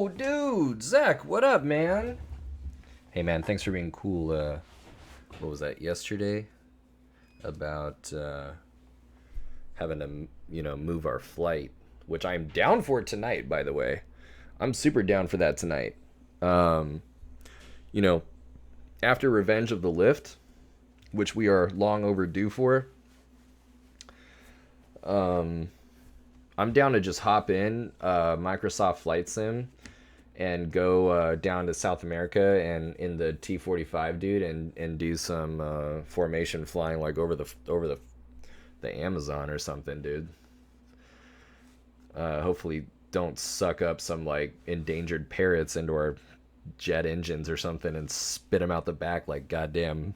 Yo, dude, Zach, what up, man? Hey, man, thanks for being cool. What was that, yesterday? About having to, move our flight, which I'm down for tonight, by the way. I'm super down for that tonight. Um, you know, After Revenge of the Lift, which we are long overdue for, um, I'm down to just hop in Microsoft Flight Sim and go down to South America and in the T-45, dude, and do some formation flying like over the Amazon or something, dude. Hopefully, don't suck up some like endangered parrots into our jet engines or something and spit them out the back like goddamn.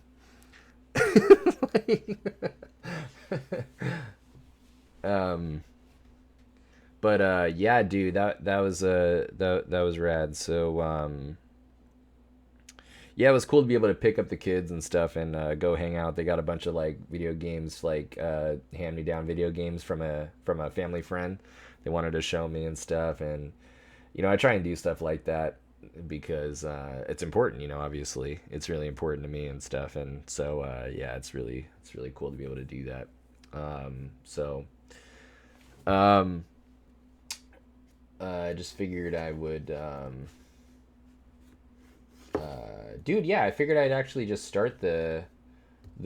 um, but yeah, dude, that was rad. So yeah, it was cool to be able to pick up the kids and stuff and go hang out. They got a bunch of like video games, like hand me down video games from a family friend. They wanted to show me and stuff, and I try and do stuff like that because it's important. Obviously, it's really important to me and stuff, and so yeah, it's really cool to be able to do that. So um, I just figured I would. Dude, yeah, I figured I'd actually just start the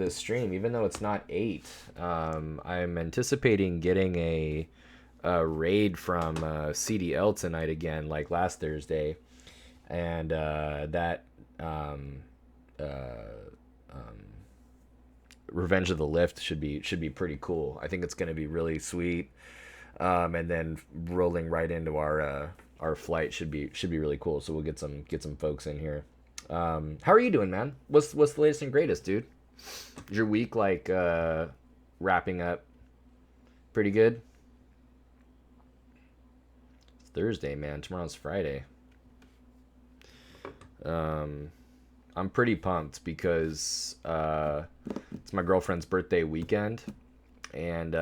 stream, even though it's not 8. I'm anticipating getting a raid from CDL tonight again, like last Thursday, and that uh, um, Revenge of the Lift should be pretty cool. I think it's gonna be really sweet, and then rolling right into our flight should be really cool. So we'll get some folks in here. How are you doing, man? What's the latest and greatest, dude? Is your week like wrapping up pretty good? It's Thursday, man. Tomorrow's Friday. I'm pretty pumped because it's my girlfriend's birthday weekend, and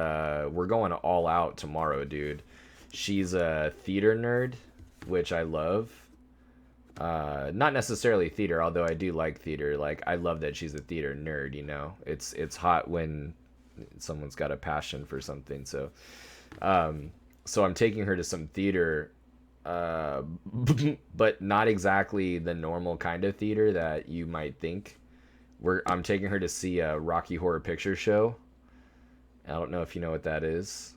we're going all out tomorrow, dude. She's a theater nerd, which I love. Not necessarily theater, although I do like theater. Like, I love that she's a theater nerd. It's hot when someone's got a passion for something. So I'm taking her to some theater, but not exactly the normal kind of theater that you might think. I'm taking her to see a Rocky Horror Picture Show. I don't know if you know what that is.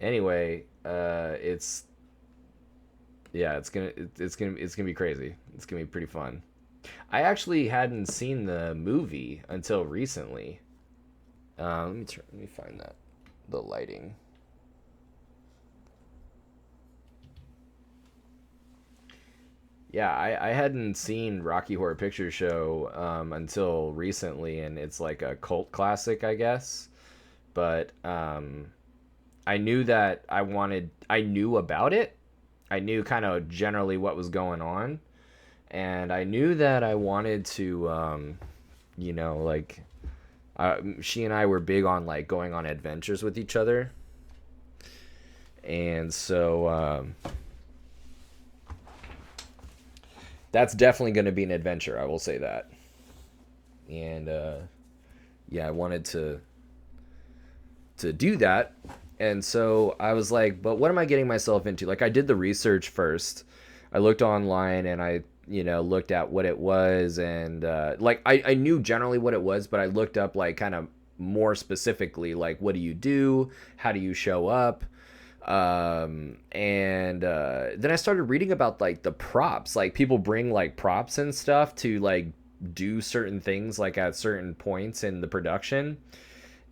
Anyway, it's yeah, it's gonna be crazy. It's gonna be pretty fun. I actually hadn't seen the movie until recently. Let me find that, the lighting. Yeah, I hadn't seen Rocky Horror Picture Show until recently, and it's like a cult classic, I guess. But I knew about it. I knew kind of generally what was going on, and I knew that I wanted to, like, she and I were big on like going on adventures with each other, and so that's definitely going to be an adventure. I will say that, and yeah, I wanted to do that. And so I was like, but what am I getting myself into? Like, I did the research first. I looked online and I, looked at what it was. And like, I knew generally what it was, but I looked up like kind of more specifically, like, what do you do? How do you show up? And then I started reading about like the props. Like, people bring like props and stuff to like do certain things like at certain points in the production.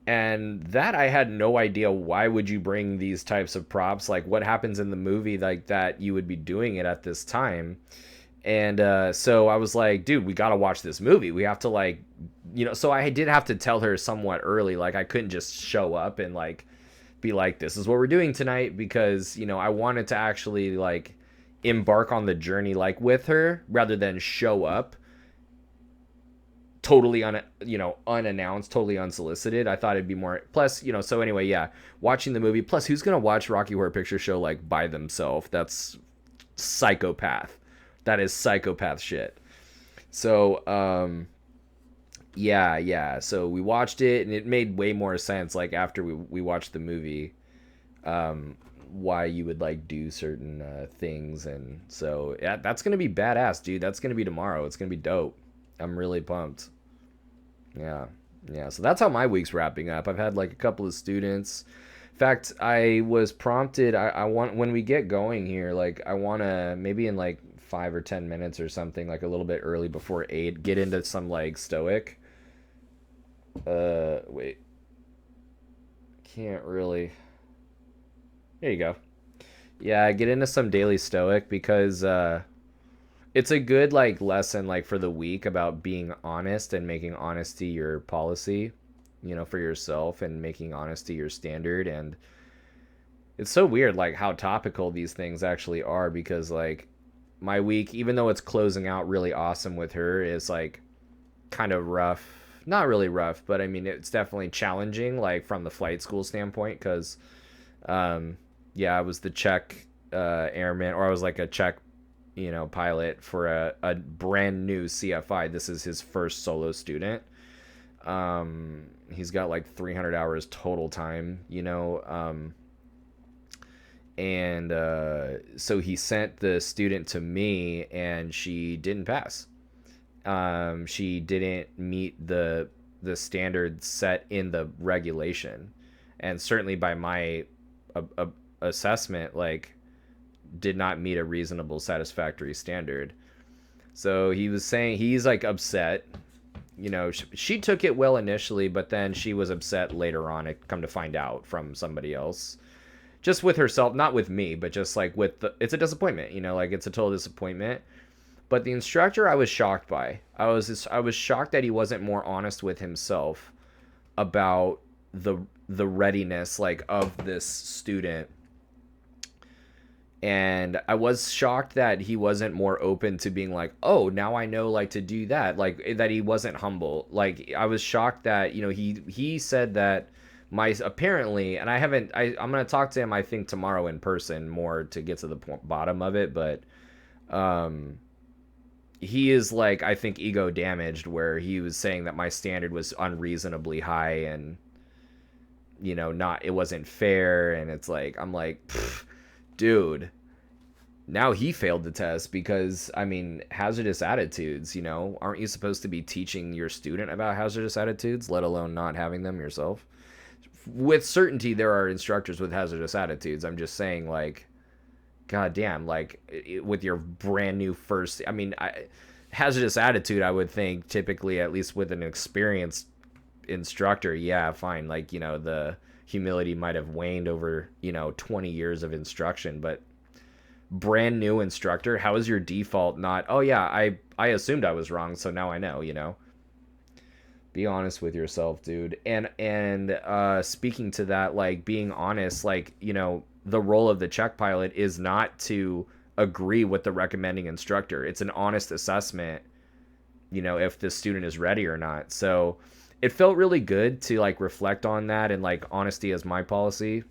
And that I had no idea. Why would you bring these types of props? Like, what happens in the movie like that you would be doing it at this time? And so I was like, dude, we got to watch this movie. We have to like, so I did have to tell her somewhat early. Like, I couldn't just show up and like be like, this is what we're doing tonight, because, I wanted to actually like embark on the journey like with her rather than show up totally unannounced, totally unsolicited. I thought it'd be more. Plus, so anyway, yeah, watching the movie. Plus, who's gonna watch Rocky Horror Picture Show like by themselves? That's psychopath. That is psychopath shit. So, yeah. So we watched it, and it made way more sense. Like after we watched the movie, why you would like do certain things, and so yeah, that's gonna be badass, dude. That's gonna be tomorrow. It's gonna be dope. I'm really pumped. Yeah. Yeah. So that's how my week's wrapping up. I've had like a couple of students. In fact, I was prompted. I want, when we get going here, like I want to maybe in like 5 or 10 minutes or something, like a little bit early before 8, get into some like Stoic. Wait. Can't really. There you go. Yeah, get into some daily Stoic because it's a good like lesson like for the week about being honest and making honesty your policy, for yourself, and making honesty your standard. And it's so weird like how topical these things actually are, because like my week, even though it's closing out really awesome with her, is like kind of rough. Not really rough, but I mean it's definitely challenging like from the flight school standpoint, because yeah, I was the Czech airman, or I was like a Czech pilot for a brand new CFI. This is his first solo student. He's got like 300 hours total time, and so he sent the student to me, and she didn't pass. She didn't meet the standard set in the regulation, and certainly by my assessment, like did not meet a reasonable, satisfactory standard. So he was saying he's like upset. She took it well initially, but then she was upset later on. It come to find out from somebody else, just with herself, not with me, but just like it's a disappointment. Like it's a total disappointment. But the instructor, I was shocked by. I was shocked that he wasn't more honest with himself about the readiness like of this student. And I was shocked that he wasn't more open to being like, oh, now I know like to do that. Like that he wasn't humble. Like I was shocked that, he said that apparently, and I'm going to talk to him, I think tomorrow in person more to get to the bottom of it. But, he is like, I think ego damaged, where he was saying that my standard was unreasonably high, and, it wasn't fair. And it's like, I'm like, dude, now he failed the test because, I mean, hazardous attitudes, aren't you supposed to be teaching your student about hazardous attitudes, let alone not having them yourself? With certainty, there are instructors with hazardous attitudes. I'm just saying, like, goddamn, like, with your brand new first, I mean, hazardous attitude, I would think, typically, at least with an experienced instructor, yeah, fine, like, the humility might have waned over 20 years of instruction. But brand new instructor, how is your default not, oh yeah, I assumed I was wrong, so now I know? Be honest with yourself, dude. And speaking to that, like being honest, like the role of the check pilot is not to agree with the recommending instructor. It's an honest assessment, if the student is ready or not. So it felt really good to like reflect on that, and like honesty as my policy.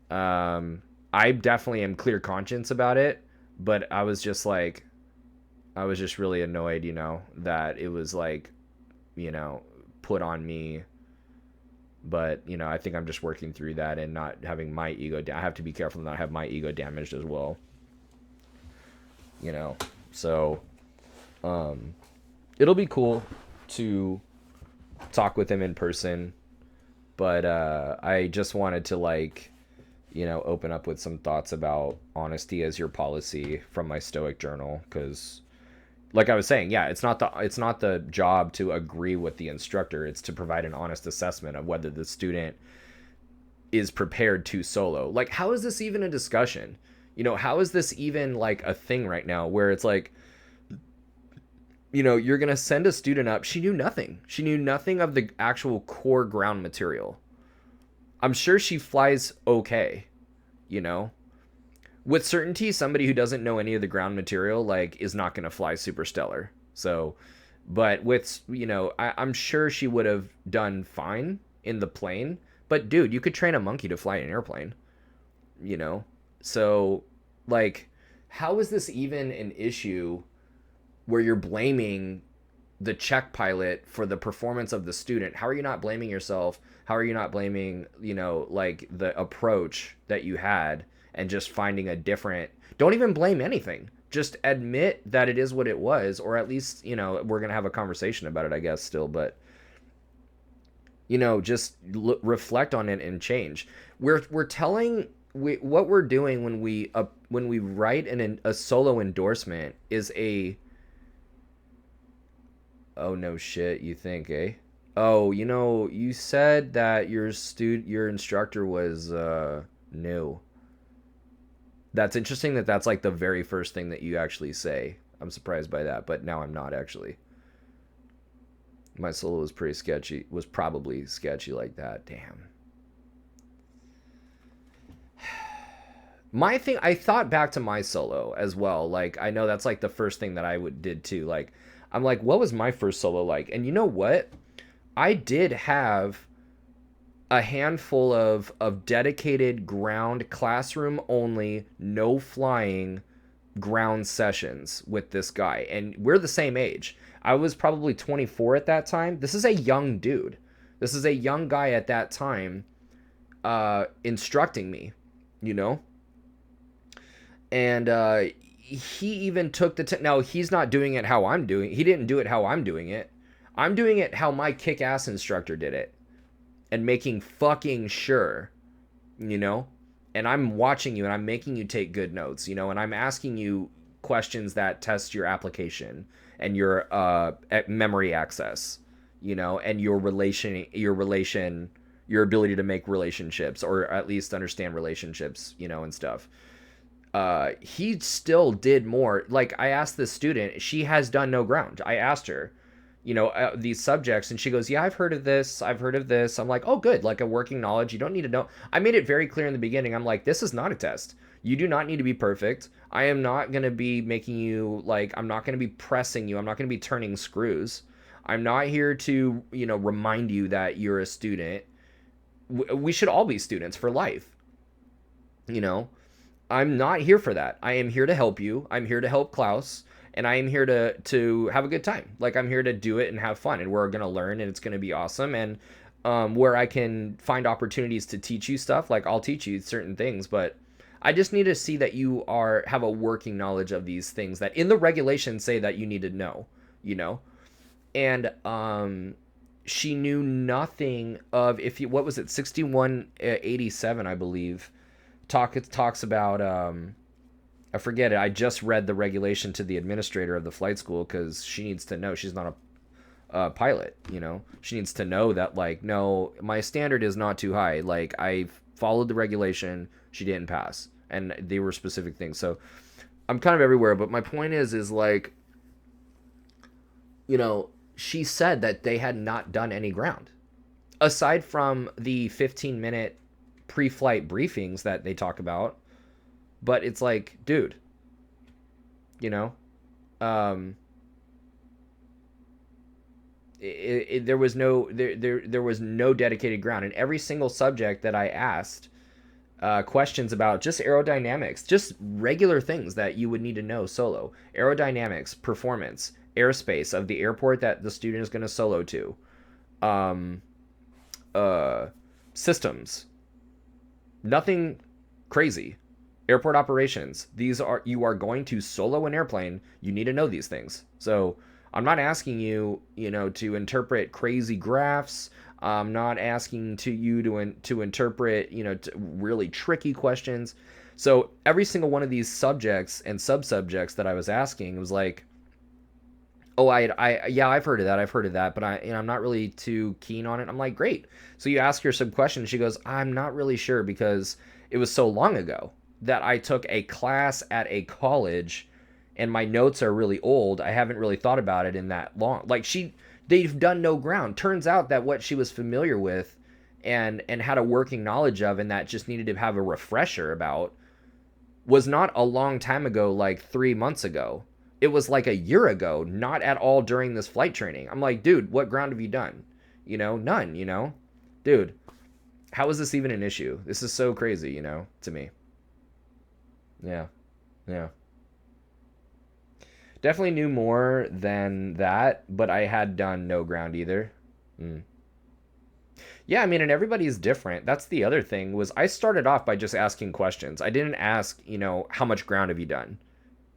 I definitely am clear conscience about it, but I was just really annoyed, that it was like, put on me. But, I think I'm just working through that and not having my ego. I have to be careful not to have my ego damaged as well. So, it'll be cool to talk with him in person, but I just wanted to like open up with some thoughts about honesty as your policy from my Stoic journal, because like I was saying, yeah, it's not the job to agree with the instructor. It's to provide an honest assessment of whether the student is prepared to solo. Like, how is this even a discussion? How is this even like a thing right now, where it's like, you're going to send a student up. She knew nothing. She knew nothing of the actual core ground material. I'm sure she flies okay, With certainty, somebody who doesn't know any of the ground material, like, is not going to fly super stellar. So But with, I'm sure she would have done fine in the plane. But dude, you could train a monkey to fly an airplane, you know? So, like, how is this even an issue where you're blaming the check pilot for the performance of the student? How are you not blaming yourself? How are you not blaming, like the approach that you had and just finding a different, don't even blame anything. Just admit that it is what it was, or at least, we're going to have a conversation about it, I guess, still, but just reflect on it and change. We're telling what we're doing when we write a solo endorsement is a, oh no shit, you think, eh? Oh, you said that your instructor was new. That's interesting that that's like the very first thing that you actually say. I'm surprised by that, but now I'm not actually. My solo was pretty sketchy, was probably sketchy like that. Damn. My thing, I thought back to my solo as well. Like, I know that's like the first thing that I did too. Like, I'm like, what was my first solo like? And you know what? I did have a handful of dedicated ground, classroom only, no flying ground sessions with this guy. And we're the same age. I was probably 24 at that time. This is a young dude. This is a young guy at that time instructing me, And he even took the... Now, he's not doing it how I'm doing it. He didn't do it how I'm doing it. I'm doing it how my kick-ass instructor did it. And making fucking sure, And I'm watching you and I'm making you take good notes, And I'm asking you questions that test your application and your memory access, And your ability to make relationships, or at least understand relationships, and stuff. He still did more. Like, I asked this student, she has done no ground. I asked her, these subjects, and she goes, yeah, I've heard of this. I'm like, oh, good. Like, a working knowledge. You don't need to know. I made it very clear in the beginning. I'm like, this is not a test. You do not need to be perfect. I am not going to be making you, like, I'm not going to be pressing you. I'm not going to be turning screws. I'm not here to, remind you that you're a student. We should all be students for life. I'm not here for that. I am here to help you. I'm here to help Klaus. And I am here to have a good time. Like, I'm here to do it and have fun. And we're going to learn, and it's going to be awesome. And where I can find opportunities to teach you stuff, like, I'll teach you certain things. But I just need to see that you have a working knowledge of these things that in the regulations say that you need to know, And she knew nothing of, what was it, 6187, I believe, talks about... I forget it. I just read the regulation to the administrator of the flight school because she needs to know. She's not a pilot, She needs to know that, like, no, my standard is not too high. Like, I followed the regulation. She didn't pass. And they were specific things. So I'm kind of everywhere. But my point is like, she said that they had not done any ground. Aside from the 15-minute pre-flight briefings that they talk about. But it's like, dude, there was no dedicated ground. And every single subject that I asked questions about, just aerodynamics, just regular things that you would need to know solo. Aerodynamics, performance, airspace of the airport that the student is going to solo to. Systems. Nothing crazy. Airport operations. You are going to solo an airplane. You need to know these things. So I'm not asking you, to interpret crazy graphs. I'm not asking you to interpret, really tricky questions. So every single one of these subjects and sub-subjects that I was asking was like, oh, yeah, I've heard of that, but I'm not really too keen on it. I'm like, great. So you ask her some questions. She goes, I'm not really sure because it was so long ago that I took a class at a college and my notes are really old. I haven't really thought about it in that long. Like, they've done no ground. Turns out that what she was familiar with and had a working knowledge of, and that just needed to have a refresher about, was not a long time ago, like 3 months ago, it was like a year ago, not at all during this flight training. I'm like, dude, what ground have you done? None, Dude, how is this even an issue? This is so crazy, to me. Yeah. Yeah. Definitely knew more than that, but I had done no ground either. Mm. Yeah, I mean, and everybody's different. That's the other thing was I started off by just asking questions. I didn't ask, how much ground have you done?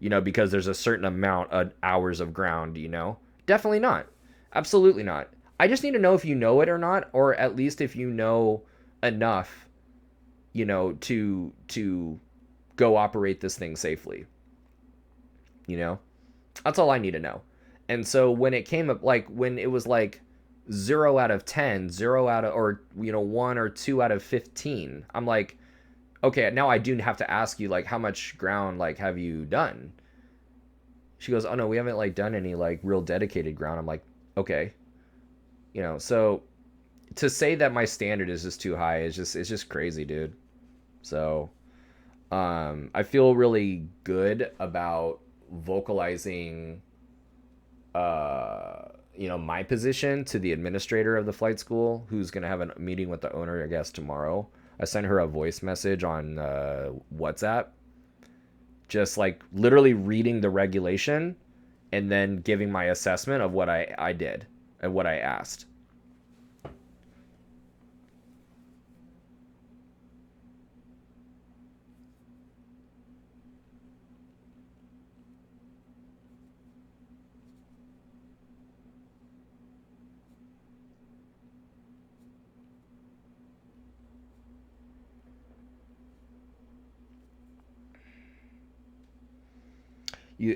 Because there's a certain amount of hours of ground. Definitely not. Absolutely not. I just need to know if you know it or not, or at least if you know enough, to go operate this thing safely. You know? That's all I need to know. And so when it came up, like when it was like 0 out of 10, 0 out of, or, 1 or 2 out of 15, I'm like, okay, now I do have to ask you, like, how much ground, like, have you done? She goes, oh no, we haven't, like, done any, like, real dedicated ground. I'm like, okay. So to say that my standard is just too high is it's just crazy, dude. So, I feel really good about vocalizing my position to the administrator of the flight school, who's going to have a meeting with the owner, I guess, tomorrow. I sent her a voice message on WhatsApp, just like literally reading the regulation and then giving my assessment of what I did and what I asked.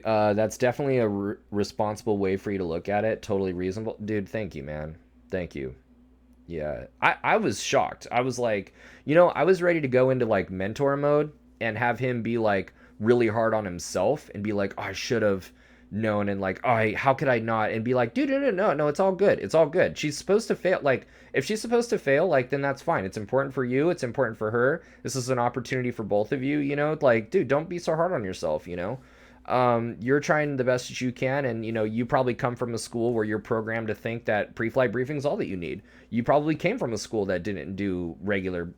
That's definitely a responsible way for you to look at it. Totally reasonable, dude. Thank you, man. Thank you. Yeah, I was shocked. I was like, I was ready to go into like mentor mode and have him be like really hard on himself and be like, oh, I should have known, and like, oh, how could I not? And be like, dude, no, it's all good. It's all good. She's supposed to fail. Like, if she's supposed to fail, like, then that's fine. It's important for you. It's important for her. This is an opportunity for both of you. Like, dude, don't be so hard on yourself. You're trying the best that you can, and you probably come from a school where you're programmed to think that pre-flight briefing is all that you need. You probably came from a school that didn't do regular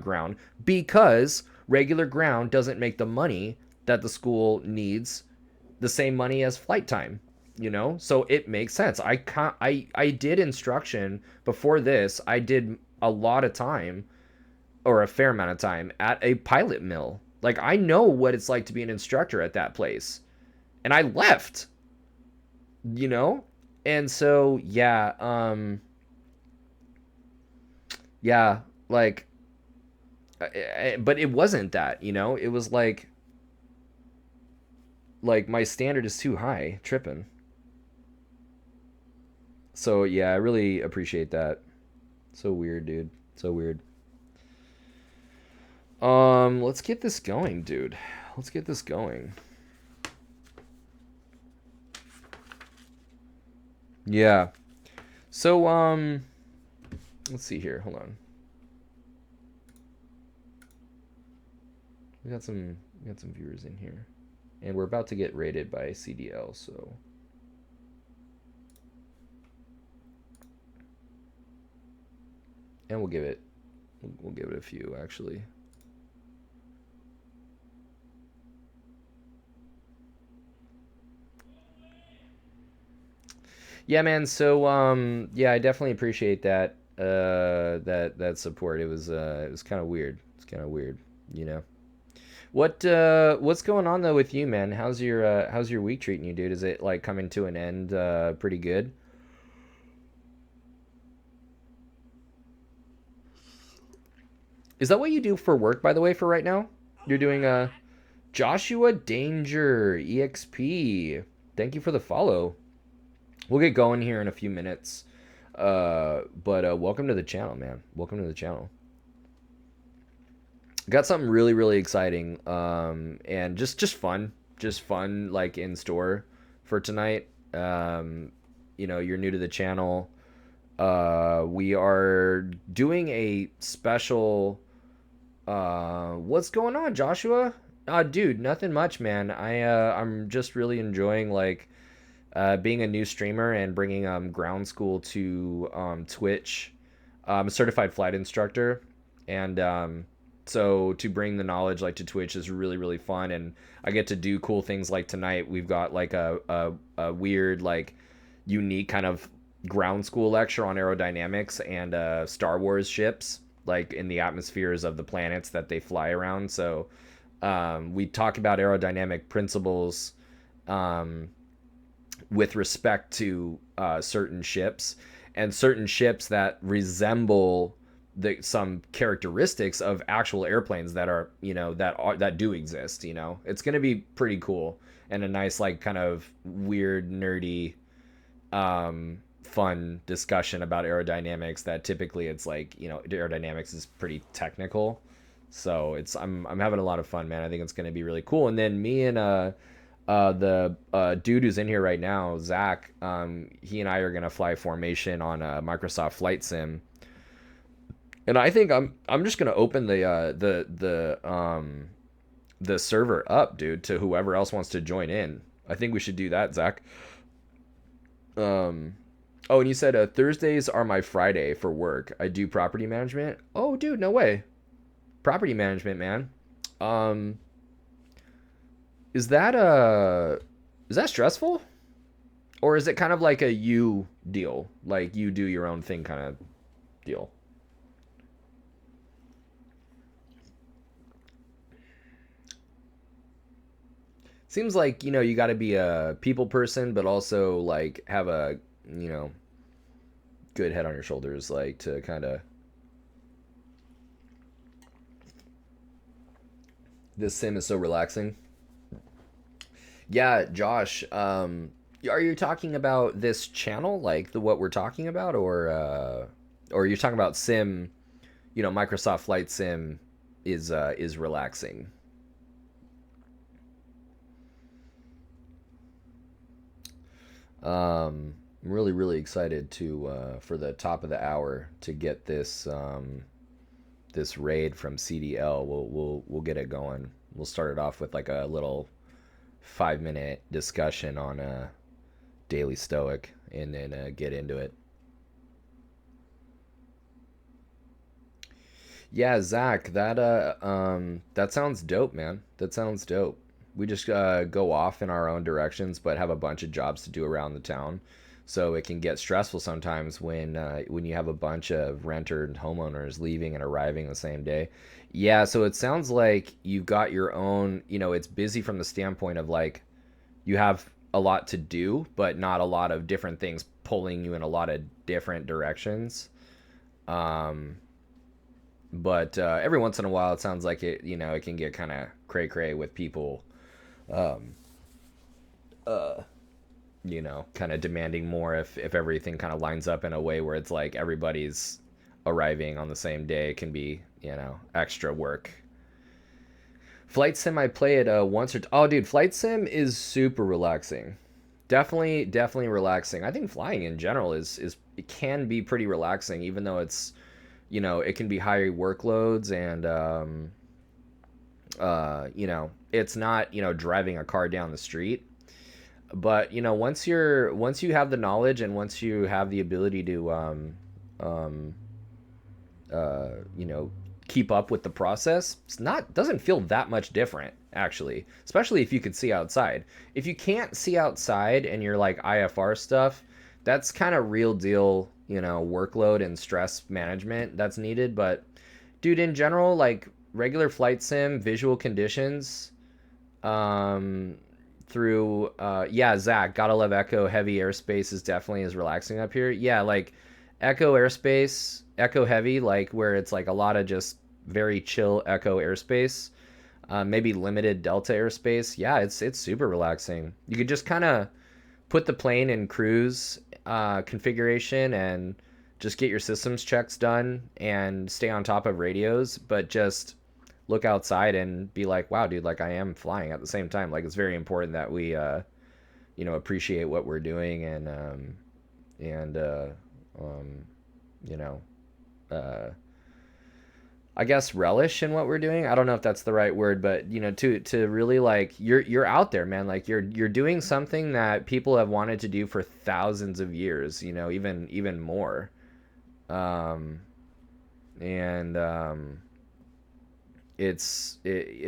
ground, because regular ground doesn't make the money that the school needs, the same money as flight time. So it makes sense. I did instruction before this. I did a lot of time, or a fair amount of time, at a pilot mill. Like, I know what it's like to be an instructor at that place. And I left. And so, yeah, yeah, like, but it wasn't that. It was like my standard is too high, tripping. So, yeah, I really appreciate that. So weird, dude. So weird. Let's get this going, dude. Let's get this going. Yeah. So, let's see here. Hold on. We got some viewers in here. And we're about to get rated by CDL, so. And we'll give it a few, actually. Yeah, man. So, yeah, I definitely appreciate that. That support. It was kind of weird. It's kind of weird. What's going on though with you, man? How's your week treating you, dude? Is it like coming to an end, pretty good? Is that what you do for work, by the way, for right now? You're doing Joshua Danger EXP. Thank you for the follow. We'll get going here in a few minutes. But welcome to the channel, man. Welcome to the channel. Got something really, really exciting, and just fun, like, in store for tonight. You're new to the channel. We are doing a special. What's going on, Joshua? Dude, nothing much, man. I'm just really enjoying like being a new streamer and bringing ground school to Twitch. I'm a certified flight instructor, and so to bring the knowledge like to Twitch is really really fun, and I get to do cool things like tonight. We've got like a weird like unique kind of ground school lecture on aerodynamics and Star Wars ships, like in the atmospheres of the planets that they fly around. So we talk about aerodynamic principles um, with respect to certain ships and certain ships that resemble some characteristics of actual airplanes that are that do exist. It's going to be pretty cool and a nice like kind of weird nerdy fun discussion about aerodynamics that typically it's like aerodynamics is pretty technical. So I'm having a lot of fun, man. I think it's going to be really cool. And then me and the dude who's in here right now, Zach, he and I are gonna fly formation on a Microsoft Flight Sim, and I think I'm just gonna open the server up, dude, to whoever else wants to join in. I think we should do that, Zach. Um, oh, and you said Thursdays are my Friday for work. I do property management. Oh, dude, no way. Property management, man. Um, is that stressful? Or is it kind of like a you deal? Like you do your own thing kind of deal? Seems like, you got to be a people person, but also like have a, you know, good head on your shoulders, like to kind of. This sim is so relaxing. Yeah, Josh, are you talking about this channel, like the what we're talking about, or you're talking about sim, Microsoft Flight Sim is relaxing. I'm really really excited to for the top of the hour to get this raid from CDL. We'll get it going. We'll start it off with like a little 5 minute discussion on daily Stoic, and then get into it. Yeah, Zach, that sounds dope, man. That sounds dope. We just go off in our own directions, but have a bunch of jobs to do around the town. So it can get stressful sometimes when you have a bunch of renter and homeowners leaving and arriving the same day. Yeah, so it sounds like you've got your own. It's busy from the standpoint of like you have a lot to do, but not a lot of different things pulling you in a lot of different directions. Um, but every once in a while, it sounds like it can get kind of cray cray with people, um, uh, kind of demanding more if everything kind of lines up in a way where it's like everybody's arriving on the same day. It can be, extra work. Flight Sim, I play it once or oh, dude, Flight Sim is super relaxing. Definitely relaxing. I think flying in general is it can be pretty relaxing, even though it can be higher workloads and it's not driving a car down the street. But once you have the knowledge and once you have the ability to um, uh, you know keep up with the process, it's not doesn't feel that much different actually, especially if you could see outside. If you can't see outside and you're like IFR stuff, that's kind of real deal, workload and stress management that's needed. But dude, in general, like regular flight sim visual conditions, um through yeah, Zach, gotta love Echo. Heavy airspace is definitely is relaxing up here. Yeah, like Echo airspace, Echo heavy, like where it's like a lot of just very chill Echo airspace, maybe limited Delta airspace. Yeah, it's super relaxing. You could just kind of put the plane in cruise configuration and just get your systems checks done and stay on top of radios, but just look outside and be like, wow, dude, like I am flying at the same time. Like it's very important that we appreciate what we're doing and um, you know uh, I guess relish in what we're doing. I don't know if that's the right word, but to really like you're out there, man. Like you're doing something that people have wanted to do for thousands of years, even more. Um, and it's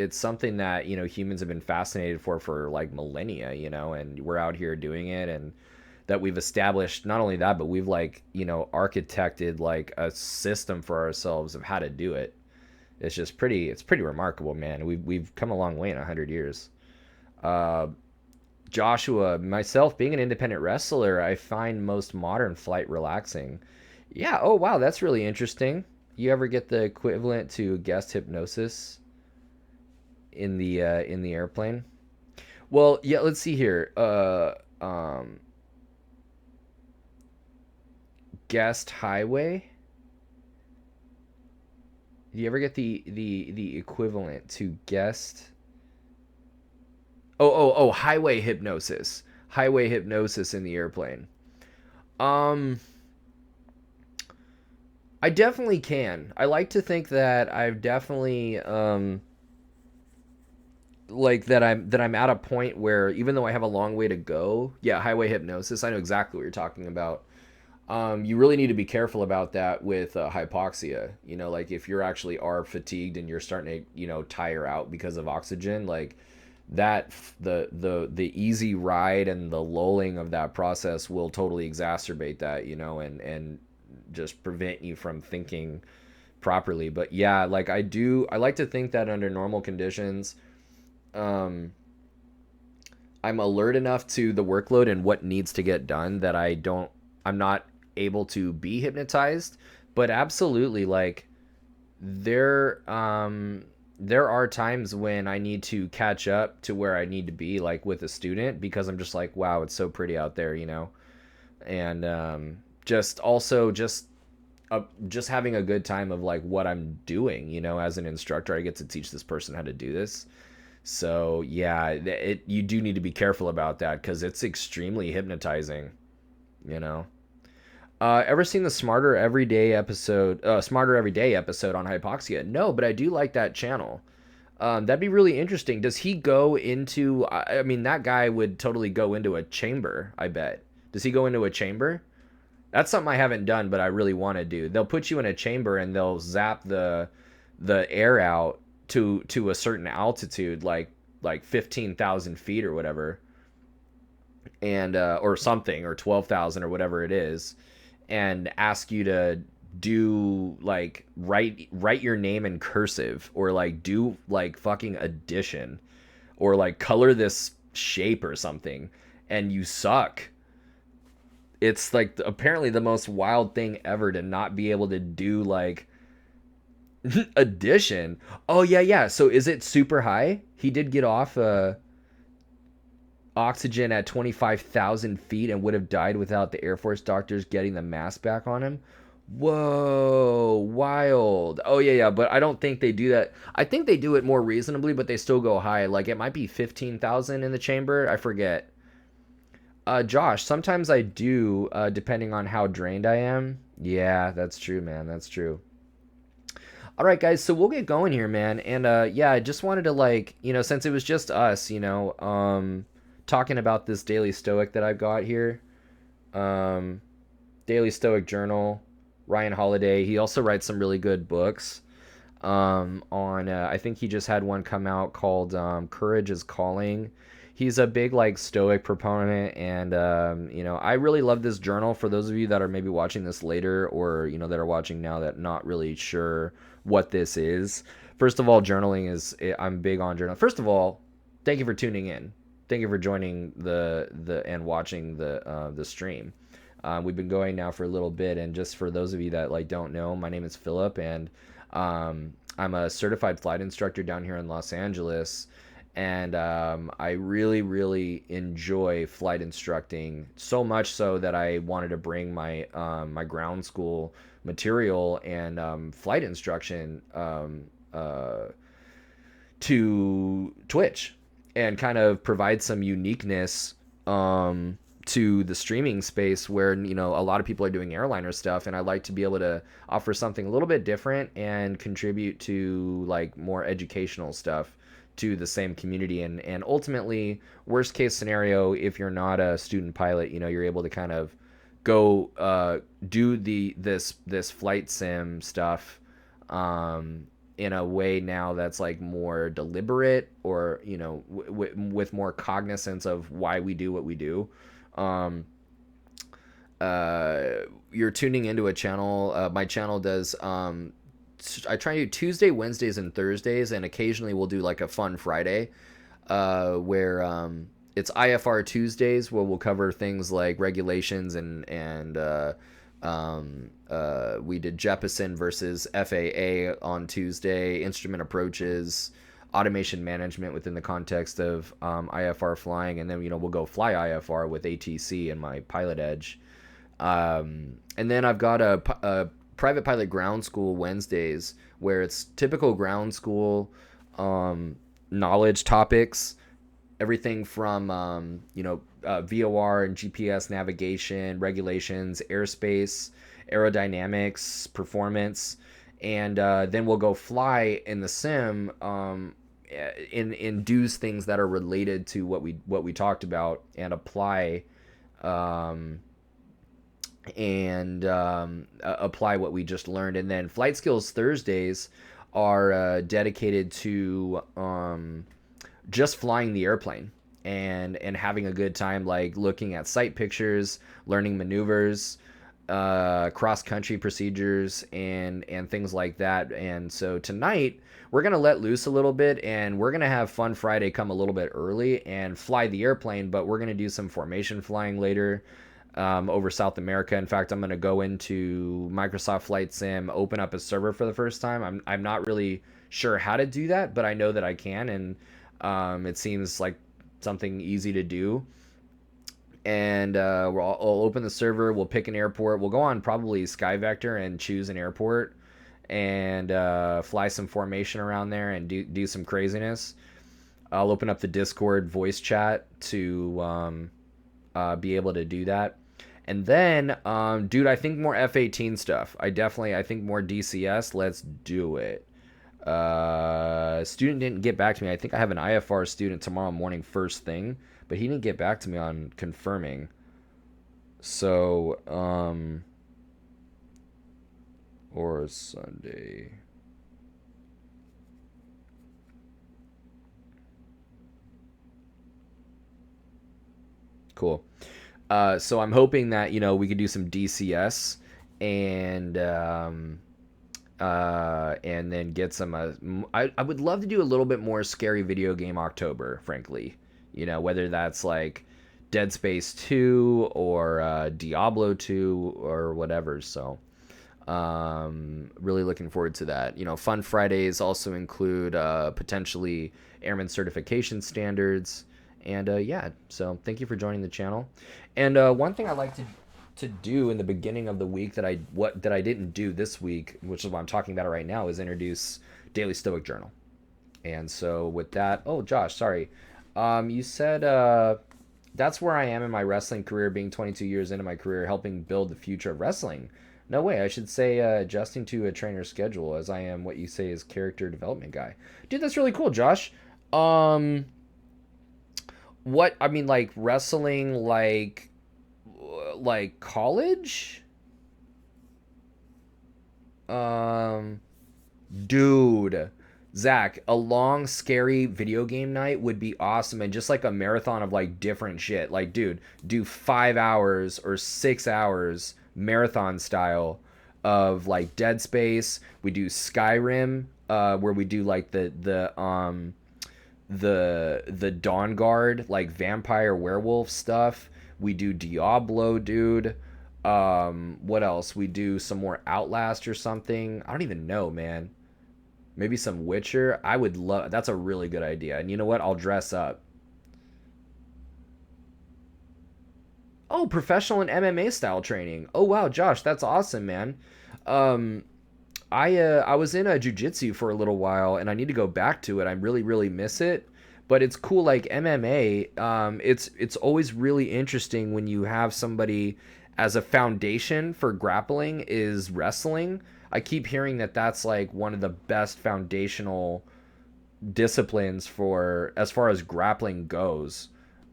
something that humans have been fascinated for like millennia, and we're out here doing it, and that we've established not only that, but we've like architected like a system for ourselves of how to do it. It's pretty remarkable, man. We've come a long way in 100 years. uh Joshua, myself being an independent wrestler, I find most modern flight relaxing. Yeah. Oh wow, that's really interesting. You ever get the equivalent to guest hypnosis in the airplane? Well, yeah, let's see here. Guest highway. Do you ever get the equivalent to guest? Oh, highway hypnosis. Highway hypnosis in the airplane. Um, I definitely can. I like to think that I've definitely like that I'm at a point where even though I have a long way to go, yeah, highway hypnosis. I know exactly what you're talking about. You really need to be careful about that with hypoxia. Like if you're actually are fatigued and you're starting to tire out because of oxygen, like that the easy ride and the lulling of that process will totally exacerbate that, and just prevent you from thinking properly. But yeah, like I like to think that under normal conditions, um, I'm alert enough to the workload and what needs to get done that I'm not able to be hypnotized. But absolutely, like there are times when I need to catch up to where I need to be, like with a student, because I'm just like, wow, it's so pretty out there, and just also just having a good time of like what I'm doing, as an instructor. I get to teach this person how to do this. So yeah, you do need to be careful about that because it's extremely hypnotizing, you know. Ever seen the Smarter Everyday episode on hypoxia? No, but I do like that channel. That'd be really interesting. Does he go into? I mean, that guy would totally go into a chamber. I bet. Does he go into a chamber? That's something I haven't done, but I really want to do. They'll put you in a chamber and they'll zap the air out to a certain altitude, like 15,000 feet or whatever, and or something, or 12,000 or whatever it is, and ask you to do like write your name in cursive, or like do like fucking addition, or like color this shape or something, and you suck. It's like apparently the most wild thing ever to not be able to do like addition. Oh yeah, yeah. So is it super high? He did get off oxygen at 25,000 feet and would have died without the Air Force doctors getting the mask back on him. Whoa, wild. Oh yeah, yeah, but I don't think they do that. I think they do it more reasonably, but they still go high. Like it might be 15,000 in the chamber. I forget. Josh, sometimes I do, depending on how drained I am. Yeah, that's true, man. That's true. All right, guys, so we'll get going here, man. And yeah, I just wanted to like, since it was just us, talking about this daily Stoic that I've got here. Um, Daily Stoic Journal, Ryan Holiday. He also writes some really good books. On I think he just had one come out called Courage is Calling. He's a big like Stoic proponent, and I really love this journal. For those of you that are maybe watching this later, or that are watching now that not really sure what this is. First of all, journaling is I'm big on journaling. First of all, thank you for tuning in. Thank you for joining the and watching the stream. We've been going now for a little bit, and just for those of you that like don't know, my name is Philip, and I'm a certified flight instructor down here in Los Angeles, and I really, really enjoy flight instructing, so much so that I wanted to bring my ground school material and flight instruction to Twitch, and kind of provide some uniqueness to the streaming space where, you know, a lot of people are doing airliner stuff, and I like to be able to offer something a little bit different and contribute to like more educational stuff to the same community. And ultimately, worst case scenario, if you're not a student pilot, you know, you're able to kind of go do this flight sim stuff in a way now that's like more deliberate, or, you know, with more cognizance of why we do what we do. um, you're tuning into a channel. My channel does, I try to do Tuesday, Wednesdays, and Thursdays, and occasionally we'll do like a fun Friday, where it's IFR Tuesdays, where we'll cover things like regulations and we did Jeppesen versus FAA on Tuesday, instrument approaches, automation management within the context of IFR flying, and then, you know, we'll go fly IFR with ATC and my Pilot Edge. And then I've got a private pilot ground school Wednesdays, where it's typical ground school knowledge topics, everything from VOR and GPS navigation, regulations, airspace, aerodynamics, performance, and then we'll go fly in the sim, induce things that are related to what we talked about, and apply apply what we just learned. And then Flight Skills Thursdays are dedicated to just flying the airplane and having a good time, like looking at sight pictures, learning maneuvers, cross country procedures, and things like that. And so tonight we're gonna let loose a little bit, and we're gonna have Fun Friday come a little bit early and fly the airplane, but we're gonna do some formation flying later over South America. In fact, I'm going to go into Microsoft Flight Sim, open up a server for the first time. I'm not really sure how to do that, but I know that I can, and it seems like something easy to do. And I'll open the server, we'll pick an airport, we'll go on probably SkyVector and choose an airport, and fly some formation around there and do some craziness. I'll open up the Discord voice chat to be able to do that. And then, dude, I think more F-18 stuff. I think more DCS. Let's do it. Student didn't get back to me. I think I have an IFR student tomorrow morning first thing, but he didn't get back to me on confirming. So, or Sunday. Cool. So I'm hoping that, you know, we could do some DCS and then get some. I would love to do a little bit more scary video game October, frankly. You know, whether that's like Dead Space 2 or Diablo 2 or whatever. So really looking forward to that. You know, Fun Fridays also include potentially airman certification standards. And yeah, so thank you for joining the channel. And one thing I like to do in the beginning of the week that I didn't do this week, which is why I'm talking about it right now, is introduce Daily Stoic Journal. And so with that, oh Josh, sorry, you said that's where I am in my wrestling career, being 22 years into my career, helping build the future of wrestling. No way, I should say adjusting to a trainer's schedule, as I am what you say is character development guy. Dude, that's really cool, Josh. What I mean, like wrestling, like college? Dude, Zach, a long scary video game night would be awesome, and just like a marathon of like different shit. Like, dude, do 5 hours or 6 hours marathon style of like Dead Space. We do Skyrim, where we do like the Dawn Guard, like vampire werewolf stuff. We do Diablo, dude. What else? We do some more Outlast or something. I don't even know, man. Maybe some Witcher. I would love. That's a really good idea. And you know what? I'll dress up. Oh, professional and MMA style training. Oh wow, Josh, that's awesome, man. I was in a jiu-jitsu for a little while, and I need to go back to it. I really miss it, But it's cool, like MMA. It's always really interesting when you have somebody as a foundation for grappling is wrestling. I keep hearing that that's like one of the best foundational disciplines for as far as grappling goes.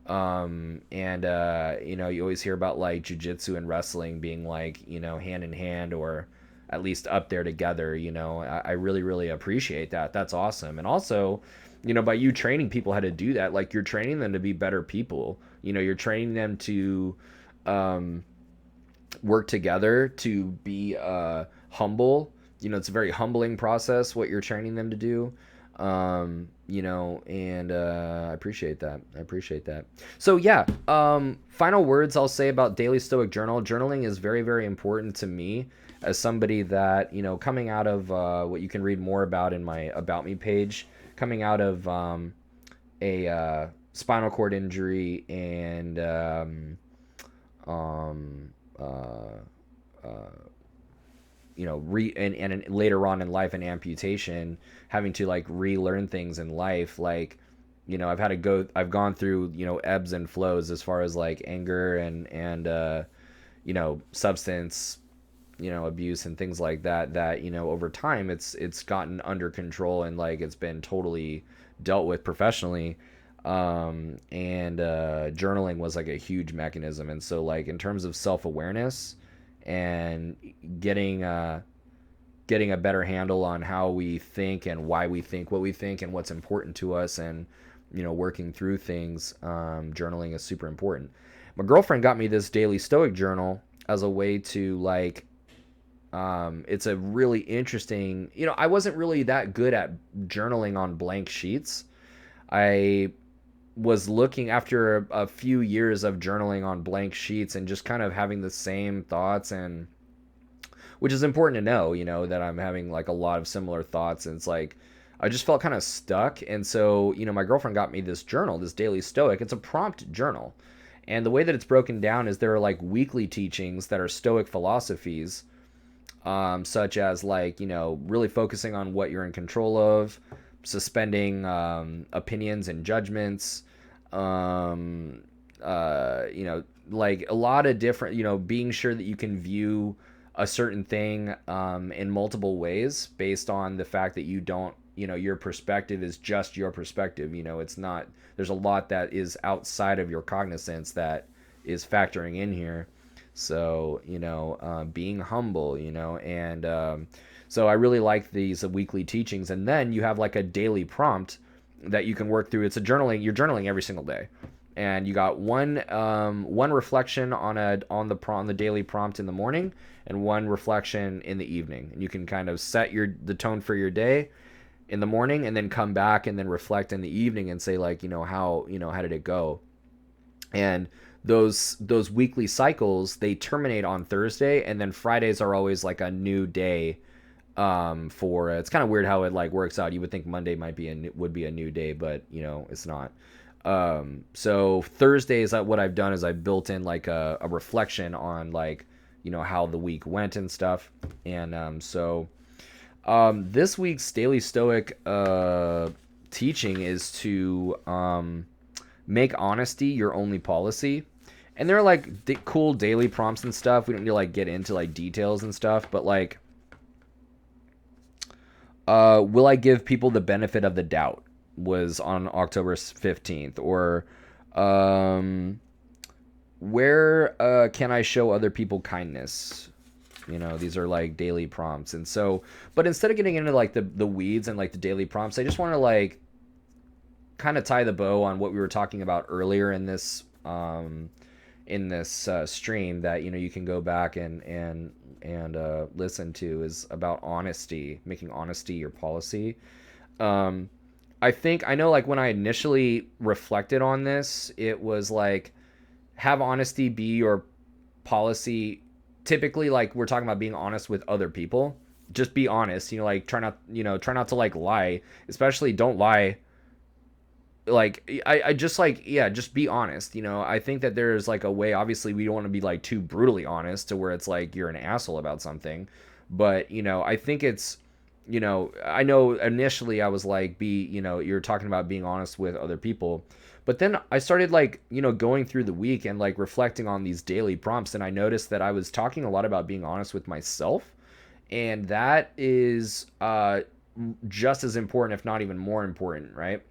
And you know, you always hear about like jujitsu and wrestling being like, you know, hand in hand or at least up there together. You know, I really, really appreciate that. That's awesome. And also, you know, by you training people how to do that, like you're training them to be better people. You know, you're training them to um, work together, to be humble. You know, it's a very humbling process what you're training them to do. You know, and I appreciate that. I appreciate that. So yeah, final words I'll say about daily Stoic journal. Journaling is very, very important to me as somebody that, you know, coming out of what you can read more about in my About Me page, coming out of a spinal cord injury and um, uh, uh, you know, and later on in life an amputation, having to like relearn things in life. Like, you know, I've gone through, you know, ebbs and flows as far as like anger and you know, substance, you know, abuse and things like that, that, you know, over time it's gotten under control and like it's been totally dealt with professionally. And journaling was like a huge mechanism. And so like in terms of self-awareness and getting a better handle on how we think and why we think what we think and what's important to us, and, you know, working through things, journaling is super important. My girlfriend got me this daily Stoic journal as a way to like, it's a really interesting, you know, I wasn't really that good at journaling on blank sheets. I was looking after a few years of journaling on blank sheets and just kind of having the same thoughts, and which is important to know, you know, that I'm having like a lot of similar thoughts. And it's like, I just felt kind of stuck. And so, you know, my girlfriend got me this journal, this daily Stoic. It's a prompt journal. And the way that it's broken down is there are like weekly teachings that are Stoic philosophies, such as like, you know, really focusing on what you're in control of, suspending opinions and judgments, you know, like a lot of different, you know, being sure that you can view a certain thing in multiple ways based on the fact that you don't, you know, your perspective is just your perspective. You know, it's not, there's a lot that is outside of your cognizance that is factoring in here. So, you know, being humble, you know, and so I really like these weekly teachings. And then you have like a daily prompt that you can work through. It's a journaling, you're journaling every single day. And you got one reflection on the daily prompt in the morning, and one reflection in the evening. And you can kind of set the tone for your day in the morning, and then come back and then reflect in the evening and say like, you know, how did it go? And those weekly cycles, they terminate on Thursday, and then Fridays are always like a new day. For it's kind of weird how it like works out. You would think Monday would be a new day, but you know, it's not. So Thursdays, what I've done is I've built in like a reflection on like, you know, how the week went and stuff. And this week's Daily Stoic teaching is to make honesty your only policy. And they're like cool daily prompts and stuff. We don't need to like get into like details and stuff, but like, will I give people the benefit of the doubt was on October 15th. Or where can I show other people kindness? You know, these are like daily prompts. And so, but instead of getting into like the weeds and like the daily prompts, I just want to like kind of tie the bow on what we were talking about earlier in this stream that, you know, you can go back and listen to, is about honesty, making honesty your policy. I know like when I initially reflected on this, it was like, have honesty be your policy. Typically, like we're talking about being honest with other people. Just be honest, you know, like try not to like lie, especially don't lie. Like I just like, yeah, just be honest. You know, I think that there's like a way, obviously we don't want to be like too brutally honest to where it's like you're an asshole about something, but you know, I think it's you know, I know initially I was like, you're talking about being honest with other people. But then I started like, going through the week and like reflecting on these daily prompts. And I noticed that I was talking a lot about being honest with myself. And that is just as important, if not even more important, right?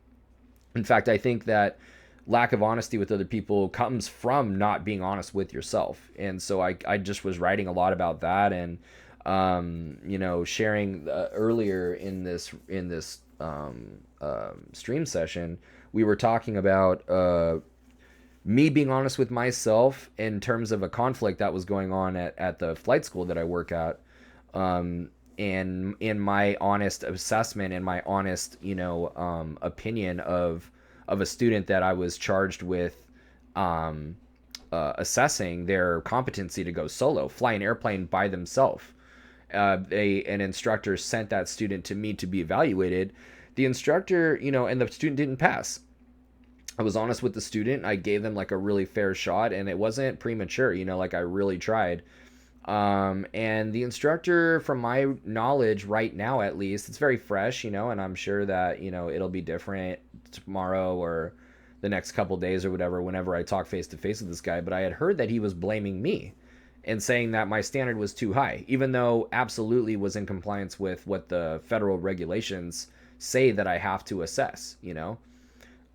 In fact, I think that lack of honesty with other people comes from not being honest with yourself. And so I just was writing a lot about that, and sharing earlier in this stream session, we were talking about me being honest with myself in terms of a conflict that was going on at the flight school that I work at. And in my honest assessment and my honest, opinion of a student that I was charged with assessing their competency to go solo, fly an airplane by themselves. An instructor sent that student to me to be evaluated. The instructor, and the student didn't pass. I was honest with the student. I gave them like a really fair shot, and it wasn't premature, like I really tried. And the instructor, from my knowledge right now, at least, it's very fresh, and I'm sure that, it'll be different tomorrow or the next couple days or whatever, whenever I talk face to face with this guy. But I had heard that he was blaming me and saying that my standard was too high, even though absolutely was in compliance with what the federal regulations say that I have to assess, make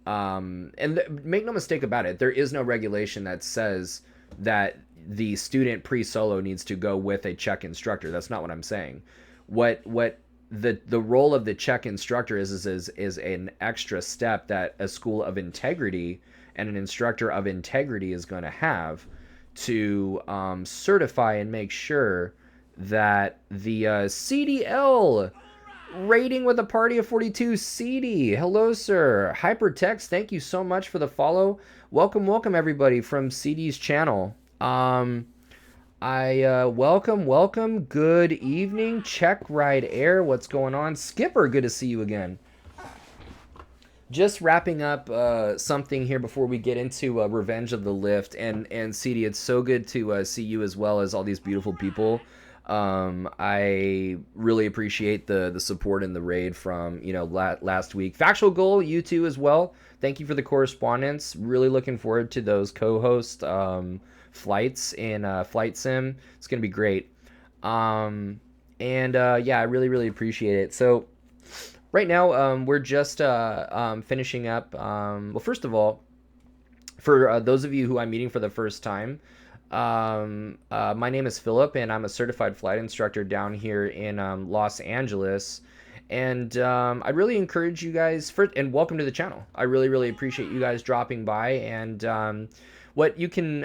no mistake about it, there is no regulation that says that the student pre-solo needs to go with a check instructor. That's not what I'm saying. What the role of the check instructor is an extra step that a school of integrity and an instructor of integrity is going to have to certify and make sure that the CDL rating with a party of 42. CD, hello sir. Hypertext, thank you so much for the follow. Welcome everybody from CD's channel. Welcome. Good evening. Check Ride Air. What's going on? Skipper, good to see you again. Just wrapping up something here before we get into Revenge of the Lift. And CD, it's so good to see you as well as all these beautiful people. I really appreciate the support in the raid from, last week. Factual Goal, you too as well. Thank you for the correspondence. Really looking forward to those co-host flights in Flight Sim. It's going to be great. I really appreciate it. So right now, we're just finishing up. Well, first of all, for those of you who I'm meeting for the first time, my name is Philip, and I'm a certified flight instructor down here in Los Angeles. And I really encourage you guys and welcome to the channel. I really appreciate you guys dropping by. And what you can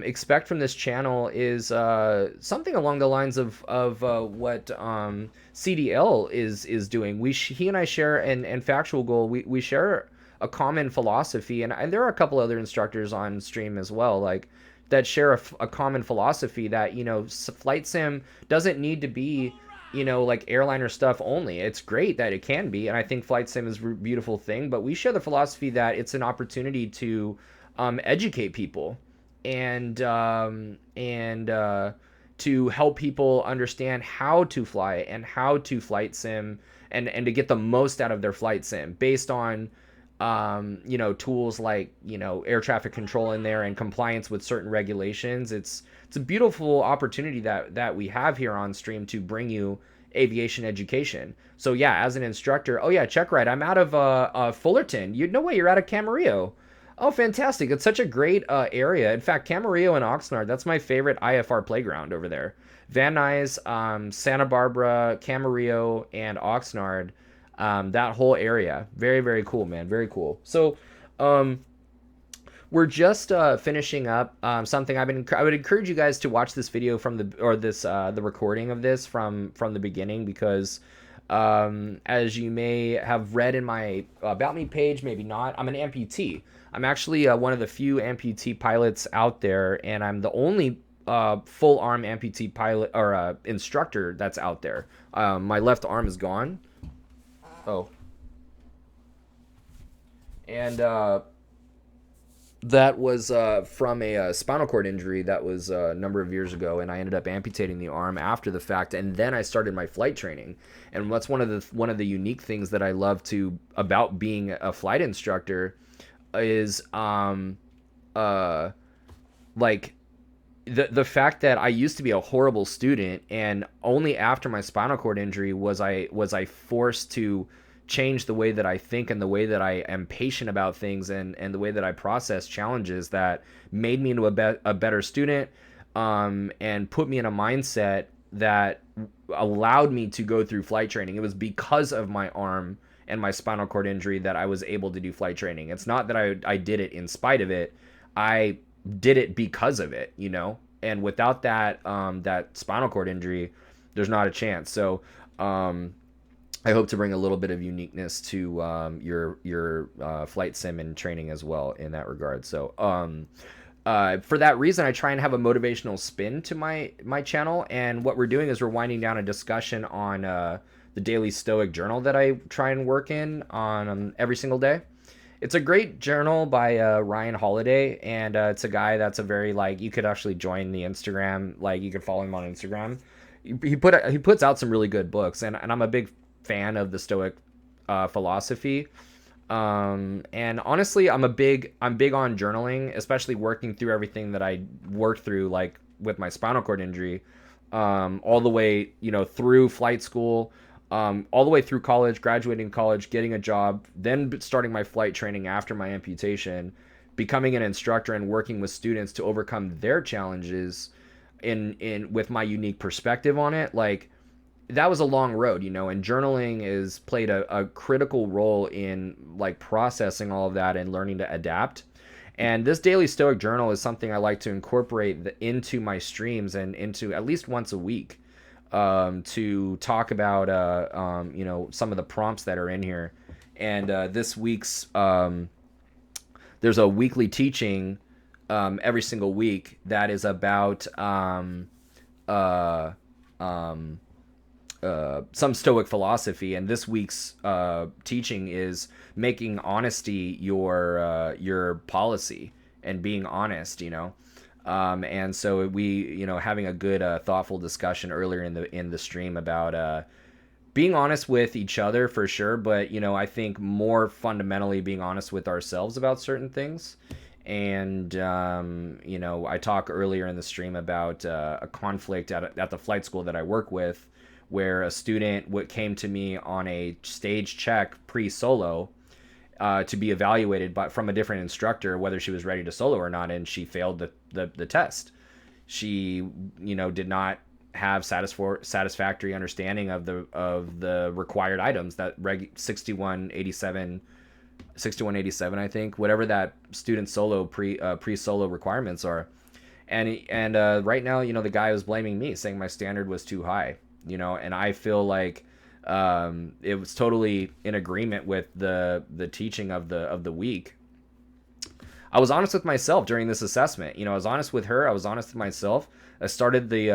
expect from this channel is something along the lines of what CDL is doing. He and I share, and Factual Goal, we share a common philosophy, and there are a couple other instructors on stream as well, like that share a common philosophy that, flight sim doesn't need to be, like airliner stuff only. It's great that it can be, and I think flight sim is a beautiful thing, but we share the philosophy that it's an opportunity to educate people and to help people understand how to fly and how to flight sim and to get the most out of their flight sim based on tools like, air traffic control in there and compliance with certain regulations. It's a beautiful opportunity that we have here on stream to bring you aviation education. So yeah, as an instructor, check right. I'm out of Fullerton. No way, you're out of Camarillo. Oh, fantastic. It's such a great area. In fact, Camarillo and Oxnard, that's my favorite IFR playground over there. Van Nuys, Santa Barbara, Camarillo, and Oxnard. That whole area. Very cool, man. Very cool. So we're just finishing up something I would encourage you guys to watch this video from the recording of this from the beginning, because as you may have read in my About Me page, maybe not, I'm an amputee. I'm actually one of the few amputee pilots out there, and I'm the only full arm amputee pilot or instructor that's out there. My left arm is gone. Oh. And that was from a spinal cord injury that was a number of years ago, and I ended up amputating the arm after the fact, and then I started my flight training. And what's one of the unique things that I love to about being a flight instructor is uh like the fact that I used to be a horrible student, and only after my spinal cord injury was I forced to change the way that I think and the way that I am patient about things, and the way that I process challenges, that made me into a better student, and put me in a mindset that allowed me to go through flight training. It was because of my arm and my spinal cord injury that I was able to do flight training. It's not that I did it in spite of it. I did it because of it, And without that spinal cord injury, there's not a chance. So I hope to bring a little bit of uniqueness to your flight sim and training as well in that regard. So for that reason, I try and have a motivational spin to my channel. And what we're doing is we're winding down a discussion on the daily Stoic journal that I try and work in on every single day. It's a great journal by Ryan Holiday, and it's a guy that's a very, like, you could actually join the Instagram, like you could follow him on Instagram. He puts out some really good books, and I'm a big fan of the Stoic philosophy. And honestly, I'm big on journaling, especially working through everything that I worked through, like with my spinal cord injury, all the way, through flight school, all the way through college, graduating college, getting a job, then starting my flight training after my amputation, becoming an instructor and working with students to overcome their challenges in with my unique perspective on it. Like, that was a long road, and journaling is played a critical role in, like, processing all of that and learning to adapt. And this daily Stoic journal is something I like to incorporate into my streams and into at least once a week, to talk about some of the prompts that are in here. And this week's there's a weekly teaching every single week that is about some Stoic philosophy, and this week's teaching is making honesty your policy and being honest. And so we, having a good thoughtful discussion earlier in the stream about being honest with each other for sure, but I think more fundamentally being honest with ourselves about certain things. And I talk earlier in the stream about a conflict at the flight school that I work with, where a student came to me on a stage check pre-solo to be evaluated from a different instructor whether she was ready to solo or not, and she failed the test. She did not have satisfactory understanding of the required items, that reg 6187 I think, whatever that student solo pre-solo requirements are. And right now, the guy was blaming me, saying my standard was too high, and I feel like it was totally in agreement with the teaching of the week. I was honest with myself during this assessment. I was honest with her. I was honest with myself. I started the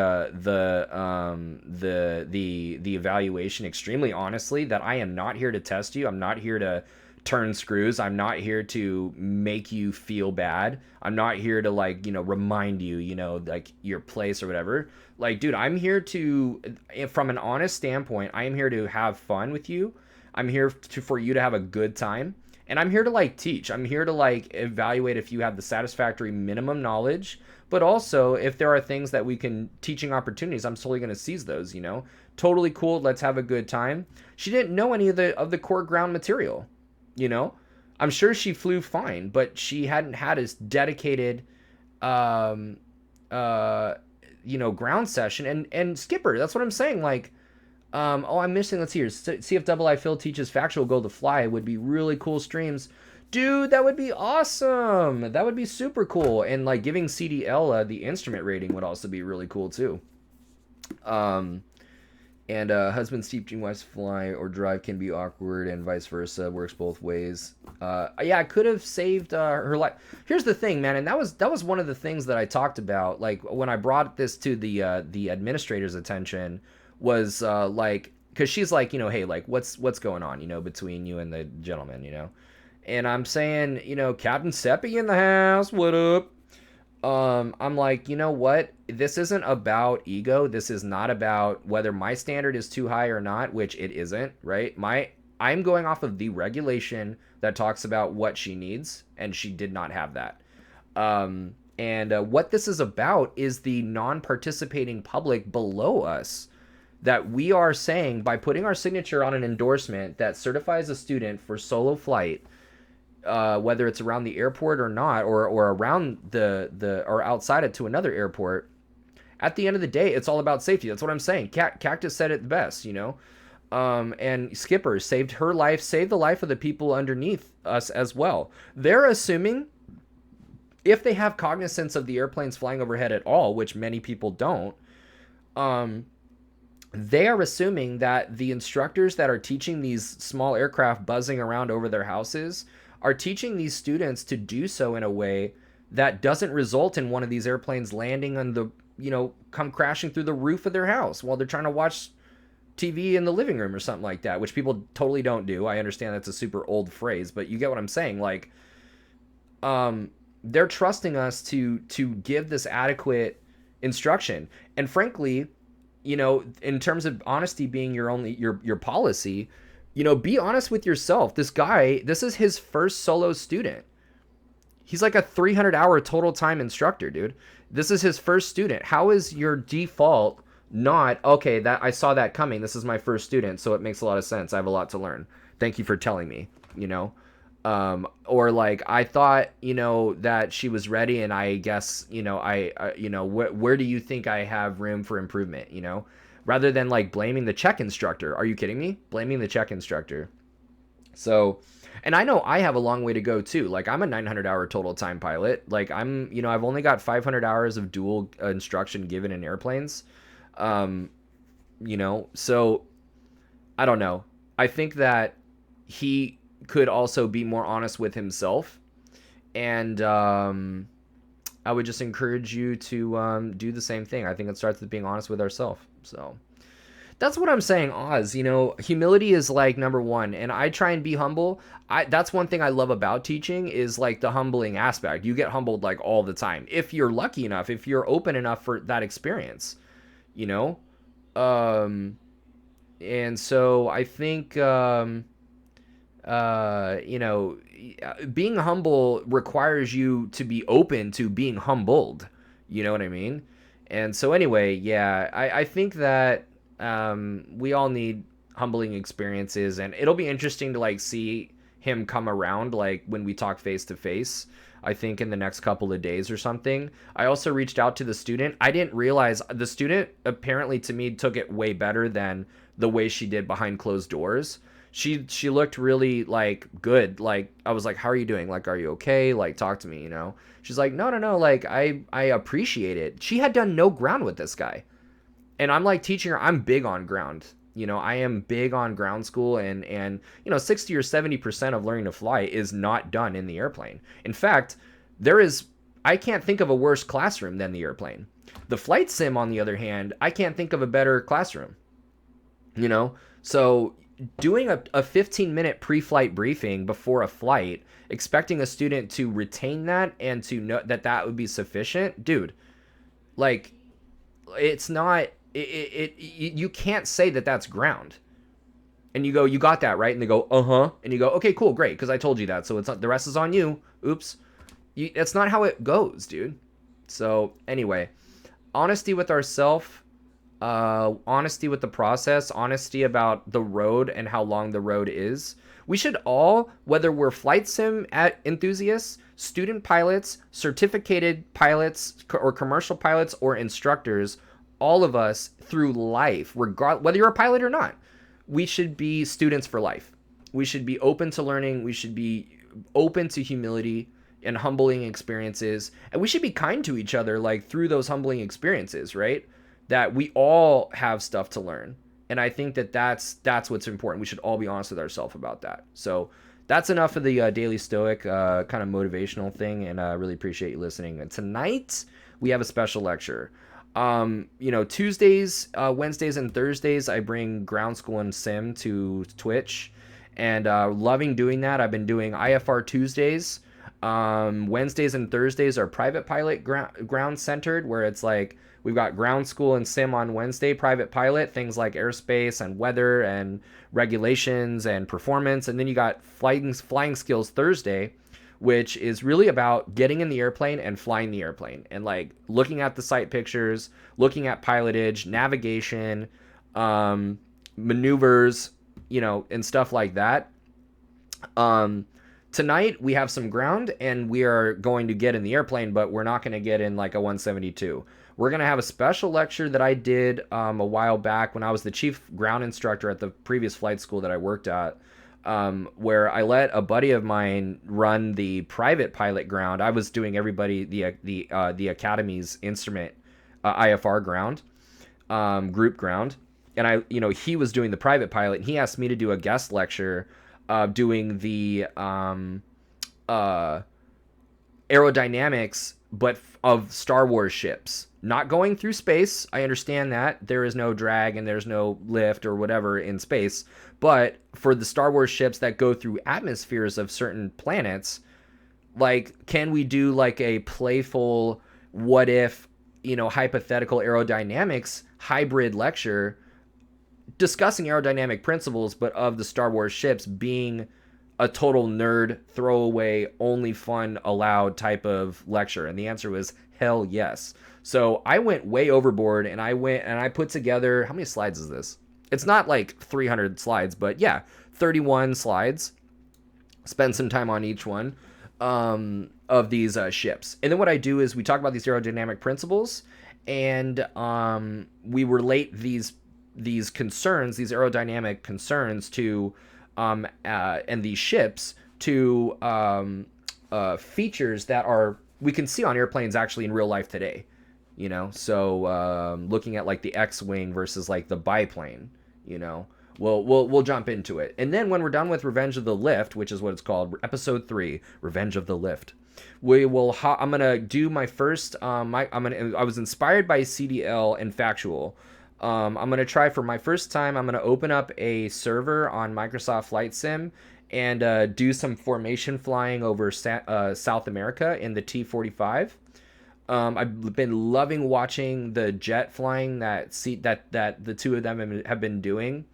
evaluation extremely honestly, that I am not here to test you. I'm not here to turn screws. I'm not here to make you feel bad. I'm not here to, like, remind you, like, your place or whatever. Like, dude, I'm here to, from an honest standpoint, I am here to have fun with you. I'm here for you to have a good time. And I'm here to, like, teach. I'm here to, like, evaluate if you have the satisfactory minimum knowledge, but also if there are things that we can, teaching opportunities, I'm totally going to seize those, Totally cool. Let's have a good time. She didn't know any of the core ground material. I'm sure she flew fine, but she hadn't had as dedicated ground session. And skipper, that's what I'm saying. Like, I'm missing, let's see if Double I Phil teaches factual go to fly. Would be really cool streams. Dude, that would be awesome. That would be super cool. And, like, giving CDL the instrument rating would also be really cool too. And husband steep dream wives fly or drive can be awkward, and vice versa. Works both ways. Yeah, I could have saved her life. Here's the thing, man, and that was one of the things that I talked about. Like, when I brought this to the administrator's attention, was like, because she's like, hey, like, what's going on, between you and the gentleman, And I'm saying, Captain Seppi in the house, what up? I'm like, you know what? This isn't about ego. This is not about whether my standard is too high or not, which it isn't, right? I'm going off of the regulation that talks about what she needs, and she did not have that. And what this is about is the non-participating public below us, that we are saying by putting our signature on an endorsement that certifies a student for solo flight, whether it's around the airport or not, or around the or outside it to another airport. At the end of the day, it's all about safety. That's what I'm saying. Cactus said it best, and Skipper saved her life, saved the life of the people underneath us as well. They're assuming, if they have cognizance of the airplanes flying overhead at all, which many people don't, they are assuming that the instructors that are teaching these small aircraft buzzing around over their houses are teaching these students to do so in a way that doesn't result in one of these airplanes landing on the, come crashing through the roof of their house while they're trying to watch TV in the living room or something like that, which people totally don't do. I understand that's a super old phrase, but you get what I'm saying. Like, they're trusting us to give this adequate instruction. And frankly, in terms of honesty being your policy, be honest with yourself. This guy, this is his first solo student. He's like a 300-hour total time instructor, dude. This is his first student. How is your default not, okay, that I saw that coming. This is my first student, so it makes a lot of sense. I have a lot to learn. Thank you for telling me, or like, I thought, that she was ready, and I guess, where do you think I have room for improvement, rather than like blaming the check instructor. Are you kidding me? Blaming the check instructor. So, and I know I have a long way to go too. Like, I'm a 900-hour total time pilot. Like, I've only got 500 hours of dual instruction given in airplanes. So I don't know. I think that he could also be more honest with himself, and I would just encourage you to do the same thing. I think it starts with being honest with ourselves. So that's what I'm saying, Oz. Humility is like number one, and I try and be humble. That's one thing I love about teaching, is like the humbling aspect. You get humbled like all the time if you're lucky enough, if you're open enough for that experience, and so I think being humble requires you to be open to being humbled. You know what I mean? And so anyway, yeah, I think that we all need humbling experiences, and it'll be interesting to like see him come around, like when we talk face to face. I think in the next couple of days or something. I also reached out to the student. I didn't realize the student, apparently to me, took it way better than the way she did behind closed doors. She looked really like good. Like, I was like, how are you doing? Like, are you okay? Like, talk to me, She's like, no. Like, I appreciate it. She had done no ground with this guy. And I'm like teaching her, I'm big on ground. I am big on ground school, and 60 or 70% of learning to fly is not done in the airplane. In fact, I can't think of a worse classroom than the airplane. The flight sim, on the other hand, I can't think of a better classroom. So doing a 15-minute pre-flight briefing before a flight, expecting a student to retain that and to know that would be sufficient, dude, like, it's not, you can't say that that's ground. And you go, you got that, right? And they go, uh-huh. And you go, okay, cool, great, because I told you that, so it's not, the rest is on you. Oops. That's not how it goes, dude. So anyway, honesty with ourselves, honesty with the process, honesty about the road and how long the road is. We should all, whether we're flight sim enthusiasts, student pilots, certificated pilots, or commercial pilots, or instructors, all of us through life, whether you're a pilot or not, we should be students for life. We should be open to learning. We should be open to humility and humbling experiences. And we should be kind to each other, like, through those humbling experiences, right? That we all have stuff to learn. And I think that's what's important. We should all be honest with ourselves about that. So that's enough of the Daily Stoic kind of motivational thing. And I really appreciate you listening. And tonight we have a special lecture. Tuesdays, Wednesdays, and Thursdays, I bring ground school and sim to Twitch. and loving doing that. I've been doing IFR Tuesdays. Wednesdays and Thursdays are private pilot ground centered, where it's like we've got ground school and sim on Wednesday, private pilot, things like airspace and weather and regulations and performance. And then you got flying skills Thursday, which is really about getting in the airplane and flying the airplane and like looking at the sight pictures, looking at pilotage, navigation, maneuvers, and stuff like that. Tonight we have some ground and we are going to get in the airplane, but we're not going to get in like a 172. We're going to have a special lecture that I did a while back when I was the chief ground instructor at the previous flight school that I worked at, where I let a buddy of mine run the private pilot ground. I was doing everybody the Academy's instrument IFR ground, group ground, and he was doing the private pilot, and he asked me to do a guest lecture doing the aerodynamics, but of Star Wars ships. Not going through space. I understand that there is no drag and there's no lift or whatever in space. But for the Star Wars ships that go through atmospheres of certain planets, like, can we do like a playful what if, hypothetical aerodynamics hybrid lecture discussing aerodynamic principles, but of the Star Wars ships being a total nerd, throwaway, only fun allowed type of lecture? And the answer was hell yes. So I went way overboard, and I put together, how many slides is this? It's not like 300 slides, but yeah, 31 slides. Spend some time on each one of these ships. And then what I do is we talk about these aerodynamic principles, and we relate these concerns, these aerodynamic concerns to and these ships to features that we can see on airplanes actually in real life today. So looking at like the X-wing versus like the biplane, we'll jump into it. And then when we're done with Revenge of the Lift, which is what it's called, episode 3, Revenge of the Lift, I'm gonna do my first. I was inspired by CDL and Factual. I'm gonna try for my first time. I'm gonna open up a server on Microsoft Flight Sim and do some formation flying over South America in the T-45. I've been loving watching the jet flying that the two of them have been doing,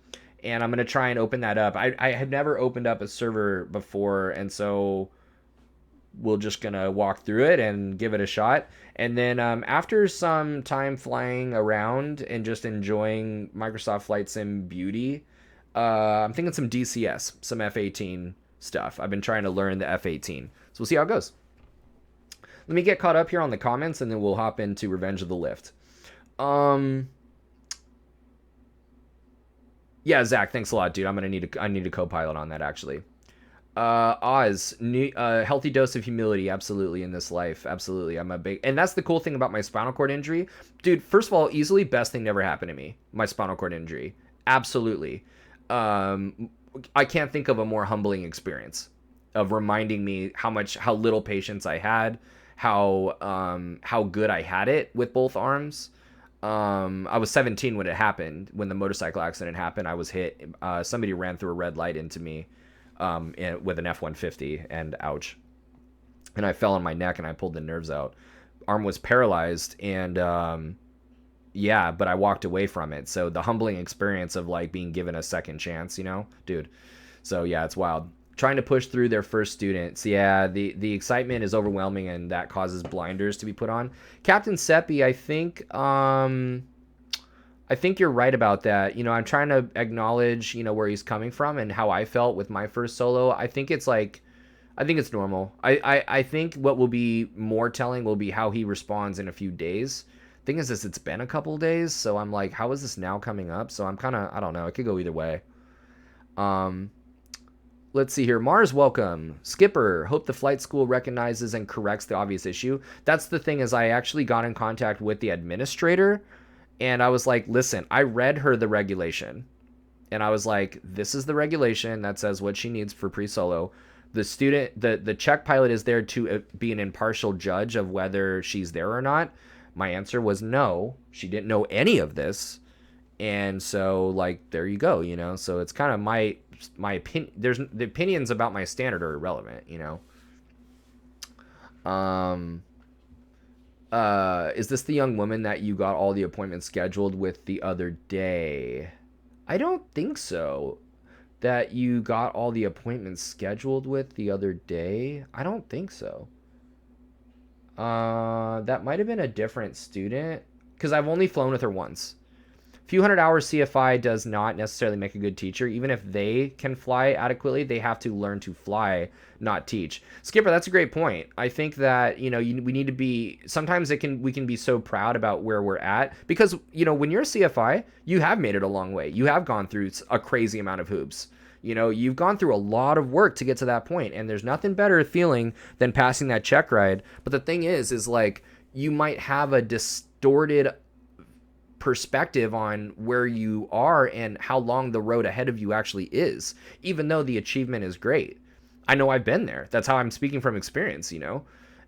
and I'm gonna try and open that up. I had never opened up a server before, and so we're just gonna walk through it and give it a shot. And then after some time flying around and just enjoying Microsoft Flight Sim beauty, I'm thinking some DCS, some F-18 stuff. I've been trying to learn the F-18, so we'll see how it goes. Let me get caught up here on the comments, and then we'll hop into Revenge of the Lift. Yeah, Zach, thanks a lot, dude. I need a co-pilot on that, actually. Oz, healthy dose of humility, absolutely, in this life, absolutely. And that's the cool thing about my spinal cord injury, dude. First of all, easily best thing never happened to me. My spinal cord injury, absolutely. I can't think of a more humbling experience of reminding me how little patience I had, how good I had it with both arms. I was 17 when it happened. When the motorcycle accident happened, I was hit. Somebody ran through a red light into me with an F-150, and ouch. And I fell on my neck and I pulled the nerves out. Arm was paralyzed, and yeah, but I walked away from it. So the humbling experience of like being given a second chance, dude. So yeah, it's wild. Trying to push through their first students. Yeah, the excitement is overwhelming, and that causes blinders to be put on. Captain Seppi, I think you're right about that. I'm trying to acknowledge, where he's coming from and how I felt with my first solo. I think it's normal. I think what will be more telling will be how he responds in a few days. Thing is, it's been a couple days, so I'm like, how is this now coming up? So I'm kind of, I don't know. It could go either way. Let's see here. Mars, welcome. Skipper, hope the flight school recognizes and corrects the obvious issue. That's the thing, is I actually got in contact with the administrator, and I was like, listen, I read her the regulation, and I was like, this is the regulation that says what she needs for pre-solo. The student, the check pilot is there to be an impartial judge of whether she's there or not. My answer was no. She didn't know any of this. And so like there you go, you know. So it's kind of my opinion. There's the opinions about my standard are irrelevant, you know. Is this the young woman that you got all the appointments scheduled with the other day? I don't think so. That you got all the appointments scheduled with the other day? I don't think so. That might have been a different student because I've only flown with her once. Few hundred hours CFI does not necessarily make a good teacher. Even if they can fly adequately, they have to learn to fly, not teach. Skipper, that's a great point. I think that, you know, we need to be, sometimes we can be so proud about where we're at because, you know, when you're a CFI, you have made it a long way. You have gone through a crazy amount of hoops. You know, you've gone through a lot of work to get to that point, and there's nothing better feeling than passing that check ride. But the thing is like, you might have a distorted perspective on where you are and how long the road ahead of you actually is, even though the achievement is great. I know I've been there. That's how I'm speaking from experience, you know?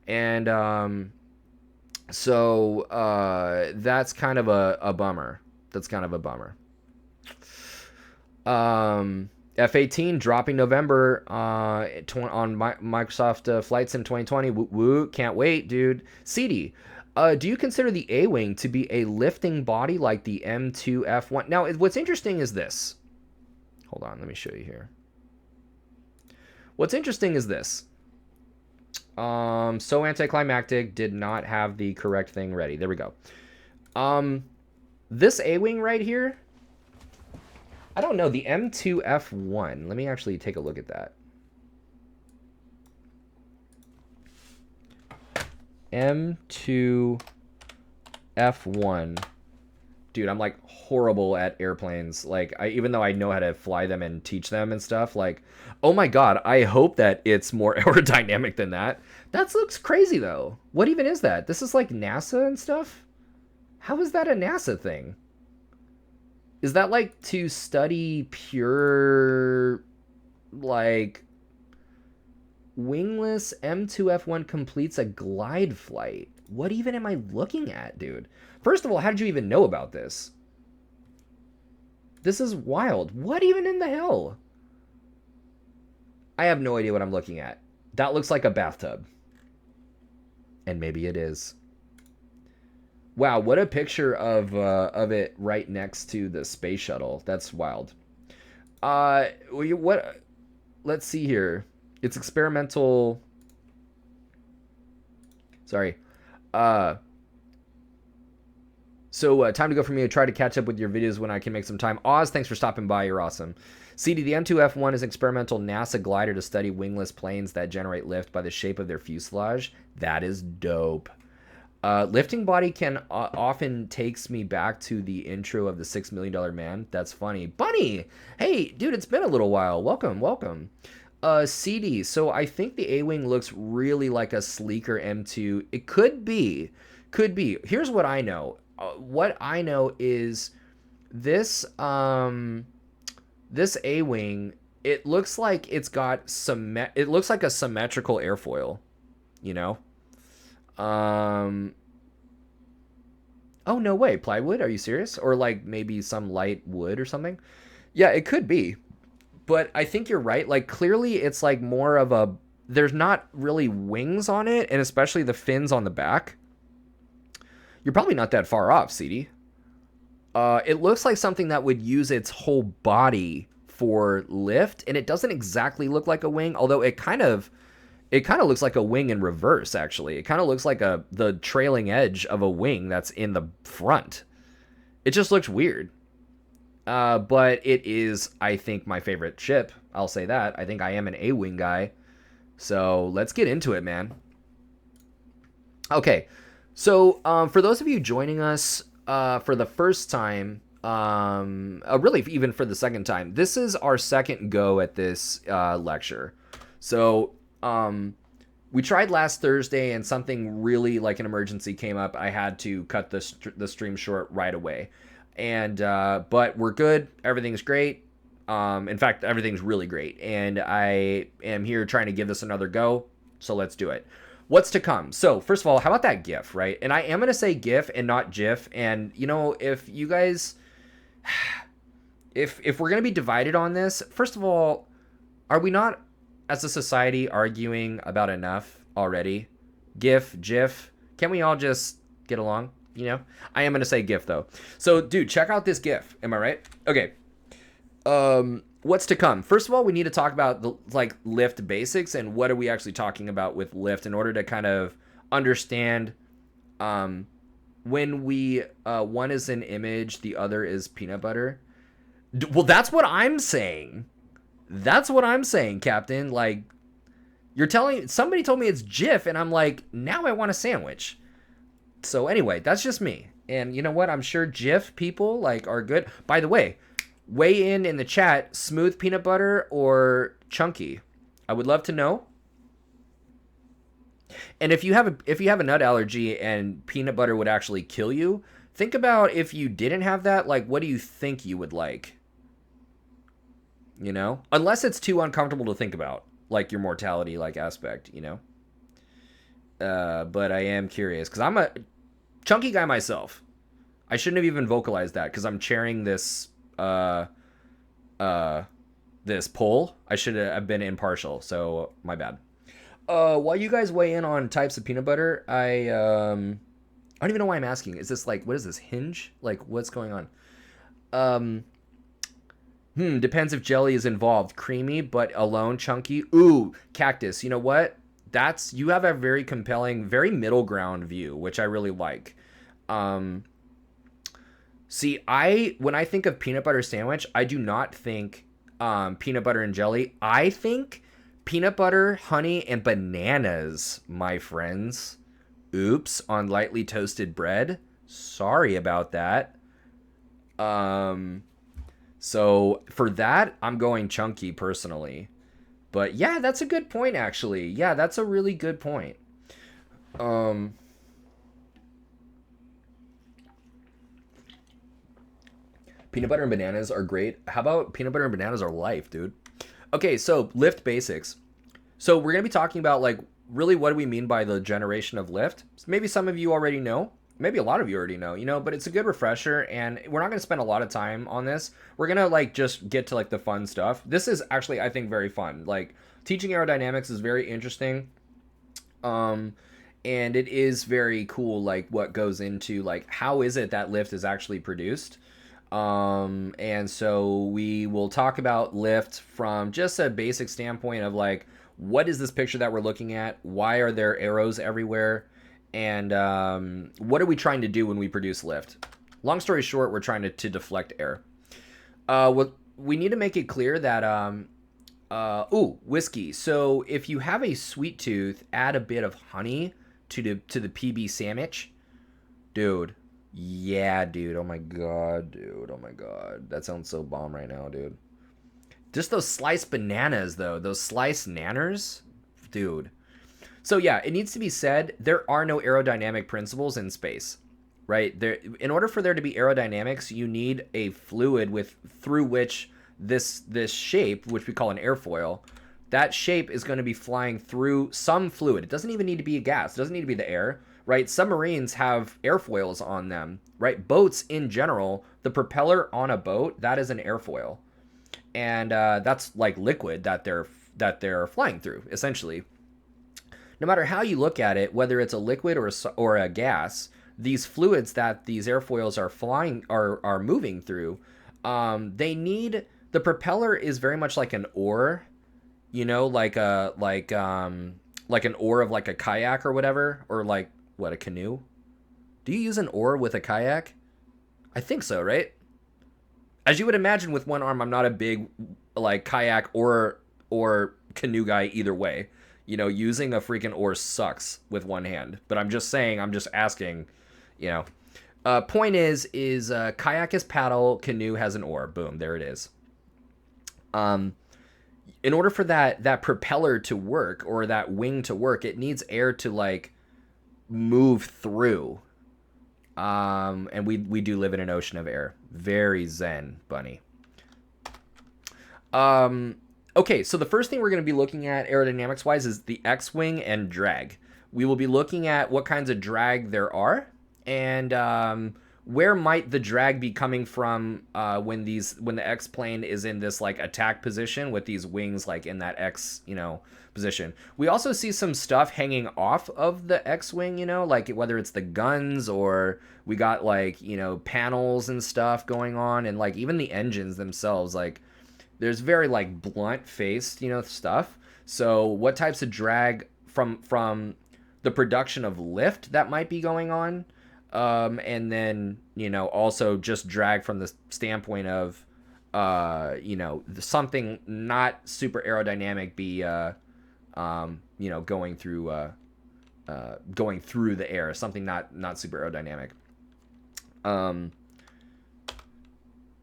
And that's kind of a bummer. That's kind of a bummer. F-18 dropping November on Microsoft Flight Sim 2020. Woo, can't wait, dude. CD, do you consider the A-Wing to be a lifting body like the M2F1? Now, what's interesting is this. Hold on, let me show you here. What's interesting is this. So anticlimactic, did not have the correct thing ready. There we go. This A-Wing right here, I don't know, the M2F1. Let me actually take a look at that. M2F1. Dude, I'm like horrible at airplanes. Like, even though I know how to fly them and teach them and stuff, like, oh my god, I hope that it's more aerodynamic than that. That looks crazy though. What even is that? This is like NASA and stuff? How is that a NASA thing? Is that like to study pure, like, wingless M2F1 completes a glide flight? What even am I looking at, dude? First of all, how did you even know about this? This is wild. What even in the hell? I have no idea what I'm looking at. That looks like a bathtub. And maybe it is. Wow, what a picture of it right next to the space shuttle. That's wild. What? Let's see here. It's experimental. Sorry. So time to go for me to try to catch up with your videos when I can make some time. Oz, thanks for stopping by. You're awesome. CD, the M2F1 is an experimental NASA glider to study wingless planes that generate lift by the shape of their fuselage. That is dope. Lifting body can often takes me back to the intro of the $6 Million Man. That's funny. Bunny! Hey, dude, it's been a little while. Welcome, welcome. CD, so I think the A-Wing looks really like a sleeker M2. It could be. Could be. Here's what I know. What I know is this this A-Wing, it looks like it's got it looks like a symmetrical airfoil, you know? Oh, no way. Plywood? Are you serious? Or like maybe some light wood or something? Yeah, it could be. But I think you're right. Like, clearly it's like more of a... There's not really wings on it, and especially the fins on the back. You're probably not that far off, CD. It looks like something that would use its whole body for lift, and it doesn't exactly look like a wing, although it kind of looks like a wing in reverse, actually. It kind of looks like the trailing edge of a wing that's in the front. It just looks weird. But it is, I think, my favorite ship. I'll say that. I think I am an A-Wing guy. So let's get into it, man. Okay. So for those of you joining us for the first time, really even for the second time, this is our second go at this lecture. So we tried last Thursday and something really like an emergency came up. I had to cut the stream short right away. And but we're good. Everything's great. In fact, everything's really great. And I am here trying to give this another go. So let's do it. What's to come? So first of all, how about that GIF, right? And I am going to say GIF and not GIF. And, you know, if you guys if we're going to be divided on this, first of all, are we not as a society arguing about enough already? GIF, GIF, can we all just get along? You know, I am going to say GIF though. So dude, check out this GIF. Am I right? Okay. What's to come? First of all, we need to talk about the like lift basics and what are we actually talking about with lift in order to kind of understand when we one is an image, the other is peanut butter. Well, that's what I'm saying. That's what I'm saying, Captain. Like, you're telling somebody told me it's GIF, and I'm like, now I want a sandwich. So anyway, that's just me. And you know what? I'm sure GIF people like are good. By the way, weigh in the chat, smooth peanut butter or chunky. I would love to know. And if you have a nut allergy and peanut butter would actually kill you, think about if you didn't have that, like what do you think you would like? You know? Unless it's too uncomfortable to think about, like your mortality like aspect, you know? But I am curious because I'm a chunky guy myself. I shouldn't have even vocalized that because I'm chairing this this poll. I should have been impartial, so my bad. While you guys weigh in on types of peanut butter, I don't even know why I'm asking. Is this like, what is this, Hinge? Like, what's going on? Depends if jelly is involved. Creamy, but alone chunky. Ooh, cactus. You know what? You have a very compelling, very middle ground view, which I really like. See, when I think of peanut butter sandwich, I do not think peanut butter and jelly. I think peanut butter, honey, and bananas, my friends. Oops, on lightly toasted bread. Sorry about that. So for that, I'm going chunky personally. But yeah, that's a good point, actually. Yeah, that's a really good point. Peanut butter and bananas are great. How about peanut butter and bananas are life, dude? Okay, so lift basics. So we're going to be talking about, like, really what do we mean by the generation of lift? Maybe some of you already know. Maybe a lot of you already know, you know, but it's a good refresher, and we're not going to spend a lot of time on this. We're going to, like, just get to, like, the fun stuff. This is actually, I think, very fun. Like, teaching aerodynamics is very interesting. And it is very cool, like, what goes into, like, how is it that lift is actually produced? And so we will talk about lift from just a basic standpoint of, like, what is this picture that we're looking at? Why are there arrows everywhere? And what are we trying to do when we produce lift? Long story short, we're trying to deflect air. We need to make it clear that, whiskey. So if you have a sweet tooth, add a bit of honey to the PB sandwich. Dude. Yeah, dude. Oh my god, dude. Oh my god. That sounds so bomb right now, dude. Just those sliced bananas, though. Those sliced nanners. Dude. So yeah, it needs to be said, there are no aerodynamic principles in space, right? In order for there to be aerodynamics, you need a fluid through which this shape, which we call an airfoil, that shape is going to be flying through some fluid. It doesn't even need to be a gas. It doesn't need to be the air, right? Submarines have airfoils on them, right? Boats in general, the propeller on a boat, that is an airfoil. And that's like liquid that they're flying through, essentially. No matter how you look at it, whether it's a liquid or a gas, these fluids that these airfoils are moving through, the propeller is very much like an oar, you know, like an oar of like a kayak or whatever, or like a canoe. Do you use an oar with a kayak? I think so, right? As you would imagine, with one arm, I'm not a big like kayak or canoe guy either way. You know, using a freaking oar sucks with one hand. But I'm just asking, you know. Point is kayak is paddle, canoe has an oar. Boom, there it is. In order for that propeller to work, or that wing to work, it needs air to, like, move through. And we do live in an ocean of air. Very zen, bunny. Okay, so the first thing we're going to be looking at aerodynamics-wise is the X-wing and drag. We will be looking at what kinds of drag there are, and where might the drag be coming from when the X plane is in this like attack position with these wings like in that X, position. We also see some stuff hanging off of the X-wing, like whether it's the guns or we got like, panels and stuff going on, and like even the engines themselves, like there's very like blunt faced, stuff. So what types of drag from the production of lift that might be going on? And then, also just drag from the standpoint of, something not super aerodynamic be, going through the air, something not super aerodynamic.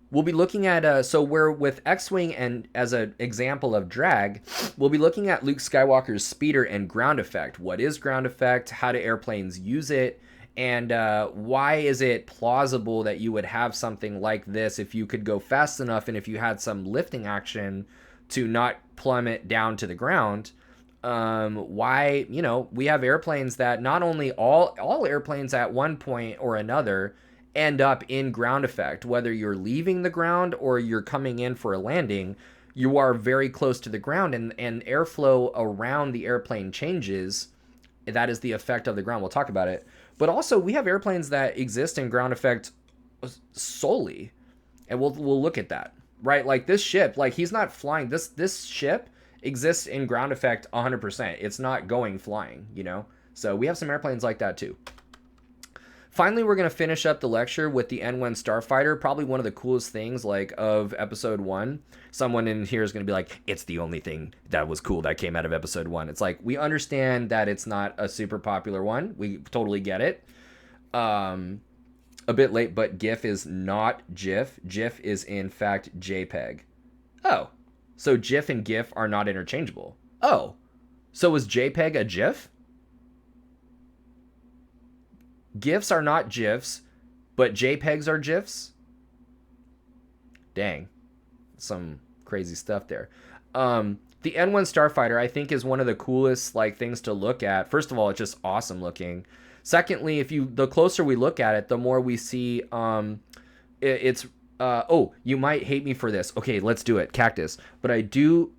We'll be looking at, so we're with X-Wing, and as an example of drag, we'll be looking at Luke Skywalker's speeder and ground effect. What is ground effect? How do airplanes use it? And why is it plausible that you would have something like this if you could go fast enough and if you had some lifting action to not plummet down to the ground? Why, we have airplanes that not only all airplanes at one point or another end up in ground effect, whether you're leaving the ground or you're coming in for a landing, you are very close to the ground, and airflow around the airplane changes. That is the effect of the ground. We'll talk about it. But also we have airplanes that exist in ground effect solely, and we'll look at that, right? Like this ship, like he's not flying. This ship exists in ground effect 100%. It's not going flying, So we have some airplanes like that too. Finally, we're going to finish up the lecture with the N1 Starfighter, probably one of the coolest things like of episode 1. Someone in here is going to be like, it's the only thing that was cool that came out of episode 1. It's like, we understand that it's not a super popular one. We totally get it. A bit late, but GIF is not GIF. GIF is in fact JPEG. Oh, so GIF and GIF are not interchangeable. Oh, so is JPEG a GIF? GIFs are not GIFs, but JPEGs are GIFs? Dang. Some crazy stuff there. The N1 Starfighter, I think, is one of the coolest things to look at. First of all, it's just awesome looking. Secondly, the closer we look at it, the more we see oh, you might hate me for this. Okay, let's do it. Cactus. But I do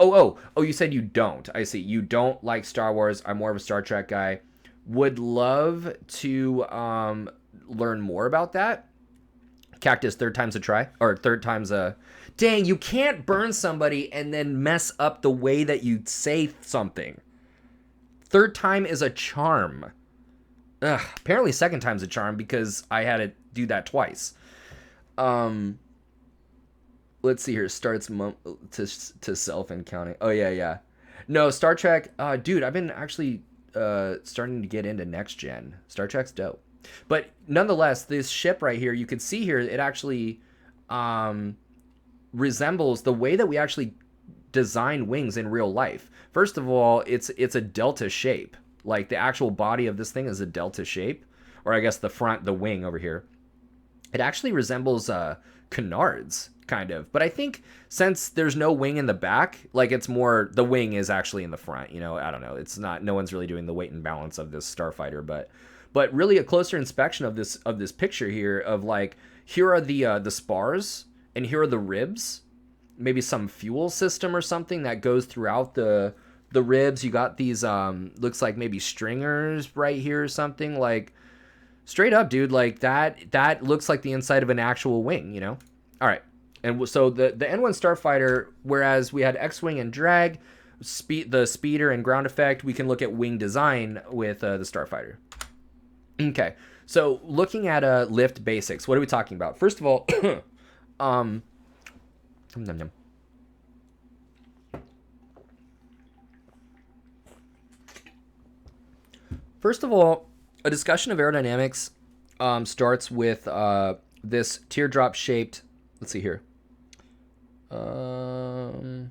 Oh, you said you don't. I see. You don't like Star Wars. I'm more of a Star Trek guy. Would love to learn more about that. Cactus, third time's a try. Or third time's a... Dang, you can't burn somebody and then mess up the way that you say something. Third time is a charm. Ugh, apparently second time's a charm because I had to do that twice. Let's see here. Starts to self and counting. Oh, yeah. No, Star Trek. Dude, I've been actually starting to get into next gen. Star Trek's dope. But nonetheless, this ship right here, you can see here, it actually resembles the way that we actually design wings in real life. First of all, it's a delta shape. Like the actual body of this thing is a delta shape. Or I guess the wing over here. It actually resembles canards. Kind of, but I think since there's no wing in the back, like it's more the wing is actually in the front. I don't know. It's not. No one's really doing the weight and balance of this starfighter, but really a closer inspection of this picture here of like here are the spars and here are the ribs, maybe some fuel system or something that goes throughout the ribs. You got these looks like maybe stringers right here or something, like straight up, dude. Like that looks like the inside of an actual wing. All right. And so the N1 Starfighter, whereas we had X-Wing and drag, the speeder and ground effect, we can look at wing design with the Starfighter. Okay, so looking at lift basics, what are we talking about? First of all, First of all, a discussion of aerodynamics starts with this teardrop-shaped, let's see here. Oh,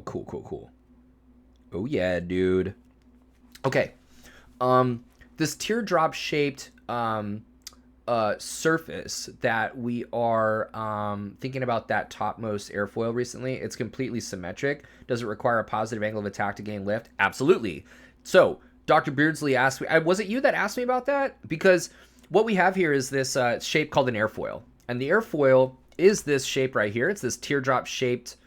cool. Oh, yeah, dude. Okay. This teardrop-shaped surface that we are thinking about, that topmost airfoil recently, it's completely symmetric. Does it require a positive angle of attack to gain lift? Absolutely. So Dr. Beardsley asked me, was it you that asked me about that? Because what we have here is this shape called an airfoil. And the airfoil is this shape right here. It's this teardrop shaped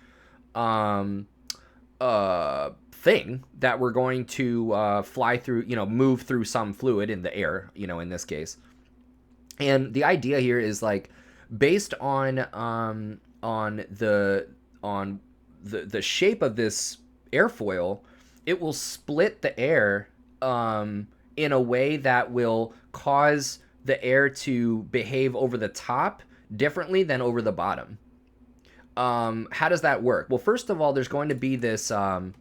thing that we're going to fly through, move through some fluid in the air, in this case. And the idea here is like based on the shape of this airfoil, it will split the air in a way that will cause the air to behave over the top differently than over the bottom. How does that work? Well, first of all, there's going to be this some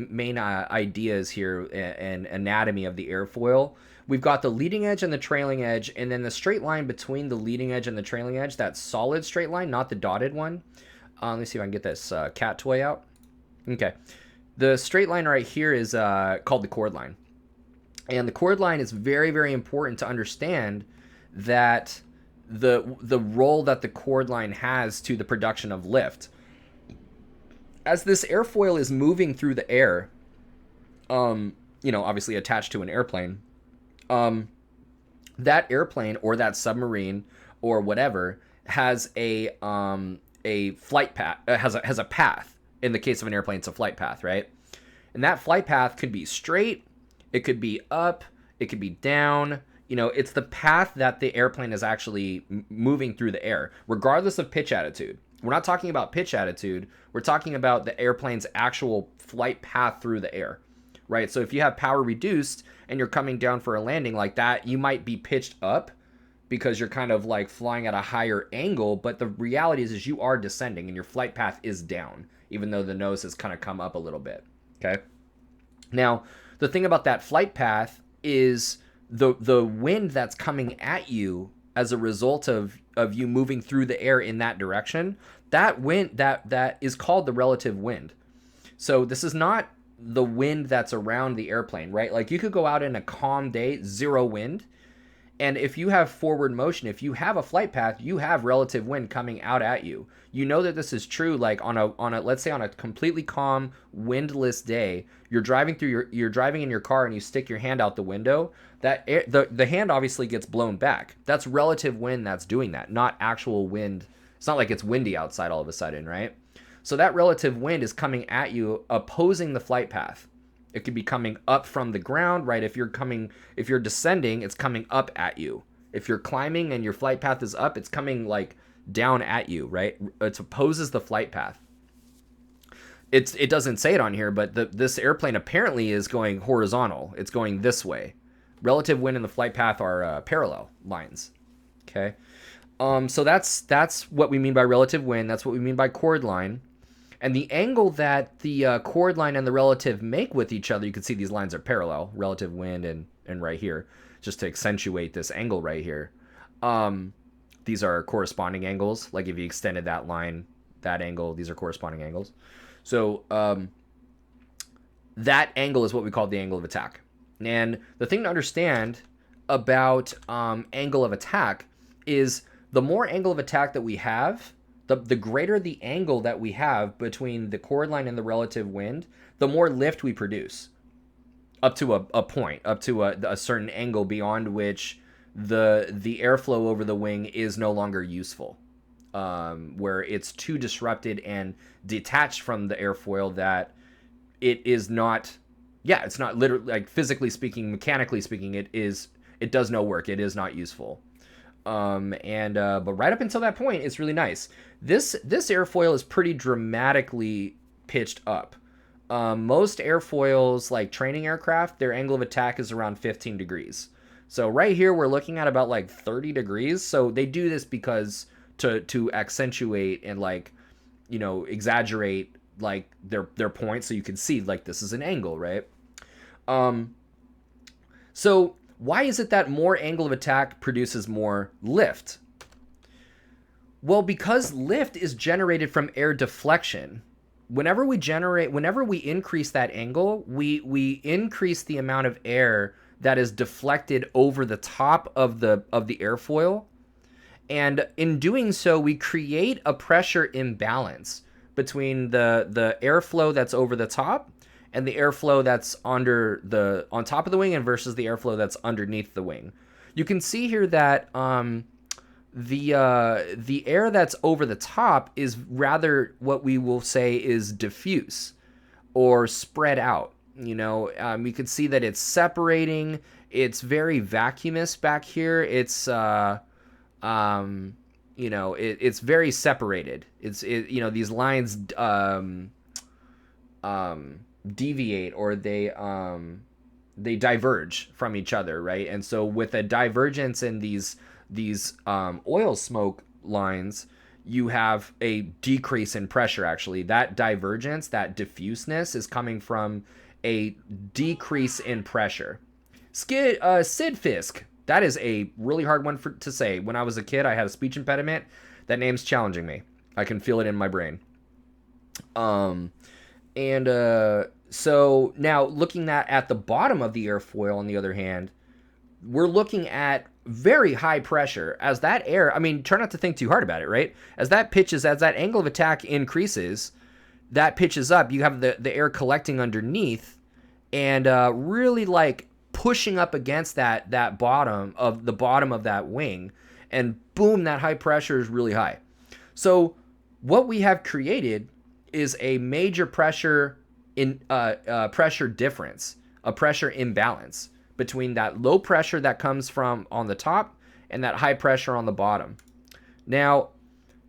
main ideas here and anatomy of the airfoil. We've got the leading edge and the trailing edge, and then the straight line between the leading edge and the trailing edge, that solid straight line, not the dotted one. Let me see if I can get this cat toy out. Okay. The straight line right here is called the chord line. And the chord line is very, very important to understand that the role that the chord line has to the production of lift. As this airfoil is moving through the air, obviously attached to an airplane, that airplane or that submarine or whatever has a flight path, has a path. In the case of an airplane, it's a flight path, right? And that flight path could be straight, it could be up, it could be down. It's the path that the airplane is actually moving through the air, regardless of pitch attitude. We're not talking about pitch attitude. We're talking about the airplane's actual flight path through the air, right? So if you have power reduced and you're coming down for a landing like that, you might be pitched up because you're kind of like flying at a higher angle. But the reality is you are descending and your flight path is down, even though the nose has kind of come up a little bit, okay? Now, the thing about that flight path is the wind that's coming at you as a result of you moving through the air in that direction, that wind that is called the relative wind. So this is not the wind that's around the airplane, right? Like you could go out in a calm day, zero wind, and if you have forward motion, if you have a flight path, you have relative wind coming out at you. You know that this is true. Like on a let's say on a completely calm, windless day, you're driving in your car and you stick your hand out the window. The hand obviously gets blown back. That's relative wind that's doing that, not actual wind. It's not like it's windy outside all of a sudden, right? So that relative wind is coming at you, opposing the flight path. It could be coming up from the ground, right? If you're descending, it's coming up at you. If you're climbing and your flight path is up, it's coming like down at you, right? It opposes the flight path. It doesn't say it on here, but this airplane apparently is going horizontal. It's going this way. Relative wind and the flight path are parallel lines. Okay. So that's what we mean by relative wind. That's what we mean by chord line. And the angle that the chord line and the relative make with each other, you can see these lines are parallel, relative wind and right here, just to accentuate this angle right here. These are corresponding angles. Like if you extended that line, that angle, these are corresponding angles. So that angle is what we call the angle of attack. And the thing to understand about angle of attack is the more angle of attack that we have, the greater the angle that we have between the chord line and the relative wind, the more lift we produce up to a point, up to a certain angle beyond which the airflow over the wing is no longer useful, where it's too disrupted and detached from the airfoil that it is not, it's not literally, like physically speaking, mechanically speaking, it does no work. It is not useful. But right up until that point, it's really nice. This airfoil is pretty dramatically pitched up. Most airfoils, like training aircraft, their angle of attack is around 15 degrees. So right here, we're looking at about like 30 degrees. So they do this because to accentuate and like, exaggerate like their points. So you can see like this is an angle, right? So why is it that more angle of attack produces more lift? Well, because lift is generated from air deflection. Whenever we increase that angle, we increase the amount of air that is deflected over the top of the airfoil. And in doing so, we create a pressure imbalance between the airflow that's over the top and the airflow that's on top of the wing and versus the airflow that's underneath the wing. You can see here that the air that's over the top is rather what we will say is diffuse or spread out. You can see that it's separating. It's very vacuumous back here. It's it's very separated. These lines deviate, or they diverge from each other, right? And so with a divergence in these oil smoke lines, you have a decrease in pressure. Actually, that divergence, that diffuseness, is coming from a decrease in pressure. Sid Fisk. That is a really hard one to say. When I was a kid, I had a speech impediment. That name's challenging me. I can feel it in my brain. So now looking at the bottom of the airfoil, on the other hand, we're looking at very high pressure. As that air, try not to think too hard about it, right? As that angle of attack increases, that pitches up. You have the air collecting underneath and really like pushing up against that bottom of that wing, and boom, that high pressure is really high. So what we have created is a major pressure difference, a pressure imbalance between that low pressure that comes from on the top and that high pressure on the bottom. Now,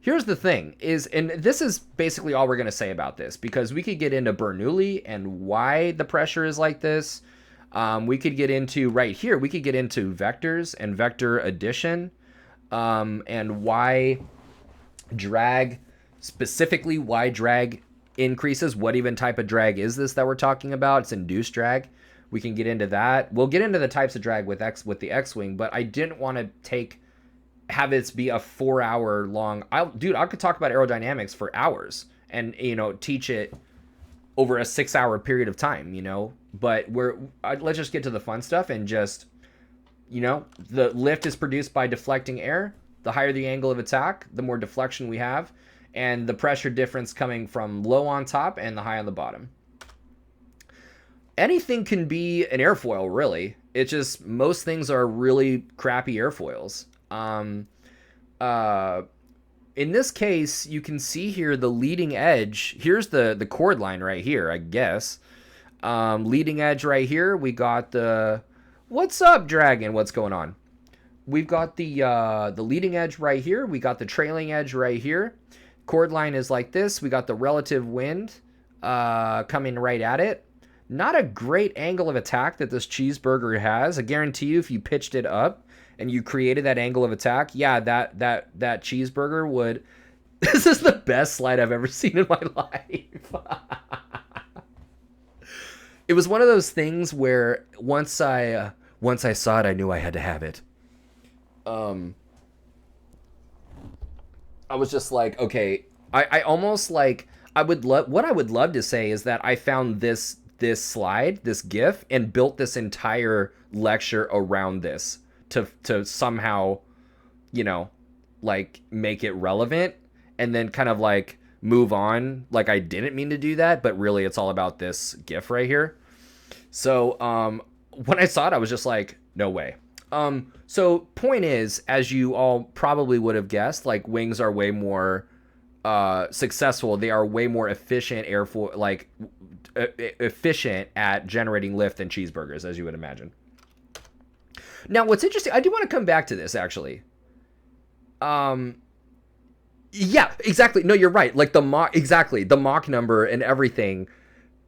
here's the thing and this is basically all we're going to say about this, because we could get into Bernoulli and why the pressure is like this. We could get into vectors and vector addition, and why drag increases. What even type of drag is this that we're talking about? It's induced drag. We can get into that. We'll get into the types of drag with the X-Wing, but I didn't want to have it be a 4-hour long. I could talk about aerodynamics for hours and teach it over a 6-hour period of time, but let's just get to the fun stuff and just, the lift is produced by deflecting air. The higher the angle of attack, the more deflection we have, and the pressure difference coming from low on top and the high on the bottom. Anything can be an airfoil, really. It's just most things are really crappy airfoils. In this case, you can see here the leading edge. Here's the chord line right here, I guess. Leading edge right here. We got the... What's up, Dragon? What's going on? We've got the leading edge right here. We got the trailing edge right here. Chord line is like this. We got the relative wind coming right at it. Not a great angle of attack that this cheeseburger has. I guarantee you, if you pitched it up and you created that angle of attack, yeah, that cheeseburger would... This is the best slide I've ever seen in my life. It was one of those things where once I saw it, I knew I had to have it. I was just like, okay, I almost like, what I would love to say is that I found this slide, this GIF, and built this entire lecture around this to somehow, like make it relevant, and then kind of like move on. Like I didn't mean to do that, but really it's all about this GIF right here. So when I saw it, I was just like, no way. So point is, as you all probably would have guessed, like wings are way more successful. They are way more efficient efficient at generating lift than cheeseburgers, as you would imagine. Now, what's interesting, I do want to come back to this actually. Yeah, exactly. No, you're right. Like the Mach number and everything.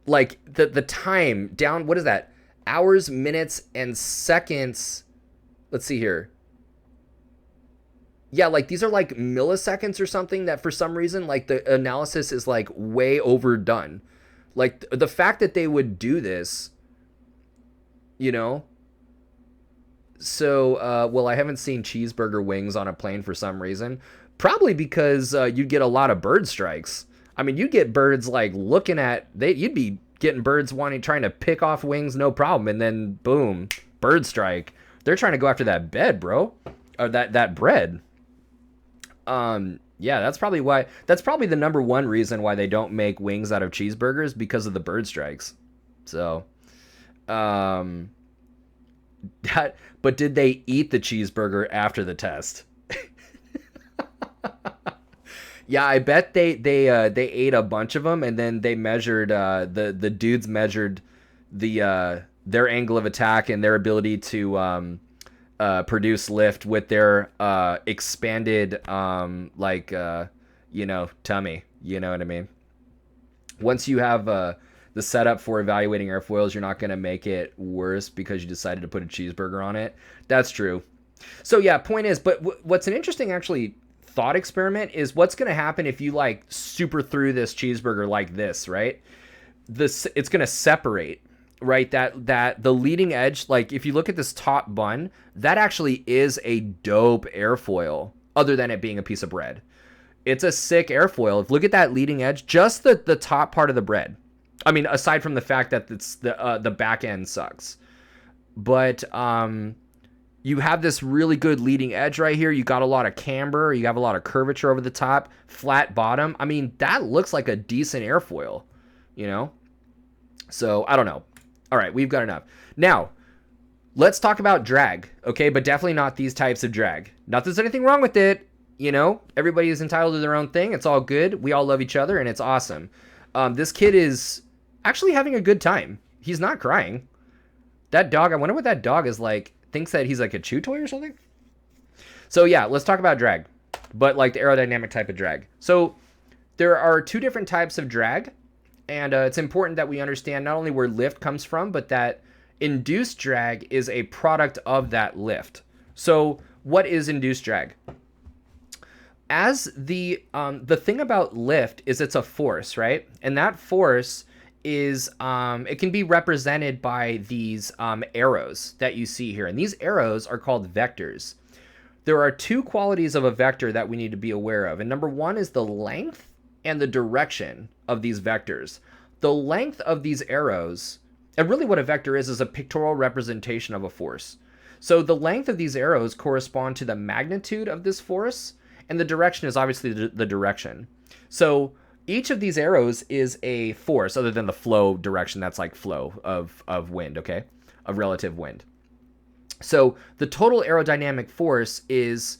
Like the time down, what is that? Hours, minutes, and seconds. Let's see here. Yeah, like these are like milliseconds or something that for some reason, like the analysis is like way overdone. Like the fact that they would do this, So, well, I haven't seen cheeseburger wings on a plane for some reason. Probably because you'd get a lot of bird strikes. I mean, you'd get birds like you'd be getting birds trying to pick off wings, no problem. And then boom, bird strike. They're trying to go after that bed, bro. Or that bread. Yeah, that's probably the number one reason why they don't make wings out of cheeseburgers, because of the bird strikes. So, um, but did they eat the cheeseburger after the test? Yeah, I bet they ate a bunch of them, and then they measured the dudes measured their angle of attack and their ability to produce lift with their expanded tummy. You know what I mean? Once you have the setup for evaluating airfoils, you're not going to make it worse because you decided to put a cheeseburger on it. That's true. So yeah, point is, but what's an interesting actually thought experiment is what's going to happen if you like super through this cheeseburger like this, right? It's going to separate, right? That the leading edge, like if you look at this top bun, that actually is a dope airfoil other than it being a piece of bread. It's a sick airfoil. Look at that leading edge, just the top part of the bread. I mean, aside from the fact that it's the back end sucks, but you have this really good leading edge right here. You got a lot of camber. You have a lot of curvature over the top, flat bottom. I mean, that looks like a decent airfoil, you know? So I don't know. All right, we've got enough. Now, let's talk about drag, okay? But definitely not these types of drag. Not that there's anything wrong with it. You know, everybody is entitled to their own thing. It's all good. We all love each other, and it's awesome. This kid is actually having a good time. He's not crying. That dog, I wonder what that dog is like. Thinks that he's like a chew toy or something. So yeah, let's talk about drag, but like the aerodynamic type of drag. So there are two different types of drag, and it's important that we understand not only where lift comes from, but that induced drag is a product of that lift. So what is induced drag? As the thing about lift is it's a force, right? And that force is it can be represented by these arrows that you see here, and these arrows are called vectors. There are two qualities of a vector that we need to be aware of, and number one is the length and the direction of these vectors. The length of these arrows, and really what a vector is a pictorial representation of a force. So the length of these arrows correspond to the magnitude of this force, and the direction is obviously the direction. So each of these arrows is a force other than the flow direction. That's like flow of wind, okay? Of relative wind. So the total aerodynamic force is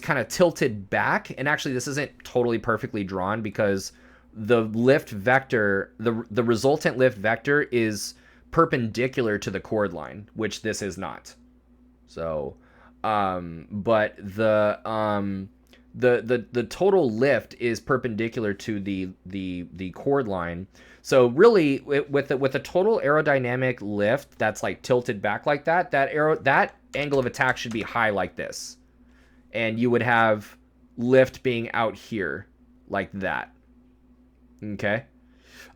kind of tilted back. And actually this isn't totally perfectly drawn because the lift vector, the resultant lift vector is perpendicular to the chord line, which this is not. So, but the total lift is perpendicular to the chord line. So really, with a total aerodynamic lift that's like tilted back like that, that angle of attack should be high like this, and you would have lift being out here like that. Okay.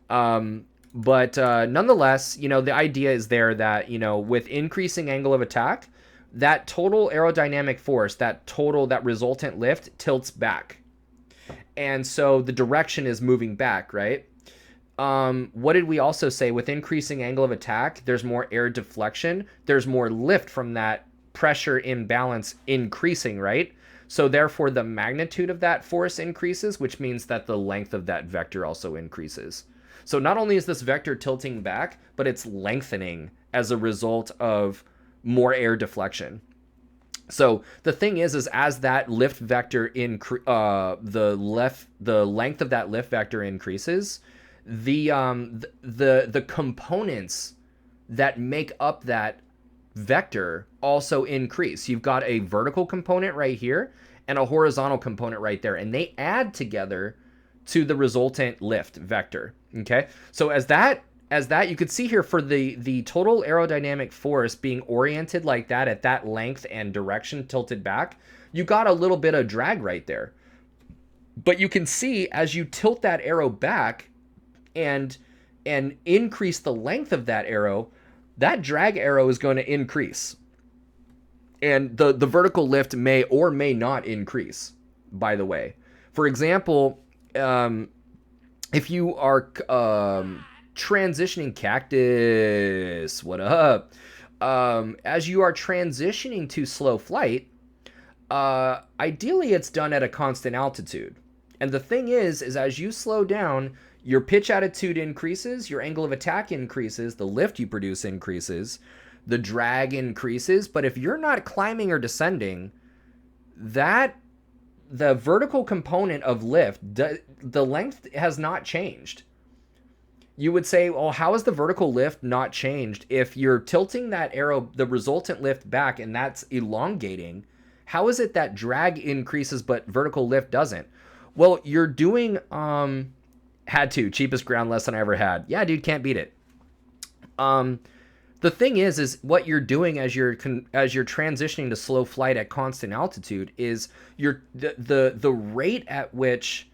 But nonetheless, you know, the idea is there that, you know, with increasing angle of attack, that total aerodynamic force, that resultant lift tilts back. And so the direction is moving back, right? What did we also say? With increasing angle of attack, there's more air deflection. There's more lift from that pressure imbalance increasing, right? So therefore the magnitude of that force increases, which means that the length of that vector also increases. So not only is this vector tilting back, but it's lengthening as a result of more air deflection. So the thing is as that lift vector the length of that lift vector increases, the components that make up that vector also increase. You've got a vertical component right here and a horizontal component right there, and they add together to the resultant lift vector. Okay, so as that you could see here for the total aerodynamic force being oriented like that at that length and direction tilted back, you got a little bit of drag right there. But you can see as you tilt that arrow back and increase the length of that arrow, that drag arrow is going to increase. And the vertical lift may or may not increase, by the way. For example, if you are transitioning Cactus, what up? As you are transitioning to slow flight, ideally it's done at a constant altitude. And the thing is as you slow down, Your pitch attitude increases, your angle of attack increases, the lift you produce increases, the drag increases. But if you're not climbing or descending, the vertical component of lift, the length has not changed. You would say, well, how is the vertical lift not changed? If you're tilting that arrow, the resultant lift back, and that's elongating, how is it that drag increases but vertical lift doesn't? Well, you're doing, had to, cheapest ground lesson I ever had. Yeah, dude, can't beat it. The thing is what you're doing as you're transitioning to slow flight at constant altitude is the rate at which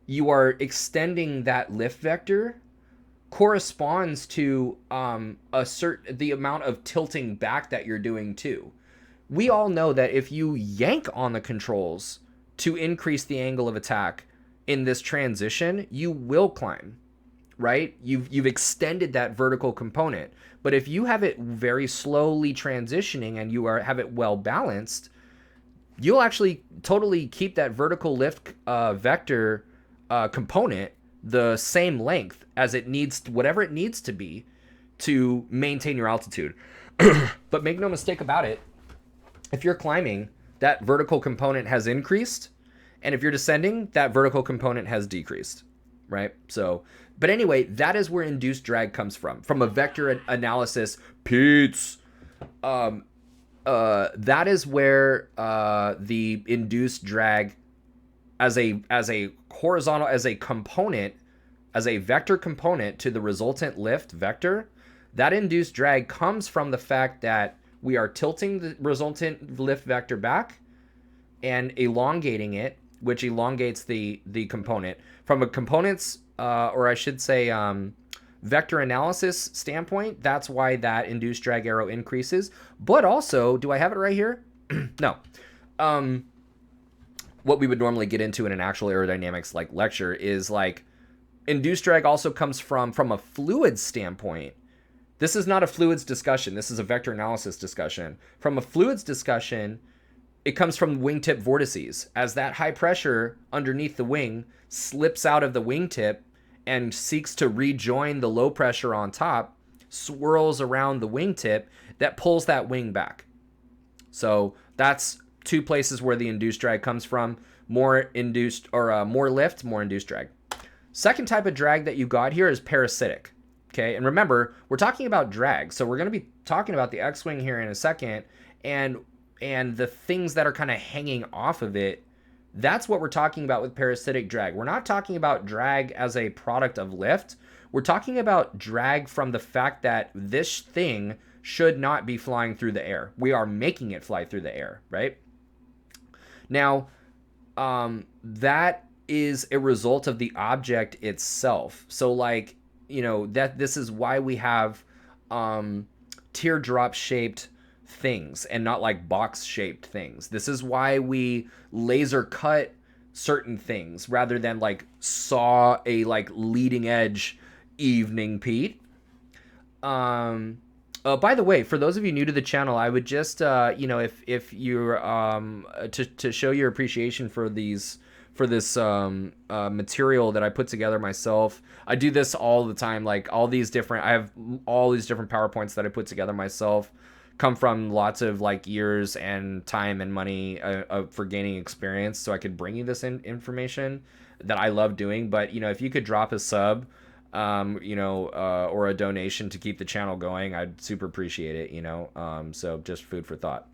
you are extending that lift vector corresponds to the amount of tilting back that you're doing too. We all know that if you yank on the controls to increase the angle of attack in this transition, you will climb, right? You've extended that vertical component. But if you have it very slowly transitioning and you have it well balanced, you'll actually totally keep that vertical lift vector component the same length as it needs, whatever it needs to be to maintain your altitude. But make no mistake about it, if you're climbing, that vertical component has increased, and if you're descending, that vertical component has decreased, right? So, but anyway, that is where induced drag comes from a vector analysis. Pete's. That is where the induced drag as a horizontal, as a component, as a vector component to the resultant lift vector, that induced drag comes from the fact that we are tilting the resultant lift vector back and elongating it, which elongates the component. From a component's, or I should say, vector analysis standpoint, that's why that induced drag arrow increases. But also, do I have it right here? No. What we would normally get into in an actual aerodynamics like lecture is like induced drag also comes from a fluid standpoint. This is not a fluids discussion. This is a vector analysis discussion. From a fluids discussion, it comes from wingtip vortices. As that high pressure underneath the wing slips out of the wingtip and seeks to rejoin the low pressure on top, swirls around the wingtip, that pulls that wing back. So that's two places where the induced drag comes from. More induced, or more lift, more induced drag. Second type of drag that you got here is parasitic. Okay, and remember, we're talking about drag, so we're going to be talking about the X-wing here in a second, and the things that are kind of hanging off of it. That's what we're talking about with parasitic drag. We're not talking about drag as a product of lift. We're talking about drag from the fact that this thing should not be flying through the air. We are making it fly through the air, right? Now, that is a result of the object itself. So like, you know, that this is why we have teardrop shaped things and not like box shaped things. This is why we laser cut certain things rather than like saw a like leading edge evening Pete. By the way, for those of you new to the channel, I would just you know, if you're to show your appreciation for this material that I put together myself. I do this all the time. Like I have all these different PowerPoints that I put together myself, come from lots of like years and time and money for gaining experience. So I could bring you this information that I love doing. But you know, if you could drop a sub, you know, or a donation to keep the channel going, I'd super appreciate it. You know, so just food for thought.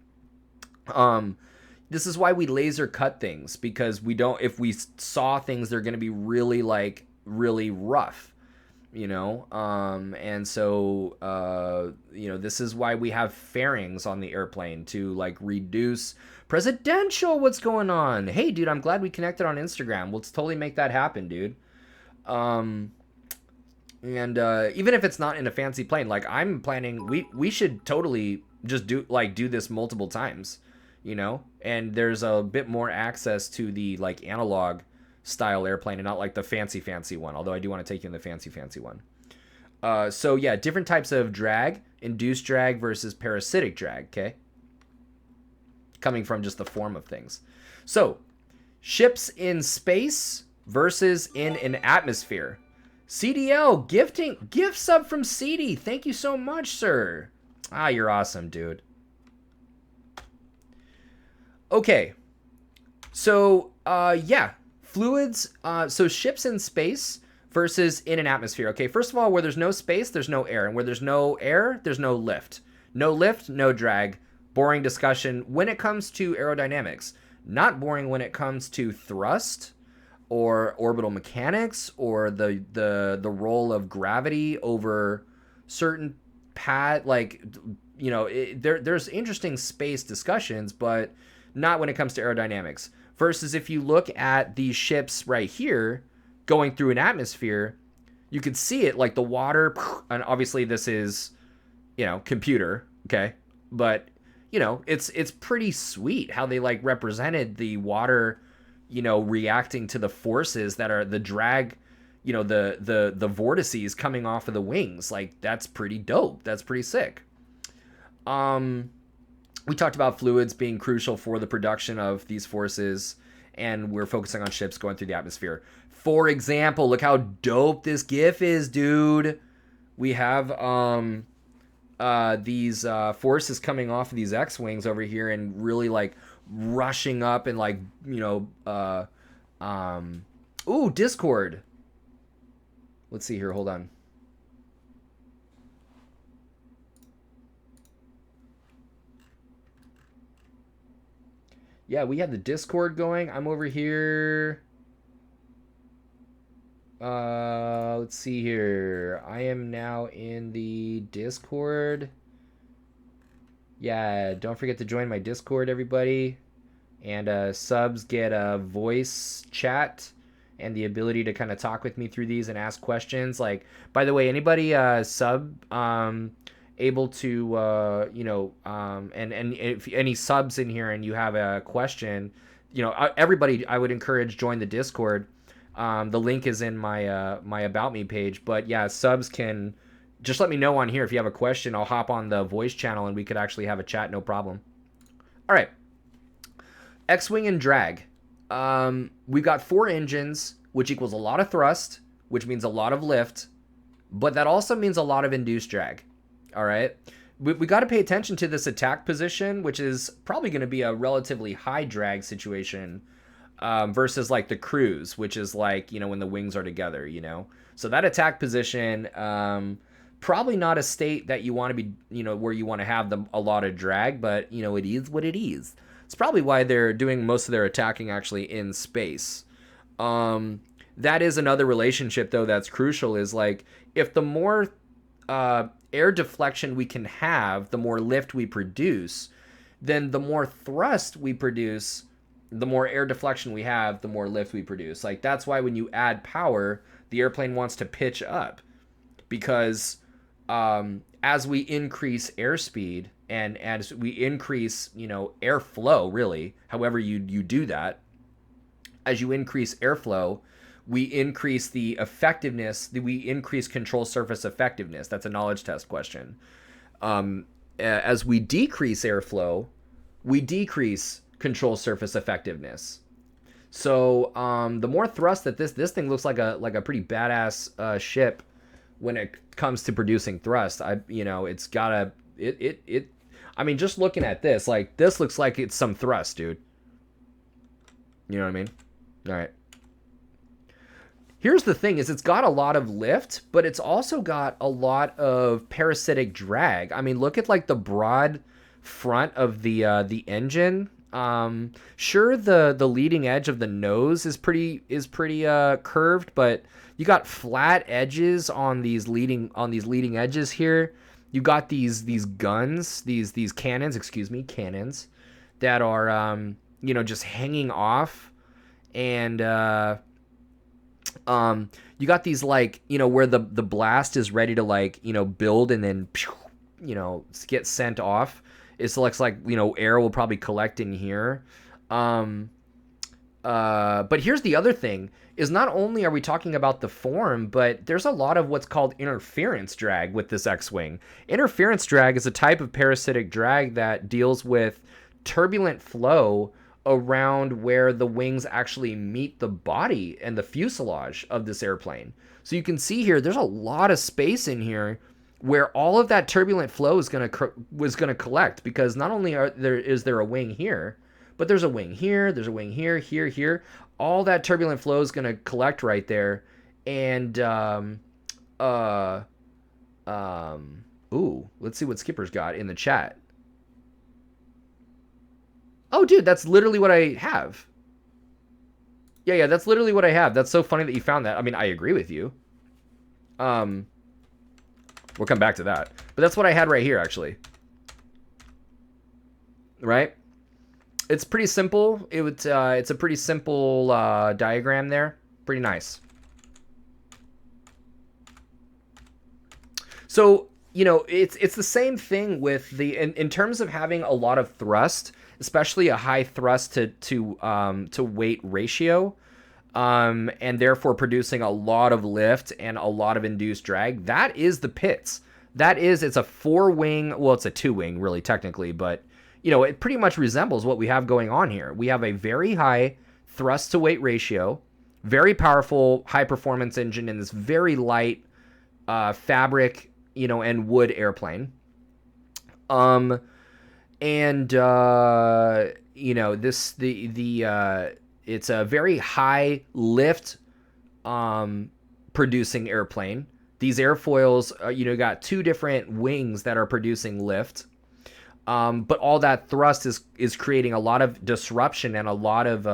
This is why we laser cut things, because if we saw things, they're going to be really rough, you know? And so, you know, this is why we have fairings on the airplane to like reduce presidential. What's going on? Hey dude, I'm glad we connected on Instagram. Let's totally make that happen, dude. And even if it's not in a fancy plane, like I'm planning, we should totally just do this multiple times, you know, and there's a bit more access to the like analog style airplane and not like the fancy one, although I do want to take you in the fancy one. So yeah, different types of drag, induced drag versus parasitic drag, okay? Coming from just the form of things. So ships in space versus in an atmosphere. CDL gift sub from CD. Thank you so much, sir. Ah, you're awesome, dude. Okay. So, yeah, fluids. So ships in space versus in an atmosphere. Okay, first of all, where there's no space, there's no air. And where there's no air, there's no lift. No lift, no drag. Boring discussion when it comes to aerodynamics. Not boring when it comes to thrust or orbital mechanics or the role of gravity over certain pad. Like, you know, there's interesting space discussions, but not when it comes to aerodynamics. Versus if you look at these ships right here going through an atmosphere, you can see it like the water, and obviously this is, you know, computer, okay? But, you know, it's pretty sweet how they like represented the water, you know, reacting to the forces that are the drag, you know, the vortices coming off of the wings. Like, that's pretty dope. That's pretty sick. We talked about fluids being crucial for the production of these forces, and we're focusing on ships going through the atmosphere. For example, look how dope this GIF is, dude. We have these forces coming off of these X-Wings over here and really like rushing up and like, you know, ooh, Discord. Let's see here, hold on. Yeah, we have the Discord going. I'm over here. Let's see here. I am now in the Discord. Yeah, don't forget to join my Discord, everybody. And subs get a voice chat and the ability to kind of talk with me through these and ask questions. Like, by the way, anybody sub able to you know, and if any subs in here and you have a question, you know, everybody, I would encourage join the Discord. The link is in my my About Me page. But yeah, subs can just let me know on here if you have a question. I'll hop on the voice channel and we could actually have a chat, no problem. All right, X-Wing and drag. We've got 4 engines, which equals a lot of thrust, which means a lot of lift, but that also means a lot of induced drag. All right, we got to pay attention to this attack position, which is probably going to be a relatively high drag situation versus like the cruise, which is like, you know, when the wings are together, you know. So that attack position, probably not a state that you want to be, you know, where you want to have a lot of drag, but, you know, it is what it is. It's probably why they're doing most of their attacking actually in space. That is another relationship, though, that's crucial, is like, if the more air deflection we can have, the more lift we produce, then the more thrust we produce, the more air deflection we have, the more lift we produce. Like, that's why when you add power, the airplane wants to pitch up, because as we increase airspeed and as we increase, you know, airflow, really, however you do that, as you increase airflow, we increase the effectiveness, we increase control surface effectiveness. That's a knowledge test question. As we decrease airflow, we decrease control surface effectiveness. So the more thrust that this thing looks like a pretty badass ship when it comes to producing thrust. You know, it's gotta I mean, just looking at this, like, this looks like it's some thrust, dude. You know what I mean? All right. Here's the thing, is it's got a lot of lift, but it's also got a lot of parasitic drag. I mean, look at like the broad front of the engine. Sure, the leading edge of the nose is pretty curved, but you got flat edges on these leading edges here. You got these guns, these cannons, cannons that are you know, just hanging off, and you got these, like, you know, where the blast is ready to, like, you know, build and then, you know, get sent off. It looks like, you know, air will probably collect in here. But here's the other thing, is not only are we talking about the form, but there's a lot of what's called interference drag with this X-Wing. Interference drag is a type of parasitic drag that deals with turbulent flow around where the wings actually meet the body and the fuselage of this airplane. So you can see here, there's a lot of space in here where all of that turbulent flow is gonna collect, because not only is there a wing here, but there's a wing here, there's a wing here, here. All that turbulent flow is gonna collect right there, and ooh, let's see what Skipper's got in the chat. Oh, dude, that's literally what I have. Yeah, that's literally what I have. That's so funny that you found that. I mean, I agree with you. We'll come back to that. But that's what I had right here, actually. Right? It's pretty simple. It's a pretty simple diagram there. Pretty nice. So, you know, it's the same thing with the in terms of having a lot of thrust, especially a high thrust to weight ratio, and therefore producing a lot of lift and a lot of induced drag. That is the pits. It's a 4-wing, well, it's a 2-wing really technically, but you know, it pretty much resembles what we have going on here. We have a very high thrust to weight ratio, very powerful high performance engine in this very light fabric, you know, and wood airplane. You know, it's a very high lift producing airplane. These airfoils, you know, got 2 different wings that are producing lift. But all that thrust is creating a lot of disruption and a lot of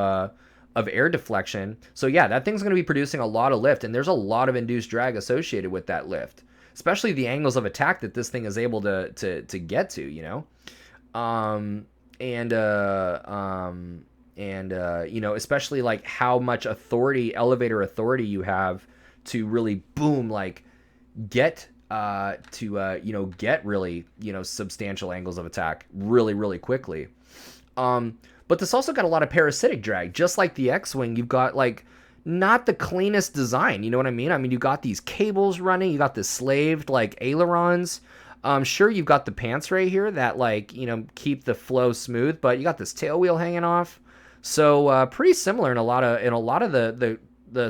air deflection. So yeah, that thing's going to be producing a lot of lift, and there's a lot of induced drag associated with that lift, especially the angles of attack that this thing is able to get to, you know. You know, especially like how much elevator authority you have to really boom, like get get really, you know, substantial angles of attack really, really quickly. But this also got a lot of parasitic drag, just like the X-Wing. You've got like not the cleanest design, you know what I mean? I mean, you got these cables running, you got the slaved like ailerons. Sure, you've got the pants right here that, like, you know, keep the flow smooth, but you got this tail wheel hanging off. So pretty similar in a lot of the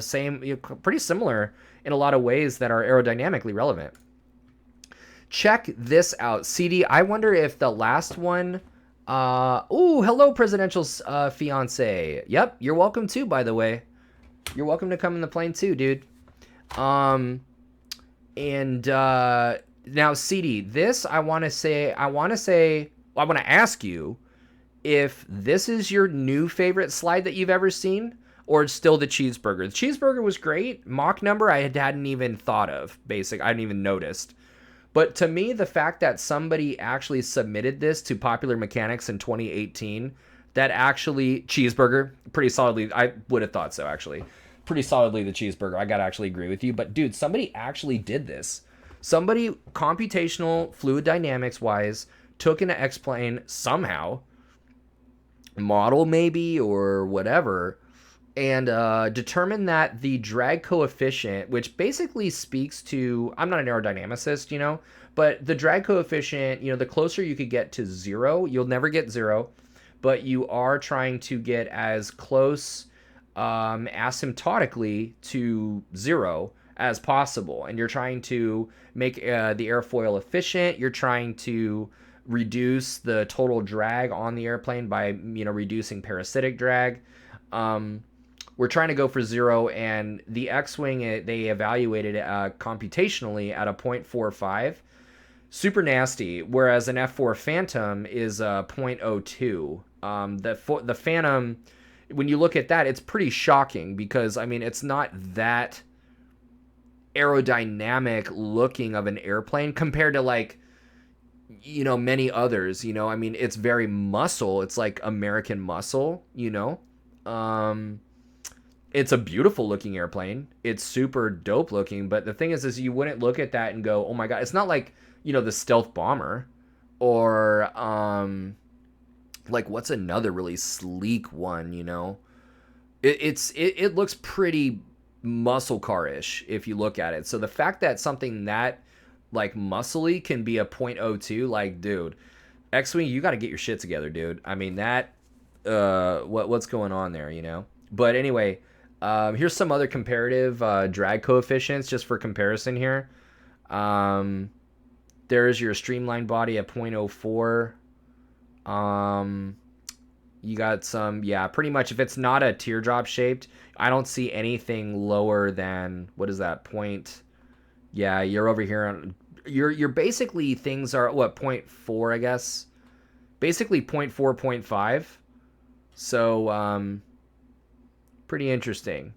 same, you know, pretty similar in a lot of ways that are aerodynamically relevant. Check this out, CD. I wonder if the last one. Oh, hello, presidential fiance. Yep, you're welcome too. By the way, you're welcome to come in the plane too, dude. Now, CD, this I want to ask you if this is your new favorite slide that you've ever seen, or it's still the cheeseburger. The cheeseburger was great. Mach number I hadn't even thought of. I hadn't even noticed. But to me, the fact that somebody actually submitted this to Popular Mechanics in 2018, that actually cheeseburger, pretty solidly, I would have thought so actually. Pretty solidly the cheeseburger. I gotta actually agree with you. But dude, somebody actually did this. Somebody, computational fluid dynamics wise, took an X-plane somehow, model maybe or whatever, and determined that the drag coefficient, which basically speaks to, I'm not an aerodynamicist, you know, but the drag coefficient, you know, the closer you could get to 0, you'll never get 0, but you are trying to get as close asymptotically to 0 as possible, and you're trying to make the airfoil efficient. You're trying to reduce the total drag on the airplane by, you know, reducing parasitic drag. We're trying to go for 0, and the X-Wing, they evaluated it computationally at a 0.45. Super nasty, whereas an F4 Phantom is a 0.02. The Phantom, when you look at that, it's pretty shocking because, I mean, it's not that aerodynamic looking of an airplane compared to, like, you know, many others, you know. I mean, it's very muscle. It's like American muscle, you know. It's a beautiful looking airplane. It's super dope looking, but the thing is you wouldn't look at that and go, oh my God. It's not like, you know, the stealth bomber or like what's another really sleek one, you know. It looks pretty muscle car-ish if you look at it. So the fact that something that like muscly can be a 0.02, like, dude, X-Wing, you got to get your shit together, dude. I mean, that what's going on there, you know. But anyway, Here's some other comparative drag coefficients just for comparison here. There's your streamlined body at 0.04. You got some, yeah, pretty much if it's not a teardrop shaped, I don't see anything lower than, what is that, point? Yeah, you're over here on, you're basically, things are, what, 0.4, I guess? Basically 0.4, 0.5. So, pretty interesting.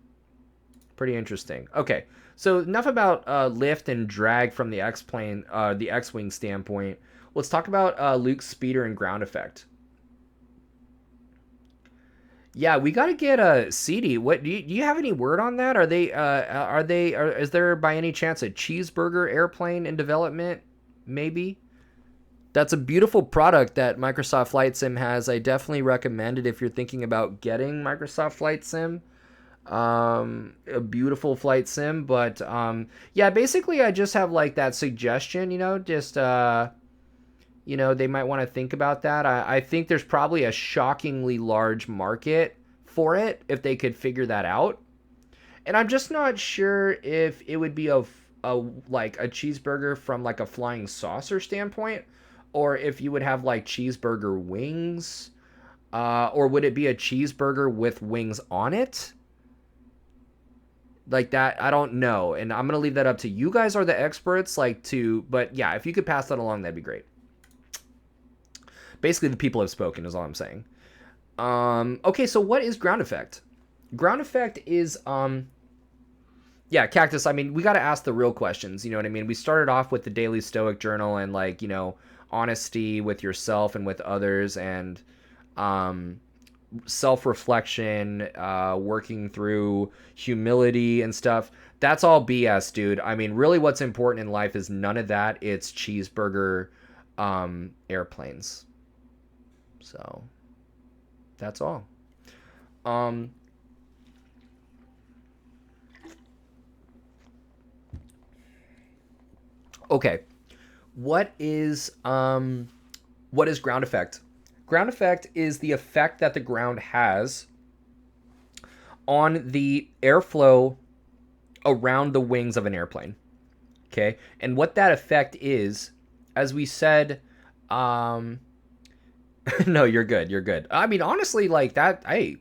Pretty interesting. Okay, so enough about lift and drag from the X-plane, the X-wing standpoint. Let's talk about Luke's speeder and ground effect. Yeah, we got to get a CD. What do you have any word on that? Is there by any chance a cheeseburger airplane in development? Maybe. That's a beautiful product that Microsoft Flight Sim has. I definitely recommend it if you're thinking about getting Microsoft Flight Sim. A beautiful flight sim, but yeah, basically I just have like that suggestion, just they might want to think about that. I think there's probably a shockingly large market for it if they could figure that out. And I'm just not sure if it would be like a cheeseburger from like a flying saucer standpoint, or if you would have like cheeseburger wings, or would it be a cheeseburger with wings on it? Like that, I don't know. And I'm going to leave that up to you guys are the experts, but yeah, if you could pass that along, that'd be great. Basically, the people have spoken is all I'm saying. Okay, so what is ground effect? Ground effect is, yeah, Cactus, I mean, we got to ask the real questions, you know what I mean? We started off with the Daily Stoic Journal and, like, honesty with yourself and with others, and self-reflection, working through humility and stuff. That's all BS, dude. I mean, really what's important in life is none of that. It's cheeseburger airplanes. So that's all. Okay. What is ground effect? Ground effect is the effect that the ground has on the airflow around the wings of an airplane. Okay? And what that effect is, as we said, no, you're good. You're good. I mean, honestly, like that, hey,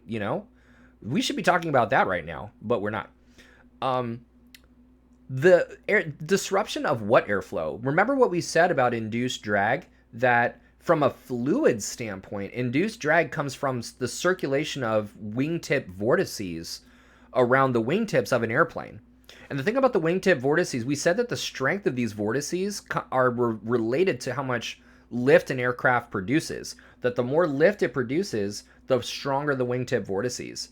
we should be talking about that right now, but we're not. The disruption of what airflow? Remember what we said about induced drag? That from a fluid standpoint, induced drag comes from the circulation of wingtip vortices around the wingtips of an airplane. And the thing about the wingtip vortices, we said that the strength of these vortices are related to how much lift an aircraft produces. That the more lift it produces, the stronger the wingtip vortices.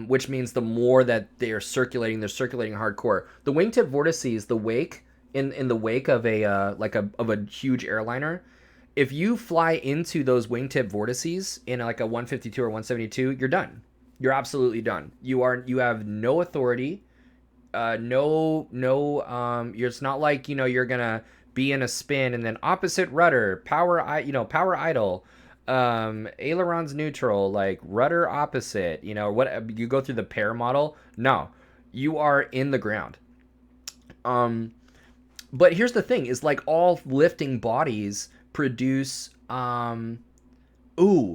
Which means the more that they're circulating hardcore. The wingtip vortices, the wake in the wake of a huge airliner, if you fly into those wingtip vortices in like a 152 or 172, you're done. You're absolutely done. You have no authority. It's not like, you're gonna be in a spin and then opposite rudder, power idle, ailerons neutral, like rudder opposite, what you go through the pair model. No, you are in the ground. But here's the thing is, like, all lifting bodies produce available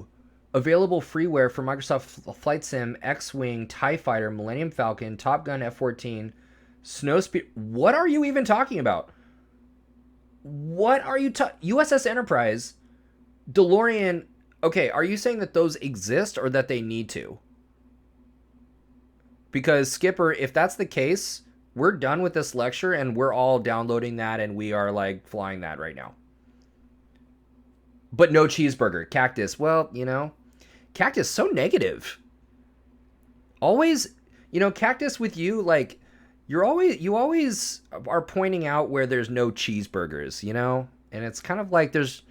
freeware for Microsoft Flight Sim, X-Wing, TIE Fighter, Millennium Falcon, Top Gun, F-14, Snowspeeder. What are you even talking about? What are you USS Enterprise, DeLorean? Okay, are you saying that those exist or that they need to? Because, Skipper, if that's the case, we're done with this lecture and we're all downloading that and we are, like, flying that right now. But no cheeseburger. Cactus. Well, Cactus, so negative. Always, Cactus, with you, like, you always are pointing out where there's no cheeseburgers, And it's kind of like there's...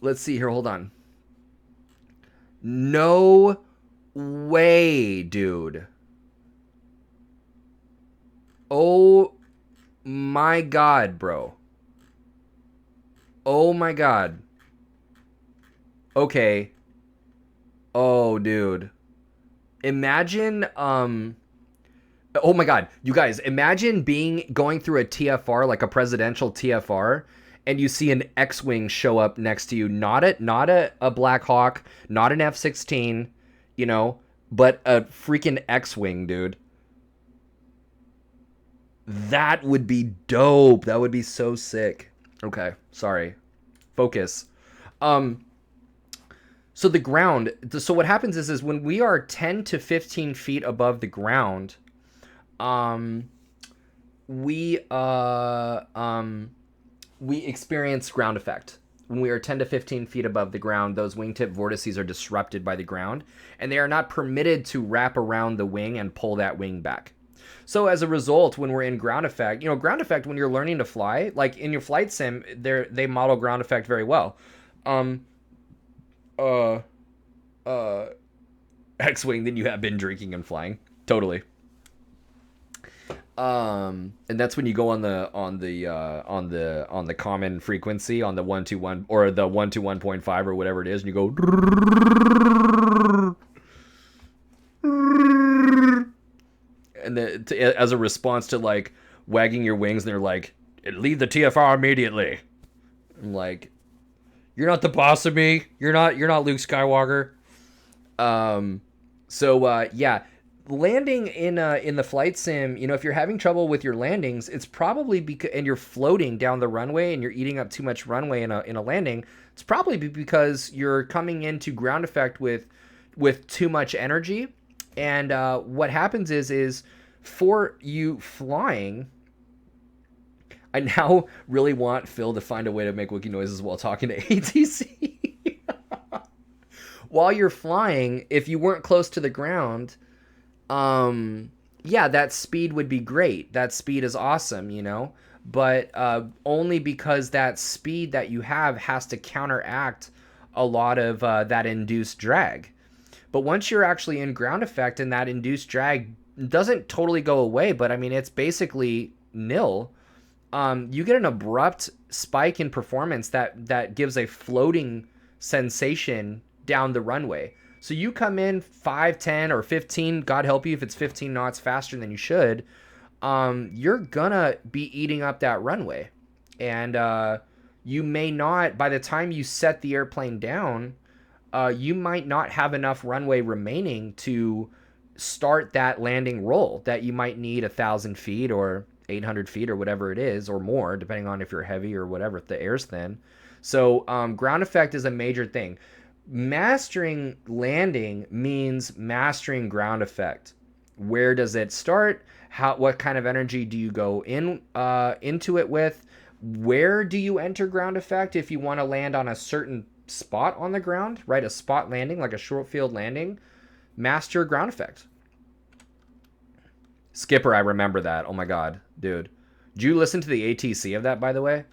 Let's see here. Hold on. No way, dude. Oh my God, bro. Oh my God. Okay. Oh, dude. Imagine, oh my God, you guys, imagine going through a TFR, like a presidential TFR, and you see an X-Wing show up next to you. Not a Black Hawk, not an F-16, you know, but a freaking X-Wing, dude. That would be dope. That would be so sick. Okay, sorry. Focus. Um, so the ground, so what happens is when we are 10 to 15 feet above the ground, um, we we experience ground effect. When we are 10 to 15 feet above the ground, those wingtip vortices are disrupted by the ground, and they are not permitted to wrap around the wing and pull that wing back. So as a result, when we're in ground effect, ground effect, when you're learning to fly, like in your flight sim, they model ground effect very well. Um, uh, uh, X-wing than you have been drinking and flying. Totally. And that's when you go on the common frequency on the 121 or the 121.5 or whatever it is, and you go, and as a response to like wagging your wings, and they're like, leave the TFR immediately. I'm like, you're not the boss of me. You're not Luke Skywalker. Yeah, landing in the flight sim, if you're having trouble with your landings, it's probably because, and you're floating down the runway and you're eating up too much runway in a landing, it's probably because you're coming into ground effect with too much energy. And what happens is for you flying, I now really want Phil to find a way to make wiki noises while talking to ATC. While you're flying, if you weren't close to the ground, that speed would be great. That speed is awesome, but only because that speed that you have has to counteract a lot of that induced drag. But once you're actually in ground effect and that induced drag doesn't totally go away, but I mean, it's basically nil. You get an abrupt spike in performance that gives a floating sensation down the runway. So you come in 5, 10, or 15, God help you if it's 15 knots faster than you should, you're gonna be eating up that runway. And you may not, by the time you set the airplane down, you might not have enough runway remaining to start that landing roll that you might need 1,000 feet or 800 feet or whatever it is, or more, depending on if you're heavy or whatever, if the air's thin. So ground effect is a major thing. Mastering landing means mastering ground effect. Where does it start? What kind of energy do you go into it with? Where do you enter ground effect if you want to land on a certain spot on the ground, right? A spot landing, like a short field landing. Master ground effect. Skipper, I remember that. Oh my God, dude. Did you listen to the ATC of that, by the way?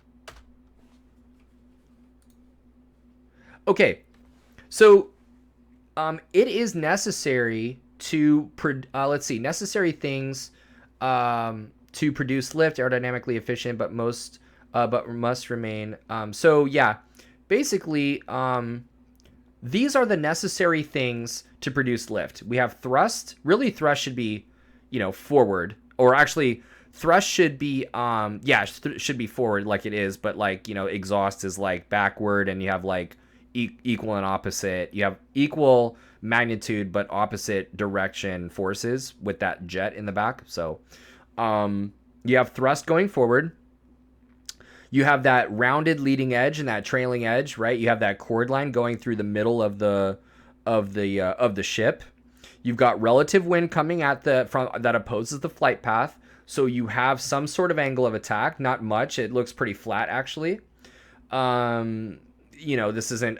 Okay. So, it is necessary to, necessary things to produce lift, aerodynamically efficient, but must remain. Basically, these are the necessary things to produce lift. We have thrust. Really, thrust should be, forward, or actually, thrust should be, should be forward like it is, but exhaust is like backward, and you have like equal and opposite. You have equal magnitude but opposite direction forces with that jet in the back. So you have thrust going forward. You have that rounded leading edge and that trailing edge, right? You have that chord line going through the middle of the ship. You've got relative wind coming at that opposes the flight path. So you have some sort of angle of attack, not much. It looks pretty flat actually. This isn't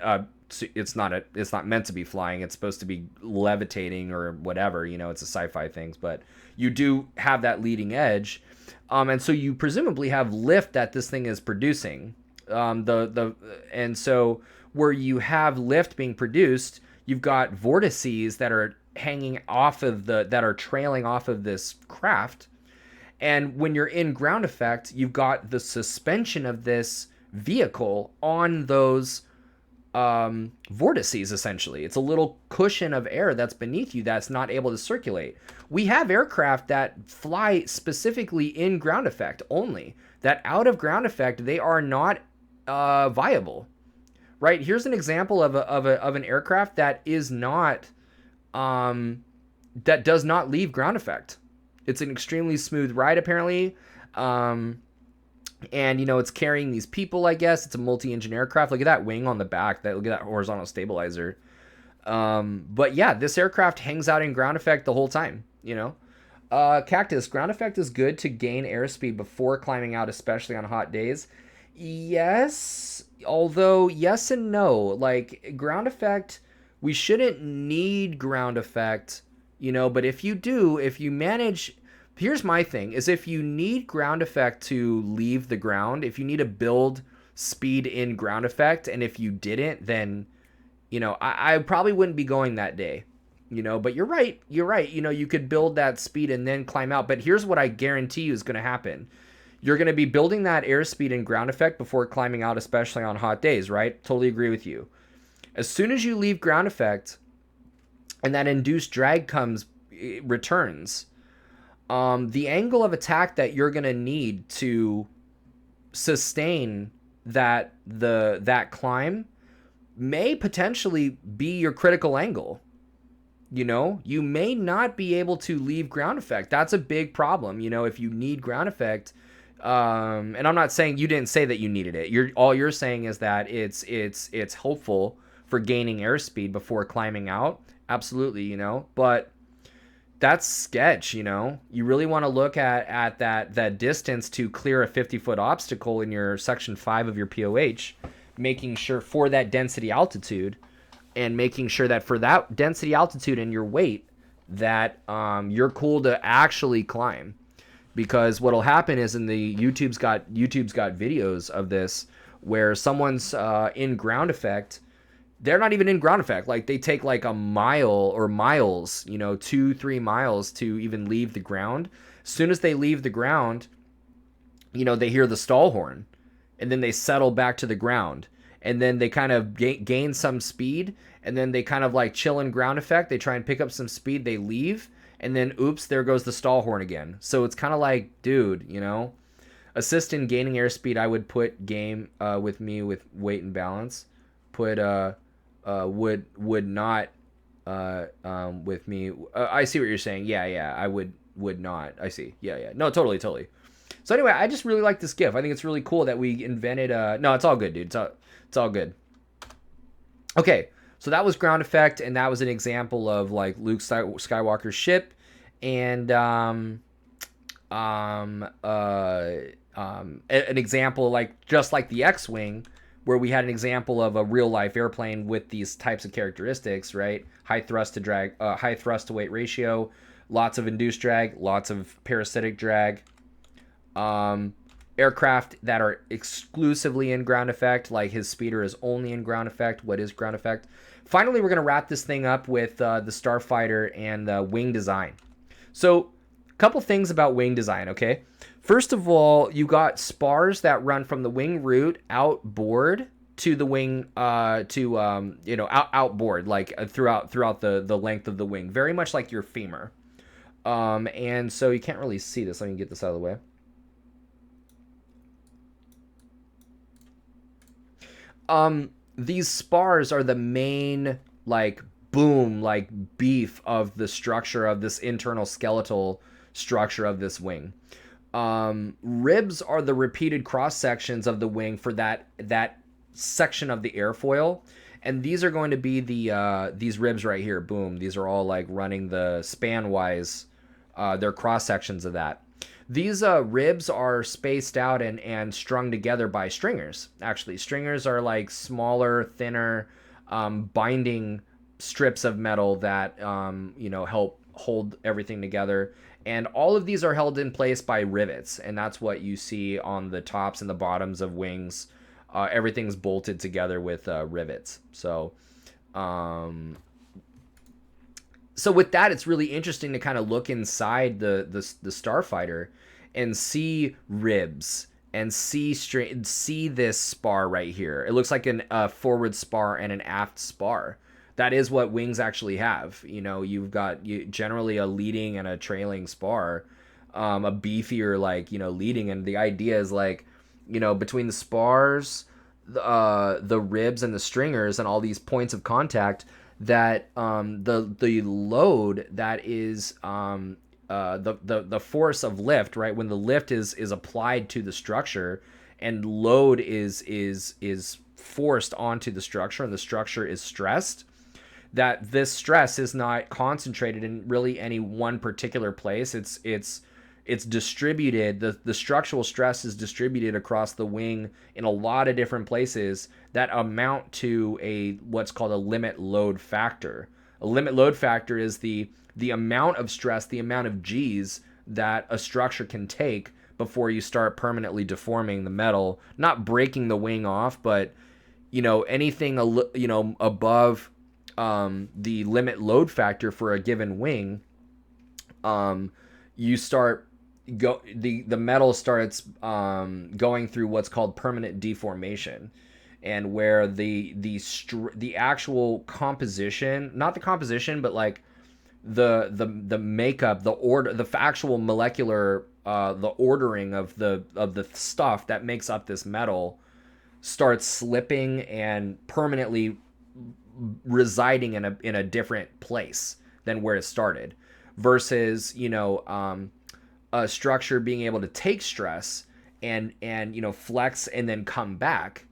it's not meant to be flying. It's supposed to be levitating or whatever, it's a sci-fi things, but you do have that leading edge. And so you presumably have lift that this thing is producing. And so where you have lift being produced, you've got vortices that are hanging off of that are trailing off of this craft. And when you're in ground effect, you've got the suspension of this vehicle on those vortices, essentially. It's a little cushion of air that's beneath you that's not able to circulate. We have aircraft that fly specifically in ground effect only. That out of ground effect, they are not viable. Right? Here's an example of an aircraft that is not that does not leave ground effect. It's an extremely smooth ride, apparently. And, you know, it's carrying these people, I guess. It's a multi-engine aircraft. Look at that wing on the back. Look at that horizontal stabilizer. But yeah, this aircraft hangs out in ground effect the whole time, you know. Cactus, ground effect is good to gain airspeed before climbing out, especially on hot days. Yes, although yes and no. Like, ground effect, we shouldn't need ground effect, you know, but if you do, if you manage... Here's my thing, is if you need ground effect to leave the ground, if you need to build speed in ground effect, and if you didn't, then, you know, I probably wouldn't be going that day, you know, but you're right, you know, you could build that speed and then climb out, but here's what I guarantee you is going to happen. You're going to be building that airspeed in ground effect before climbing out, especially on hot days, right? Totally agree with you. As soon as you leave ground effect and that induced drag returns, the angle of attack that you're going to need to sustain that climb may potentially be your critical angle. You know, you may not be able to leave ground effect. That's a big problem. You know, if you need ground effect, and I'm not saying you didn't say that you needed it. All you're saying is that it's hopeful for gaining airspeed before climbing out. Absolutely, you know, but that's sketch, you know. You really want to look at that distance to clear a 50-foot obstacle in your section 5 of your POH, making sure for that density altitude, and making sure that for that density altitude and your weight that you're cool to actually climb. Because what'll happen is YouTube's got videos of this where someone's in ground effect. They're not even in ground effect. Like, they take like a mile or miles, you know, 2-3 miles to even leave the ground. As soon as they leave the ground, you know, they hear the stall horn, and then they settle back to the ground, and then they kind of gain some speed, and then they kind of like chill in ground effect. They try and pick up some speed. They leave, and then oops, there goes the stall horn again. So it's kind of like, dude, you know, assist in gaining airspeed. I would put game with me with weight and balance. Put would not with me. I see what you're saying. Yeah, I would not. I see. Yeah. No, totally. So anyway, I just really like this GIF. I think it's really cool that we invented. No, it's all good, dude. It's all good. Okay, so that was ground effect, and that was an example of like Luke Skywalker's ship, and an example like just like the X-wing, where we had an example of a real life airplane with these types of characteristics, right? High thrust to weight ratio, lots of induced drag, lots of parasitic drag. Aircraft that are exclusively in ground effect, like his speeder is only in ground effect. What is ground effect? Finally, we're going to wrap this thing up with the Starfighter and the wing design. So, a couple things about wing design, okay? First of all, you got spars that run from the wing root outboard to the wing, outboard, like throughout the length of the wing, very much like your femur. And so you can't really see this. Let me get this out of the way. These spars are the main, like, boom, like, beef of the structure of this internal skeletal structure of this wing. Ribs are the repeated cross sections of the wing for that section of the airfoil, and these are going to be these ribs right here. Boom, these are all like running the span wise. They're cross sections of that. These ribs are spaced out and strung together by stringers. Actually, stringers are like smaller, thinner binding strips of metal that help hold everything together. And all of these are held in place by rivets, and that's what you see on the tops and the bottoms of wings. Everything's bolted together with rivets. So with that, it's really interesting to kind of look inside the Starfighter and see ribs and see this spar right here. It looks like a forward spar and an aft spar. That is what wings actually have. You've got generally a leading and a trailing spar, a beefier leading, and the idea is between the spars, the ribs and the stringers and all these points of contact, that the load that is the force of lift, right? When the lift is applied to the structure and load is forced onto the structure and the structure is stressed, that this stress is not concentrated in really any one particular place. It's distributed. The structural stress is distributed across the wing in a lot of different places that amount to what's called a limit load factor. A limit load factor is the amount of stress, the amount of G's that a structure can take before you start permanently deforming the metal, not breaking the wing off, but anything above the limit load factor for a given wing, you start the metal starts going through what's called permanent deformation, and where the actual composition, not the composition, but the makeup, the order, the actual molecular, the ordering of the stuff that makes up this metal starts slipping and permanently residing in a different place than where it started, versus a structure being able to take stress and flex and then come back,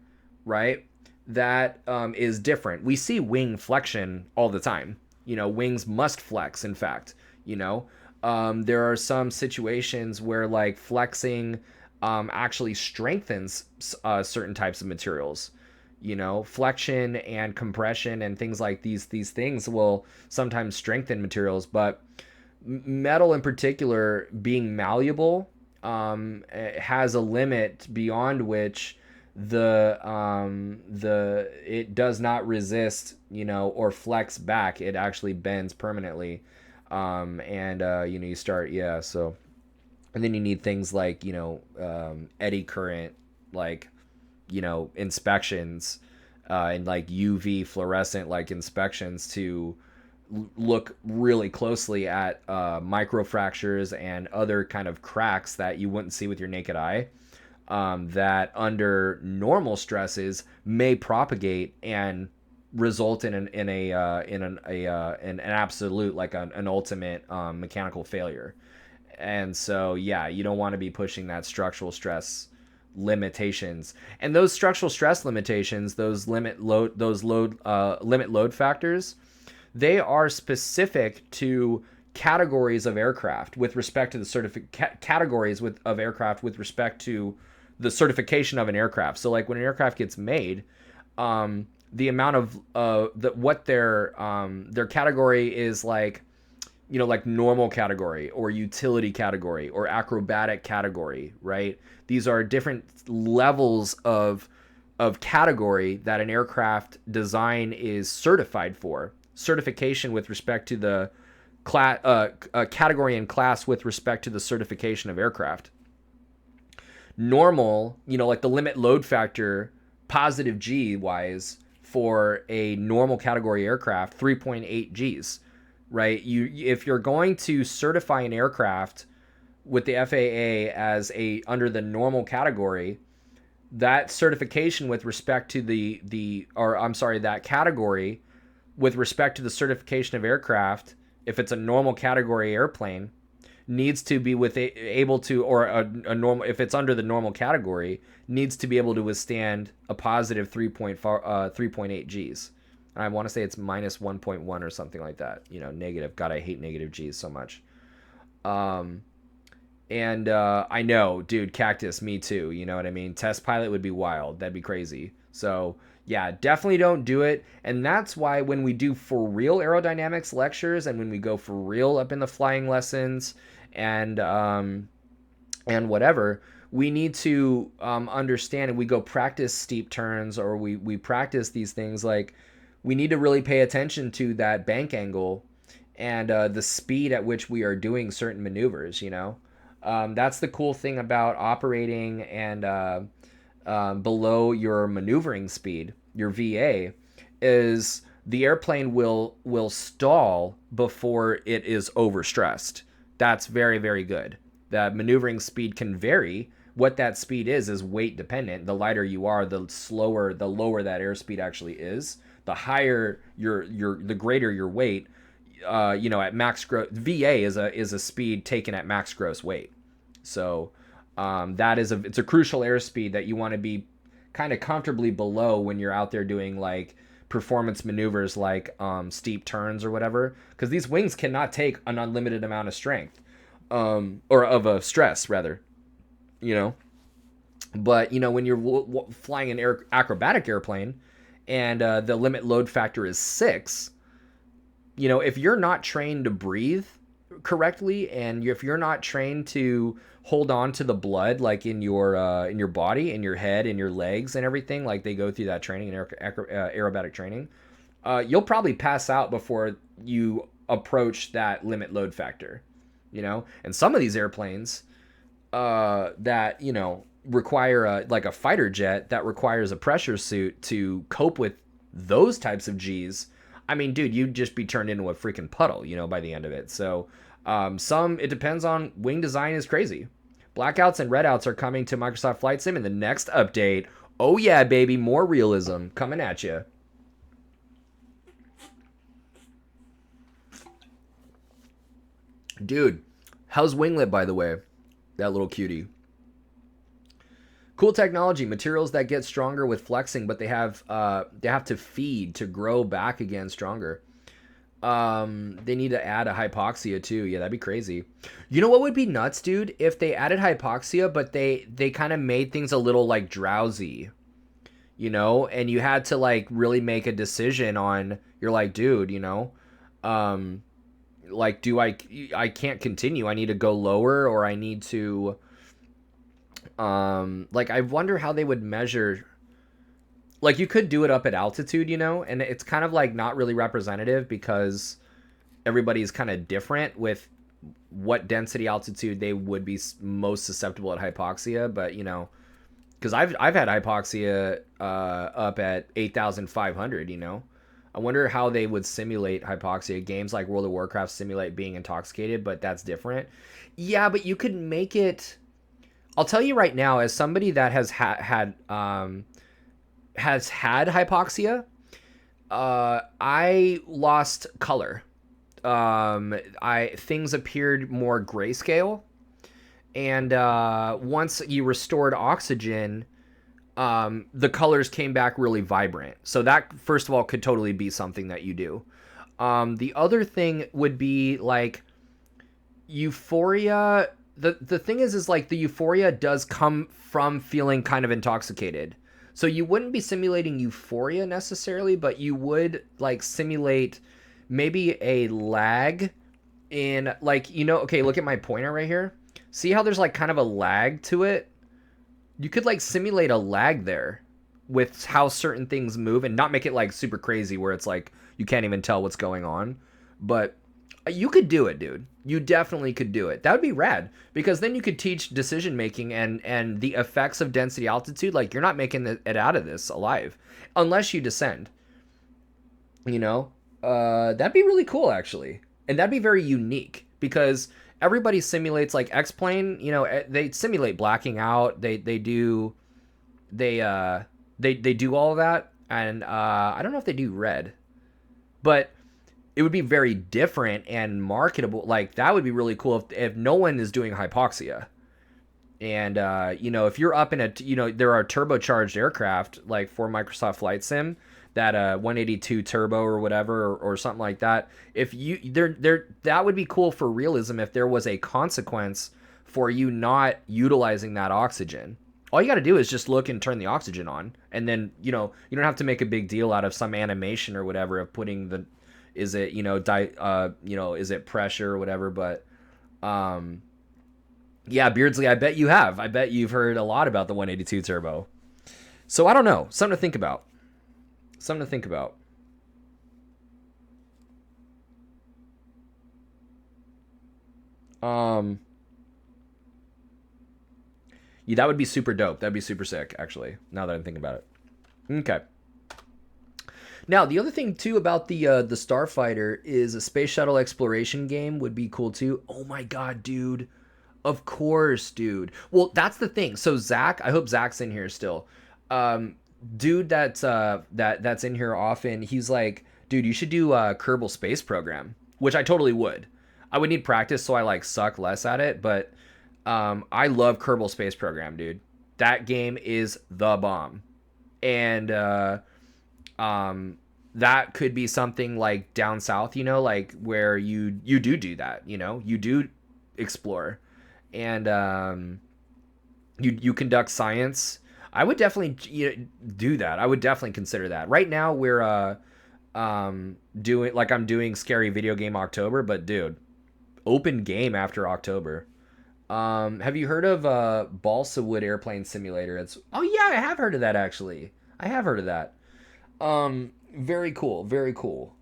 right? That is different. We see wing flexion all the time. Wings must flex, in fact. There are some situations where flexing actually strengthens certain types of materials. Flexion and compression and things like these things will sometimes strengthen materials, but metal in particular, being malleable, has a limit beyond which it does not resist, or flex back. It actually bends permanently, you start, so, and then you need things like eddy current, inspections, and UV fluorescent inspections to look really closely at microfractures and other kind of cracks that you wouldn't see with your naked eye, that under normal stresses may propagate and result in an absolute, an ultimate mechanical failure. And so you don't want to be pushing that structural stress limitations, and those structural stress limitations, those limit load factors, they are specific to categories of aircraft with respect to the categories of aircraft with respect to the certification of an aircraft. So when an aircraft gets made, the amount of what their category is, normal category or utility category or acrobatic category, right? These are different levels of category that an aircraft design is certified for. Certification with respect to the category and class with respect to the certification of aircraft. Normal, the limit load factor, positive G wise, for a normal category aircraft, 3.8 Gs, right? If you're going to certify an aircraft with the FAA as under the normal category, that certification with respect to that category with respect to the certification of aircraft, if it's a normal category airplane, needs to be able to, or a normal, if it's under the normal category, needs to be able to withstand a positive 3.8 Gs. I want to say it's minus 1.1 or something like that. Negative. God, I hate negative G's so much. I know, dude, Cactus, me too. You know what I mean? Test pilot would be wild. That'd be crazy. So yeah, definitely don't do it. And that's why when we do for real aerodynamics lectures and when we go for real up in the flying lessons and whatever, we need to understand, and we go practice steep turns, or we practice these things, we need to really pay attention to that bank angle and the speed at which we are doing certain maneuvers, That's the cool thing about operating and below your maneuvering speed, your VA, is the airplane will stall before it is overstressed. That's very, very good. That maneuvering speed can vary. What that speed is weight dependent. The lighter you are, the slower, the lower that airspeed actually is. The higher the greater your weight. At max gross, VA is a speed taken at max gross weight. So it's a crucial airspeed that you want to be kind of comfortably below when you're out there doing like performance maneuvers like steep turns or whatever, because these wings cannot take an unlimited amount of strength, or of a stress rather, you know. But when you're flying an acrobatic airplane and the limit load factor is 6, if you're not trained to breathe correctly, and if you're not trained to hold on to the blood like in your body, in your head, in your legs and everything, like they go through that training in aerobatic training, you'll probably pass out before you approach that limit load factor. And some of these airplanes that require like a fighter jet that requires a pressure suit to cope with those types of G's. I mean, dude, you'd just be turned into a freaking puddle, by the end of it. So it depends on wing design is crazy. Blackouts and redouts are coming to Microsoft Flight Sim in the next update. Oh yeah, baby, more realism coming at you. Dude, how's Winglet, by the way? That little cutie. Cool technology, materials that get stronger with flexing, but they have to feed to grow back again stronger. They need to add a hypoxia too. Yeah, that'd be crazy. You know what would be nuts, dude? If they added hypoxia, but they kind of made things a little like drowsy, and you had to like really make a decision on. You're like, dude, like, do I can't continue. I need to go lower, or I need to. Like, I wonder how they would measure. Like, you could do it up at altitude, and it's kind of like not really representative because everybody's kind of different with what density altitude they would be most susceptible at hypoxia. But because I've had hypoxia up at 8,500. I wonder how they would simulate hypoxia. Games like World of Warcraft simulate being intoxicated, but that's different. Yeah, but you could make it. I'll tell you right now, as somebody that has had hypoxia, I lost color. Things appeared more grayscale, and once you restored oxygen, the colors came back really vibrant. So that, first of all, could totally be something that you do. The other thing would be like euphoria. The thing is like the euphoria does come from feeling kind of intoxicated. So you wouldn't be simulating euphoria necessarily, but you would like simulate maybe a lag in like, okay, look at my pointer right here. See how there's like kind of a lag to it? You could like simulate a lag there with how certain things move and not make it like super crazy where it's like you can't even tell what's going on. But you could do it, dude. You definitely could do it. That would be rad, because then you could teach decision making and the effects of density altitude. Like, you're not making it out of this alive unless you descend. That'd be really cool actually, and that'd be very unique because everybody simulates like X-plane. They simulate blacking out. They do all of that, and I don't know if they do red, but it would be very different and marketable. Like, that would be really cool if no one is doing hypoxia. And, if you're up in there are turbocharged aircraft, like for Microsoft Flight Sim, that 182 turbo or whatever, or something like that. If that would be cool for realism if there was a consequence for you not utilizing that oxygen. All you got to do is just look and turn the oxygen on. And then, you don't have to make a big deal out of some animation or whatever of putting the, is it, is it pressure or whatever. But, yeah, Beardsley, I bet you have. I bet you've heard a lot about the 182 turbo. So I don't know. Something to think about. Yeah, that would be super dope. That'd be super sick, actually, now that I'm thinking about it. Okay. Now, the other thing, too, about the Starfighter is a space shuttle exploration game would be cool, too. Oh, my God, dude. Of course, dude. Well, that's the thing. So, Zach, I hope Zach's in here still. Dude that's in here often, he's like, dude, you should do Kerbal Space Program, which I totally would. I would need practice, so I, like, suck less at it, but I love Kerbal Space Program, dude. That game is the bomb. And that could be something like down south, you know, like where you do that, you know, you do explore, and you conduct science. I would definitely do that. I would definitely consider that. Right now we're doing, like, I'm doing Scary Video Game October, but dude, open game after October. Have you heard of Balsa Wood Airplane Simulator? Oh yeah, I have heard of that, actually. I have heard of that. Very cool, very cool.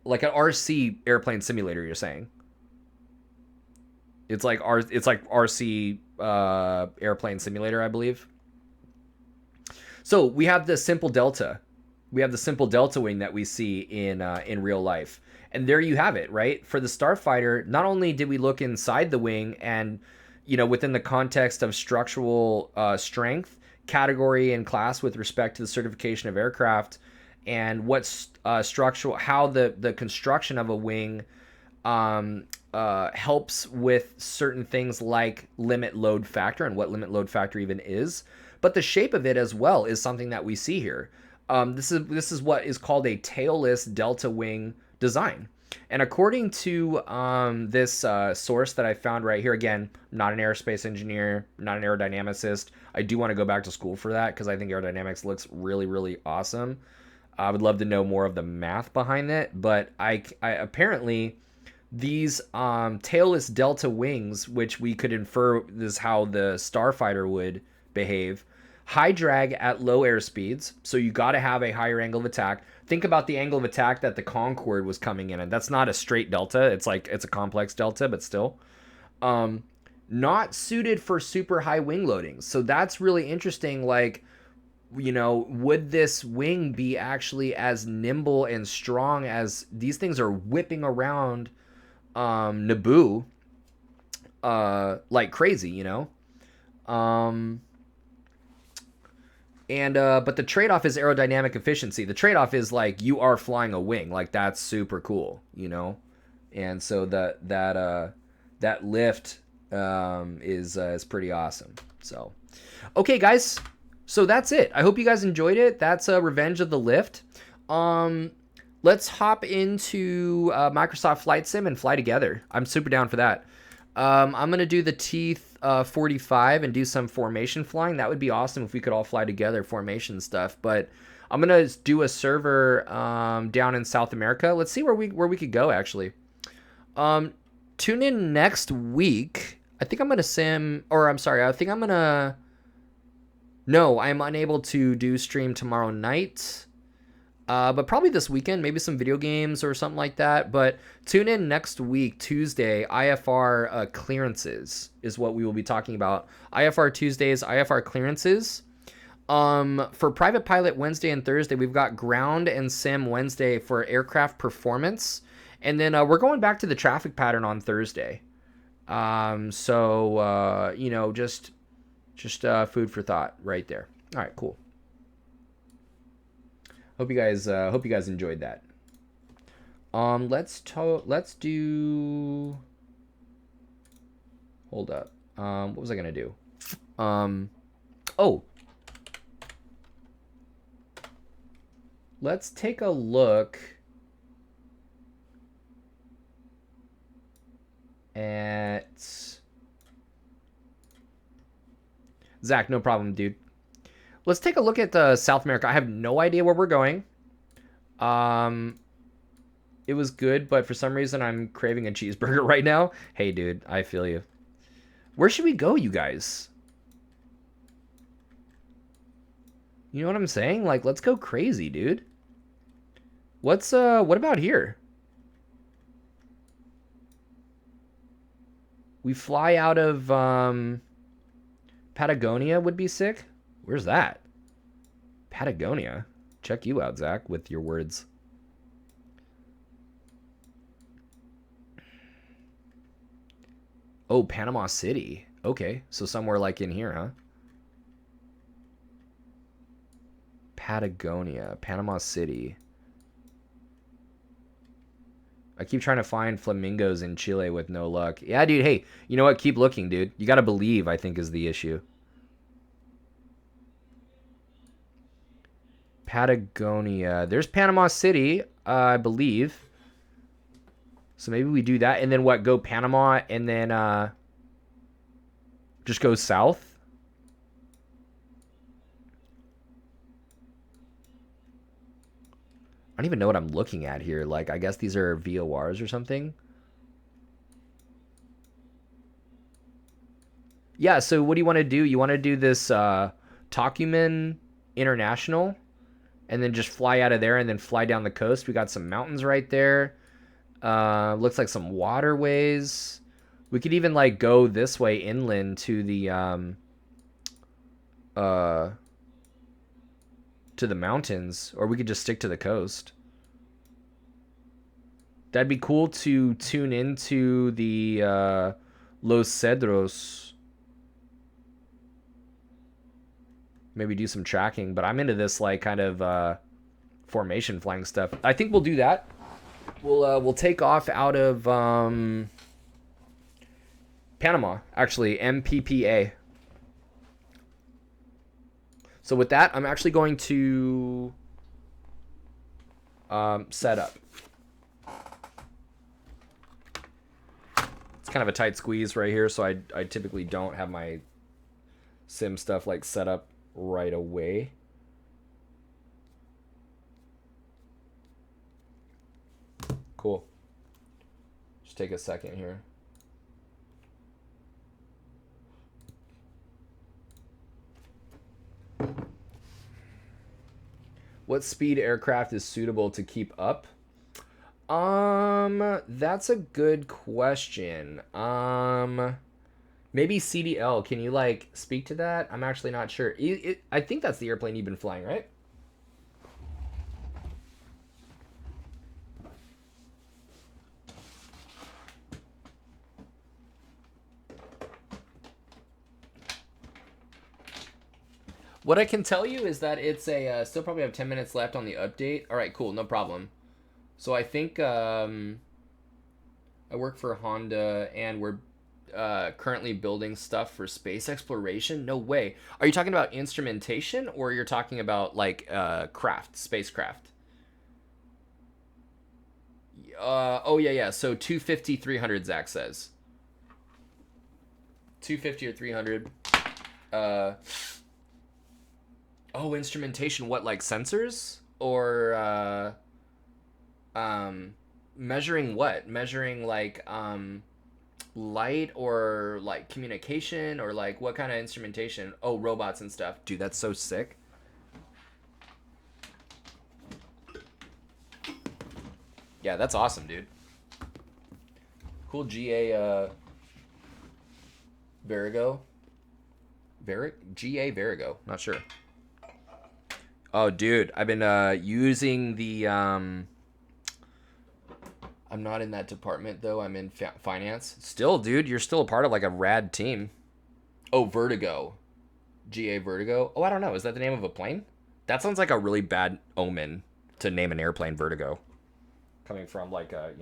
Like an RC airplane simulator, you're saying? It's like RC airplane simulator, I believe. So we have the Simple Delta. We have the Simple Delta wing that we see in real life. And there you have it, right? For the Starfighter, not only did we look inside the wing and, you know, within the context of structural strength, category, and class with respect to the certification of aircraft, and what's structural, how the construction of a wing helps with certain things like limit load factor and what limit load factor even is. But the shape of it as well is something that we see here. This is what is called a tailless delta wing design. And according to this source that I found right here, again, I'm not an aerospace engineer, not an aerodynamicist. I do want to go back to school for that because I think aerodynamics looks really, really awesome. I would love to know more of the math behind it, but I apparently these tailless delta wings, which we could infer is how the Starfighter would behave, high drag at low air speeds, so you got to have a higher angle of attack. Think about the angle of attack that the Concorde was coming in, and that's not a straight delta. It's a complex delta, but still. Not suited for super high wing loadings. So that's really interesting. Like, you know, would this wing be actually as nimble and strong as these things are whipping around Naboo like crazy, you know? But the trade-off is aerodynamic efficiency. The trade-off is, like, you are flying a wing. Like, that's super cool, you know? And so that lift is pretty awesome. So, okay, guys. So that's it. I hope you guys enjoyed it. That's Revenge of the Lift. Let's hop into Microsoft Flight Sim and fly together. I'm super down for that. I'm going to do the T-45 and do some formation flying. That would be awesome if we could all fly together, formation stuff. But I'm going to do a server down in South America. Let's see where we could go, actually. Tune in next week. I think I'm going to sim... Or, I'm sorry. I think I'm going to... No, I'm unable to do stream tomorrow night. But probably this weekend, maybe some video games or something like that. But tune in next week, Tuesday, IFR clearances is what we will be talking about. IFR Tuesdays, IFR clearances. For Private Pilot Wednesday and Thursday, we've got Ground and Sim Wednesday for aircraft performance. And then we're going back to the traffic pattern on Thursday. You know, just food for thought right there. All right, cool. Hope you guys enjoyed that. Let's do. Hold up. What was I gonna do? Oh. Let's take a look at Zach. No problem, dude. Let's take a look at South America. I have no idea where we're going. It was good, but for some reason I'm craving a cheeseburger right now. Hey, dude, I feel you. Where should we go, you guys? You know what I'm saying? Like, let's go crazy, dude. What about here? We fly out of Patagonia would be sick. Where's that? Patagonia. Check you out, Zach, with your words. Oh, Panama City. Okay, so somewhere like in here, huh? Patagonia, Panama City. I keep trying to find flamingos in Chile with no luck. Yeah, dude, hey, you know what? Keep looking, dude. You gotta believe, I think, is the issue. Patagonia. There's Panama City, I believe. So maybe we do that. And then what? Go Panama and then just go south? I don't even know what I'm looking at here. Like, I guess these are VORs or something. Yeah, so what do you want to do? You want to do this Tocumen International and then just fly out of there and then fly down the coast. We got some mountains right there. Looks like some waterways. We could even like go this way inland to the mountains, or we could just stick to the coast. That'd be cool to tune into the Los Cedros. Maybe do some tracking, but I'm into this like kind of formation flying stuff. I think we'll do that. We'll take off out of Panama, actually, MPPA. So with that, I'm actually going to set up. It's kind of a tight squeeze right here, so I typically don't have my sim stuff like set up right away. Cool. Just take a second here. What speed aircraft is suitable to keep up? That's a good question. Maybe CDL. Can you like speak to that? I'm actually not sure. I think that's the airplane you've been flying, right? What I can tell you is that it's a still probably have 10 minutes left on the update. All right, cool, no problem. So I think I work for Honda, and we're currently building stuff for space exploration. No way. Are you talking about instrumentation, or you're talking about like spacecraft? Oh yeah. So 250, 300, Zach says. 250 or 300. Oh, instrumentation. What, like sensors? Or measuring what? Measuring like light, or like communication, or like what kind of instrumentation? Oh, robots and stuff. Dude, that's so sick. Yeah, that's awesome, dude. Cool. GA Verigo. GA Verigo. Not sure. Oh, dude, I've been using the I'm not in that department though. I'm in finance. Still, dude, you're still a part of like a rad team. Oh, Vertigo. GA Vertigo. Oh, I don't know. Is that the name of a plane? That sounds like a really bad omen to name an airplane Vertigo. Coming from like a,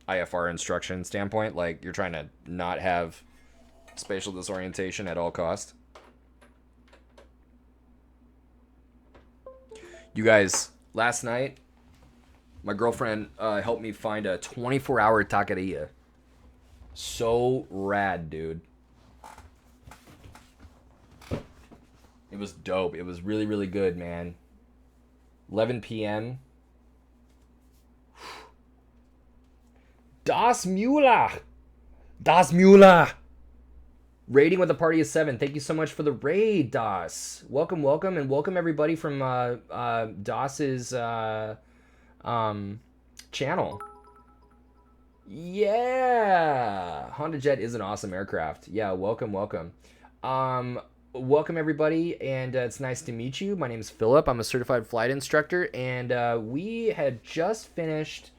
IFR instruction standpoint, like you're trying to not have spatial disorientation at all cost. You guys, last night, my girlfriend helped me find a 24-hour taqueria. So rad, dude. It was dope. It was really, really good, man. 11 p.m. Das Müller. Das Müller. Rating with a party of 7. Thank you so much for the raid, Das. Welcome, and welcome everybody from Das's channel. Yeah, Honda Jet is an awesome aircraft. Yeah, welcome. Welcome everybody, and it's nice to meet you. My name is Philip. I'm a certified flight instructor, and we had just finished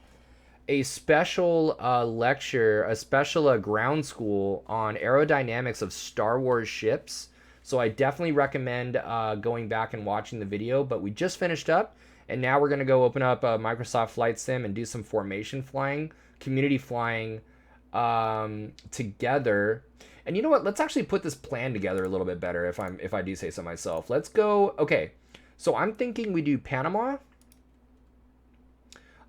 a special lecture, a special ground school on aerodynamics of Star Wars ships. So I definitely recommend going back and watching the video. But we just finished up, and now we're gonna go open up Microsoft Flight Sim and do some formation flying, community flying together. And you know what? Let's actually put this plan together a little bit better if I do say so myself. Let's go. Okay, so I'm thinking we do Panama.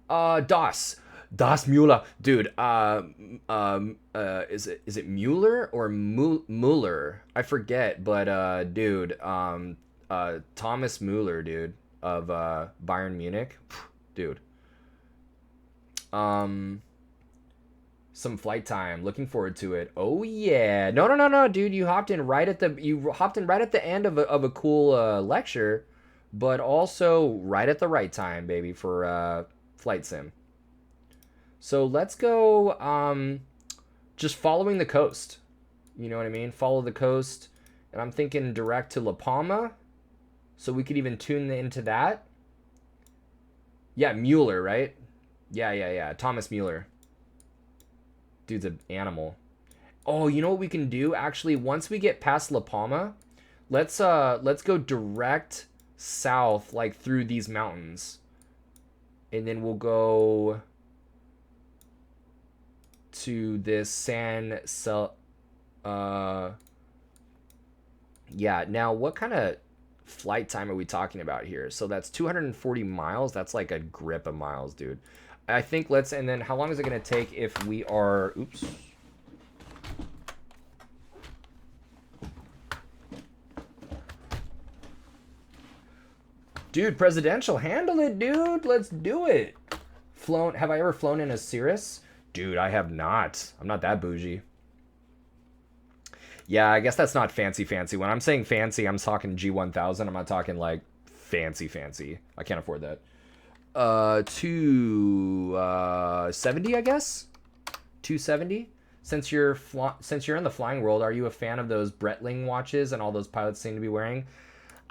Das Müller, dude. Is it Mueller or Mueller? I forget, but dude, Thomas Mueller, dude, of Bayern Munich, dude. Some flight time. Looking forward to it. Oh yeah. No, dude. You hopped in right at the end of a cool lecture, but also right at the right time, baby, for flight sim. So let's go just following the coast. You know what I mean? Follow the coast. And I'm thinking direct to La Palma. So we could even tune into that. Yeah, Mueller, right? Yeah. Thomas Mueller. Dude's an animal. Oh, you know what we can do? Actually, once we get past La Palma, let's go direct south, like through these mountains. And then we'll go to this yeah, now what kind of flight time are we talking about here? So that's 240 miles. That's like a grip of miles, dude. I think and then how long is it going to take if we are, oops. Dude, presidential, handle it, dude. Let's do it. Have I ever flown in a Cirrus? Dude, I have not. I'm not that bougie. Yeah, I guess that's not fancy. When I'm saying fancy, I'm talking G1000. I'm not talking like fancy. I can't afford that. 270, I guess. 270. Since you're in the flying world, are you a fan of those Breitling watches and all those pilots seem to be wearing?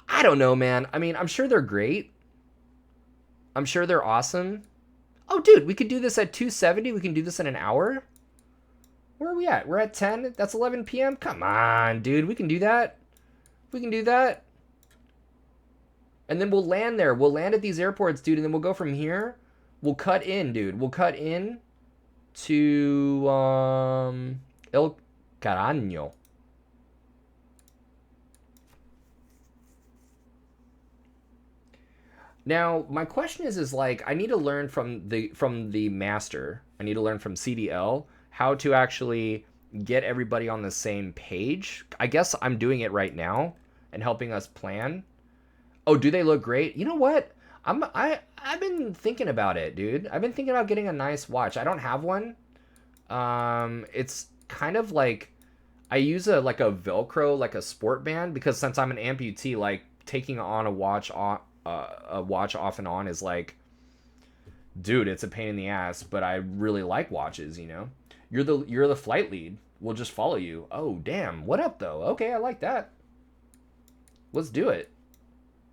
I don't know, man. I mean, I'm sure they're great. I'm sure they're awesome. Oh, dude, we could do this at 270. We can do this in an hour. Where are we at? We're at 10. That's 11 p.m. Come on, dude. We can do that. We can do that. And then we'll land there. We'll land at these airports, dude. And then we'll go from here. We'll cut in, dude. We'll cut in to El Caraño. Now, my question is like, I need to learn from the master. I need to learn from CDL how to actually get everybody on the same page. I guess I'm doing it right now and helping us plan. Oh, do they look great? You know what? I've been thinking about it, dude. I've been thinking about getting a nice watch. I don't have one. It's kind of like I use a Velcro, like a sport band, because since I'm an amputee, like taking on a watch off and on is like, dude, it's a pain in the ass, but I really like watches, you know. You're the flight lead. We'll just follow you. Oh, damn. What up though? Okay, I like that. Let's do it.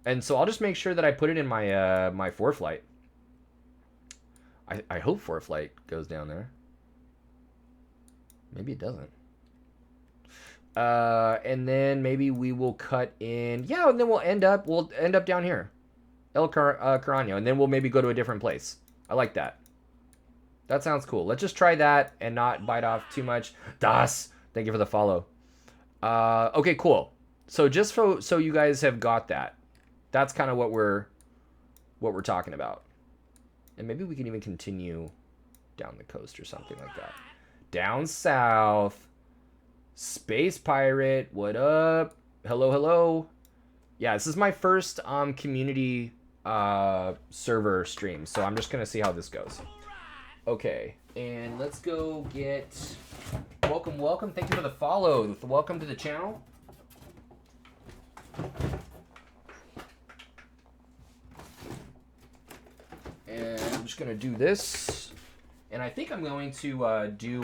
And so I'll just make sure that I put it in my my ForeFlight. I hope ForeFlight goes down there. Maybe it doesn't. And then maybe we will cut in. Yeah, and then we'll end up down here. El Caraño, and then we'll maybe go to a different place. I like that. That sounds cool. Let's just try that and not bite off too much. Das, thank you for the follow. Okay, cool. So just so you guys have got that. That's kind of what we're talking about. And maybe we can even continue down the coast or something like that. Down south. Space Pirate, what up? Hello. Yeah, this is my first community server stream, so I'm just gonna see how this goes. Okay, and let's go get welcome. Thank you for the follow. Welcome to the channel. And I'm just gonna do this, and I think I'm going to do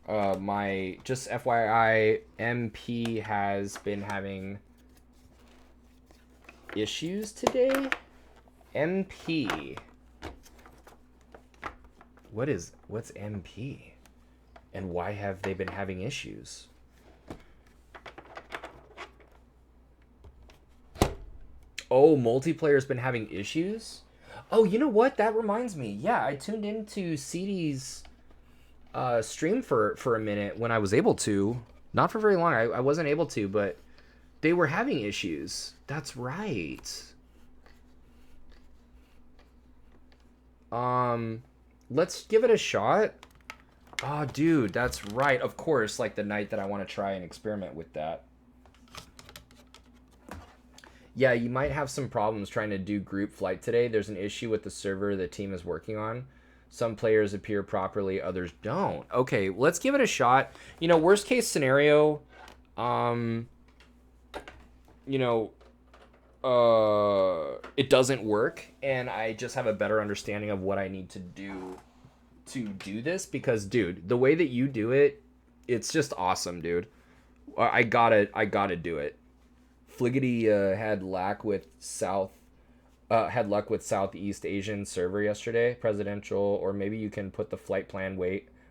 My just FYI, MP has been having issues today. MP. What's MP? And why have they been having issues? Oh, multiplayer's been having issues? Oh, you know what? That reminds me. Yeah, I tuned into CD's stream for a minute when I was able to. Not for very long. I wasn't able to, but they were having issues. That's right. Let's give it a shot. Oh, dude, that's right. Of course, like the night that I want to try and experiment with that. Yeah, you might have some problems trying to do group flight today. There's an issue with the server the team is working on. Some players appear properly, others don't. Okay, let's give it a shot. You know, worst case scenario, it doesn't work, and I just have a better understanding of what I need to do this, because, dude, the way that you do it, it's just awesome, dude. I gotta do it. Fliggity had luck with Southeast Asian server yesterday, presidential, or maybe you can put the flight plan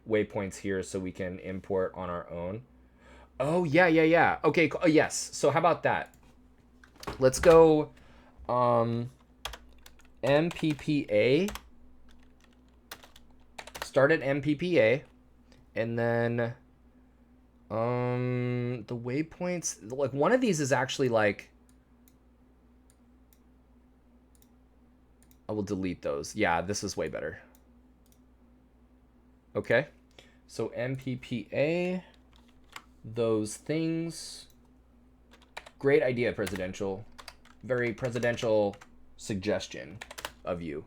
waypoints here so we can import on our own. Oh, yeah. Okay, yes. So how about that? Let's go MPPA. Start at MPPA, and then the waypoints, like one of these is actually like, I will delete those. Yeah, this is way better. Okay, so MPPA, those things. Great idea, presidential. Very presidential suggestion of you.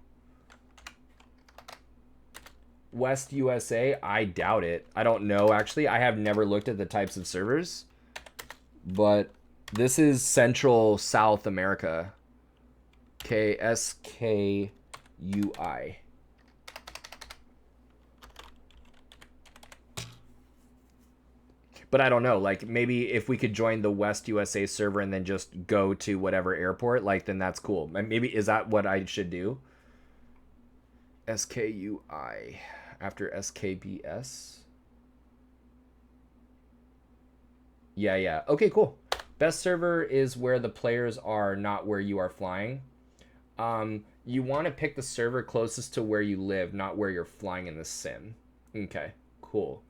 West USA, I doubt it. I don't know, actually. I have never looked at the types of servers. But this is Central South America. SKUI. But I don't know, like, maybe if we could join the West USA server and then just go to whatever airport, like, then that's cool. Maybe, is that what I should do? SKUI after SKBS. Yeah. Okay, cool. Best server is where the players are, not where you are flying. You want to pick the server closest to where you live, not where you're flying in the sim. Okay, cool.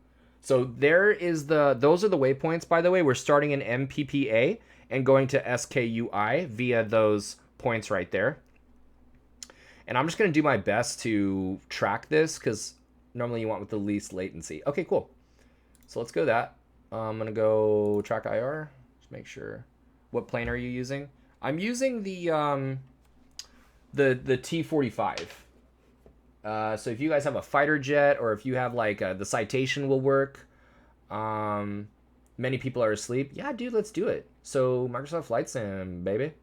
So those are the waypoints, by the way. We're starting in MPPA and going to SKUI via those points right there. And I'm just going to do my best to track this, because normally you want with the least latency. Okay, cool. So let's go that. I'm going to go track IR. Just make sure. What plane are you using? I'm using the T-45. So if you guys have a fighter jet, or if you have like the Citation will work. Many people are asleep. Yeah, dude, let's do it. So Microsoft Flight Sim, baby.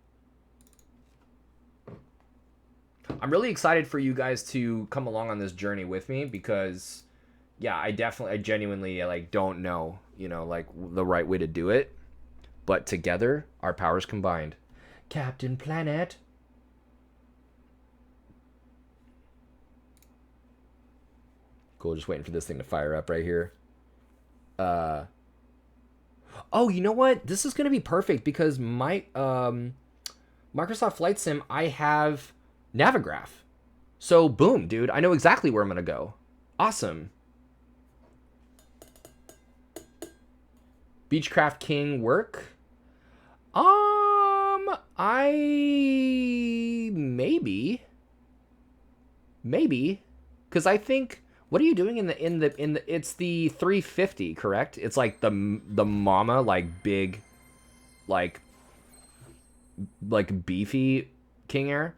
I'm really excited for you guys to come along on this journey with me, because yeah, I genuinely like don't know, like the right way to do it, but together our powers combined. Captain Planet. Cool, just waiting for this thing to fire up right here. Oh, you know what? This is going to be perfect, because my Microsoft Flight Sim, I have Navigraph. So boom, dude, I know exactly where I'm going to go. Awesome. Beechcraft King work? Maybe, because I think, what are you doing in the it's the 350, correct? It's like the mama, like big, like beefy King Air.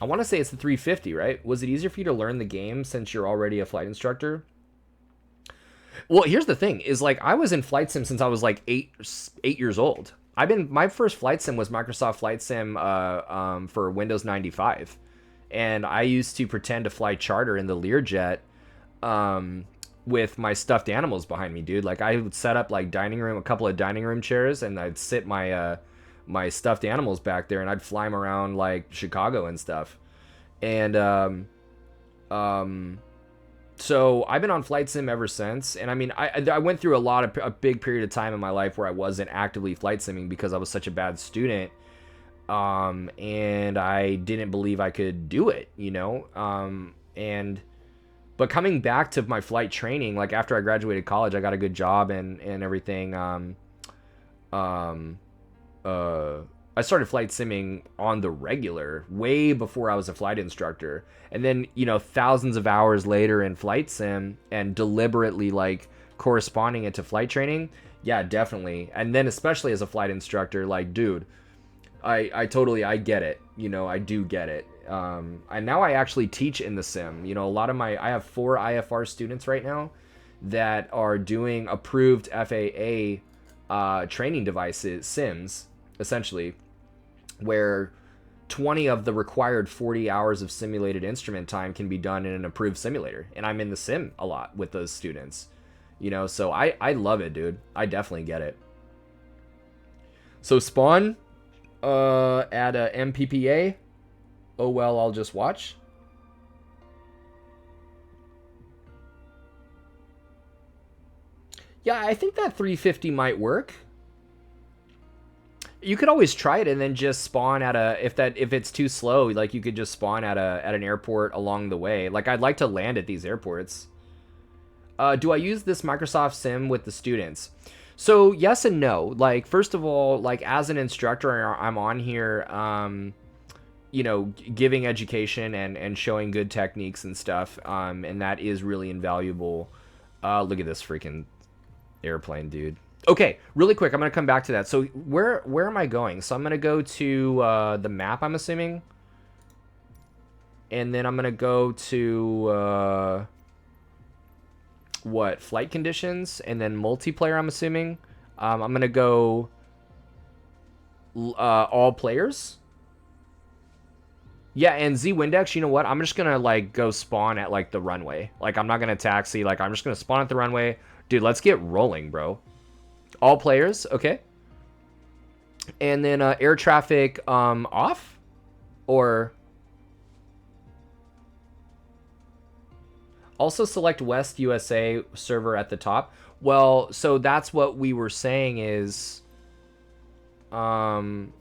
I want to say it's the 350, right? Was it easier for you to learn the game since you're already a flight instructor? Well, here's the thing, is like I was in flight sim since I was like 8 years old. My first flight sim was Microsoft Flight Sim for Windows 95. And I used to pretend to fly charter in the Learjet with my stuffed animals behind me, dude. Like I would set up like a couple of dining room chairs, and I'd sit my stuffed animals back there, and I'd fly them around like Chicago and stuff. And so I've been on flight sim ever since. And I mean, I went through a big period of time in my life where I wasn't actively flight simming because I was such a bad student. And I didn't believe I could do it, you know? But coming back to my flight training, like after I graduated college, I got a good job and everything. I started flight simming on the regular way before I was a flight instructor. And then, you know, thousands of hours later in flight sim and deliberately like corresponding it to flight training. Yeah, definitely. And then especially as a flight instructor, like, dude, I totally, I get it. You know, I do get it. And now I actually teach in the sim. You know, I have 4 IFR students right now that are doing approved FAA training devices, sims, essentially, where 20 of the required 40 hours of simulated instrument time can be done in an approved simulator. And I'm in the sim a lot with those students, you know, so I love it, dude. I definitely get it. So spawn at a MPPA. Oh, well, I'll just watch. Yeah, I think that 350 might work. You could always try it and then just spawn at if it's too slow, like you could just spawn at an airport along the way. Like I'd like to land at these airports. Do I use this Microsoft Sim with the students? So yes and no. Like first of all, like as an instructor, I'm on here, you know, giving education and showing good techniques and stuff. And that is really invaluable. Look at this freaking airplane, dude. Okay, really quick, I'm going to come back to that. So where am I going? So I'm going to go to the map, I'm assuming. And then I'm going to go to, what, flight conditions? And then multiplayer, I'm assuming. I'm going to go all players. Yeah, and Z-Windex, you know what? I'm just going to, like, go spawn at, like, the runway. Like, I'm not going to taxi. Like, I'm just going to spawn at the runway. Dude, let's get rolling, bro. All players, okay. And then air traffic off? Or... also select West USA server at the top. Well, so that's what we were saying is... oh,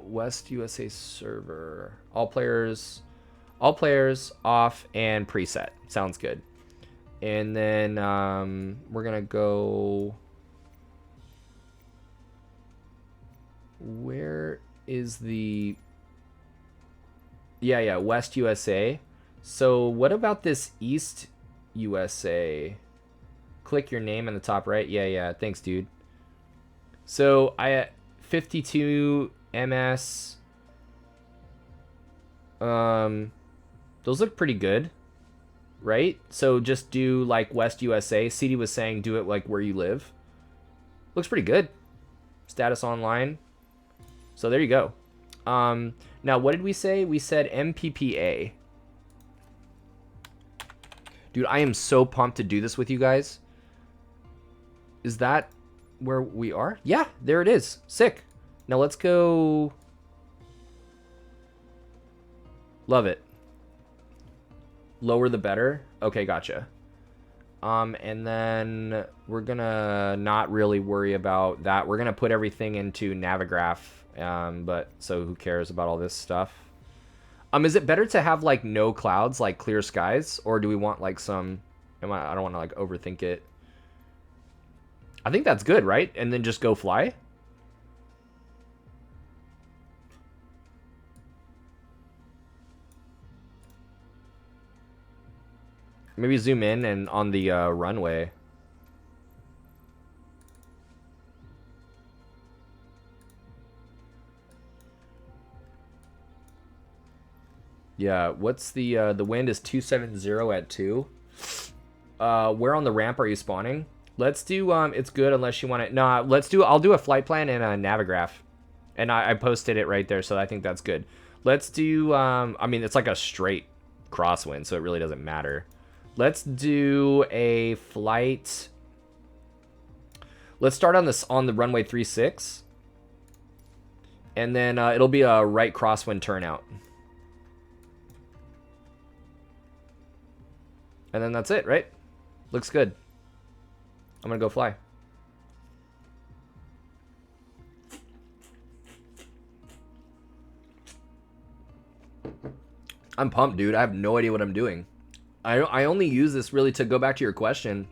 West USA server. All players off and preset. Sounds good. And then we're going to go... where is the... yeah, West USA. So what about this East USA? Click your name in the top right. Yeah. Thanks, dude. So I 52 MS. Those look pretty good, right? So just do like West USA. CD was saying do it like where you live. Looks pretty good. Status online. So there you go. Now what did we say? We said MPPA. Dude, I am so pumped to do this with you guys. Is that where we are? Yeah, there it is. Sick. Now let's go. Love it. Lower the better. Okay, gotcha. And then we're gonna not really worry about that. We're gonna put everything into Navigraph. But so who cares about all this stuff? Is it better to have like no clouds, like clear skies, or do we want like some? I don't want to like overthink it. I think that's good, right? And then just go fly. Maybe zoom in and on the runway. Yeah, what's the wind is 270 at 2. Where on the ramp are you spawning? Let's do it's good unless you want it. Nah, I'll do a flight plan and a Navigraph. And I posted it right there, so I think that's good. Let's do I mean it's like a straight crosswind, so it really doesn't matter. Let's do a flight. Let's start on this on the runway 36. And then it'll be a right crosswind turnout. And then that's it, right? Looks good. I'm gonna go fly. I'm pumped, dude. I have no idea what I'm doing. I only use this really to go back to your question,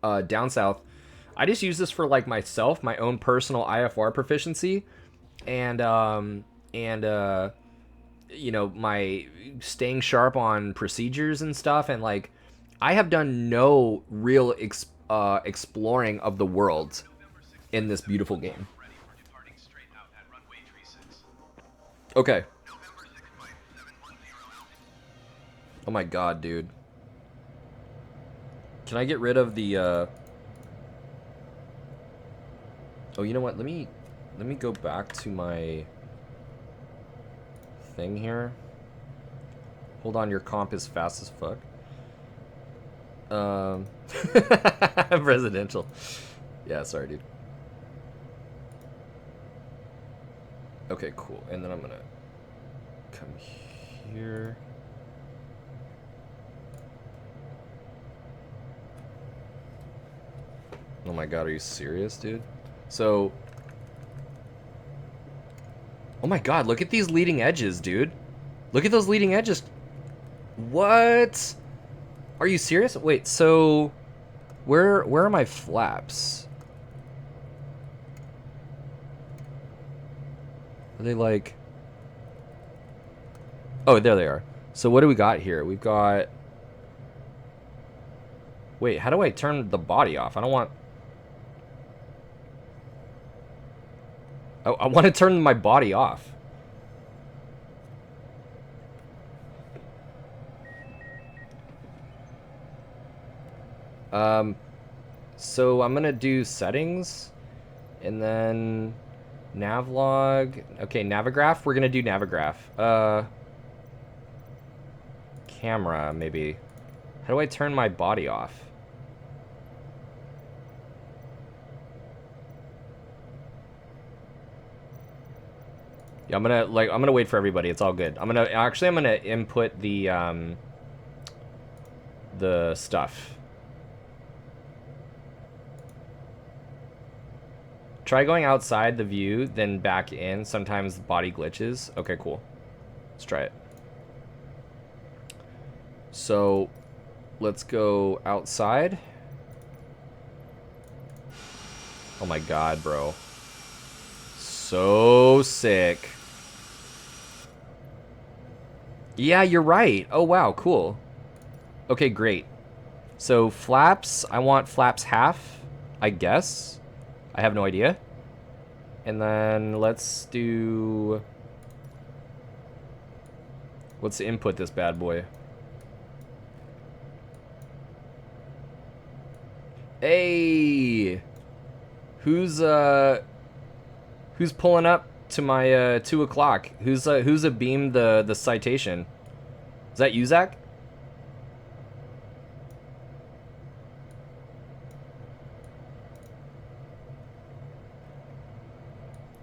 down south. I just use this for like myself, my own personal IFR proficiency, and you know, my staying sharp on procedures and stuff. And like, I have done no real exploring of the world in this beautiful game. Okay. Oh my god, dude. Can I get rid of the Oh, you know what? Let me go back to my thing here. Hold on, your comp is fast as fuck. Residential. Yeah, sorry, dude. Okay, cool. And then I'm gonna come here. Oh my god, are you serious, dude? So... Oh my god, look at these leading edges, dude. Look at those leading edges. What? Are you serious? Wait, so... Where are my flaps? Are they like... Oh, there they are. So what do we got here? We've got... Wait, how do I turn the body off? I don't want... I want to turn my body off. So I'm gonna do settings, and then navlog. Okay, navigraph. We're gonna do navigraph. Camera, maybe. How do I turn my body off? Yeah, I'm gonna wait for everybody. It's all good. I'm gonna input the stuff. Try going outside the view, then back in. Sometimes the body glitches. Okay, cool. Let's try it. So, let's go outside. Oh my god, bro. So sick. Yeah, you're right. Oh, wow, cool. Okay, great. So, flaps, I want flaps half, I guess. I have no idea. And then let's do... Let's input this bad boy. Hey! Who's pulling up to my 2 o'clock? Who's beamed the citation? Is that you, Zach?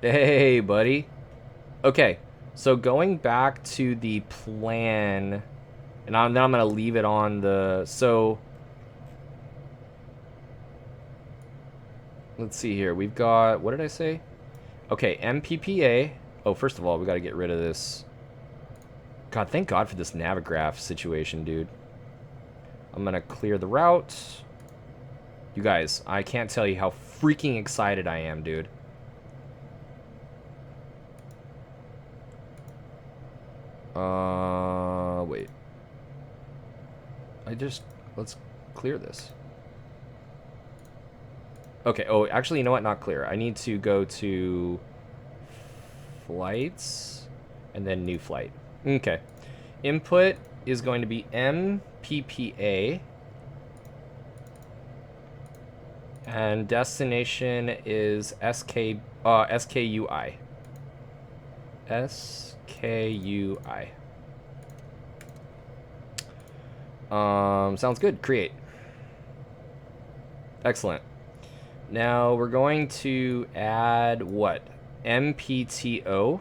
Hey, buddy. Okay, so going back to the plan, and then I'm gonna leave it on the... So let's see here. We've got... What did I say? Okay, MPPA. Oh, first of all, we got to get rid of this. God, thank God for this navigraph situation, dude. I'm going to clear the route. You guys, I can't tell you how freaking excited I am, dude. Wait. Let's clear this. Okay, oh, actually, you know what? Not clear. I need to go to flights and then new flight. Okay. Input is going to be MPPA. And destination is SKUI. SKUI. Sounds good. Create. Excellent. Now we're going to add what? MPTO.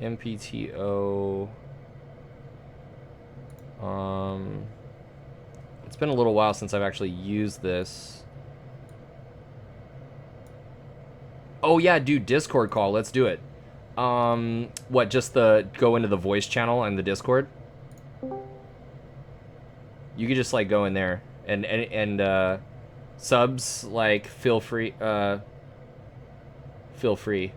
MPTO. It's been a little while since I've actually used this. Oh yeah, dude, Discord call. Let's do it. What? Just go into the voice channel and the Discord. You could just like go in there and subs, like, feel free. Feel free.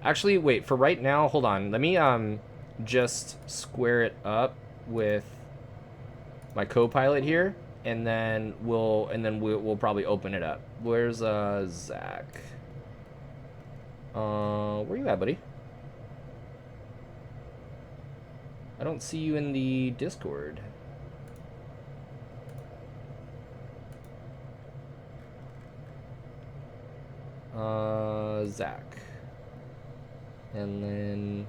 Actually, wait, for right now, hold on. Let me just square it up with my co-pilot here, and then we'll probably open it up. Where's Zach? Where you at, buddy? I don't see you in the Discord. Zach. And then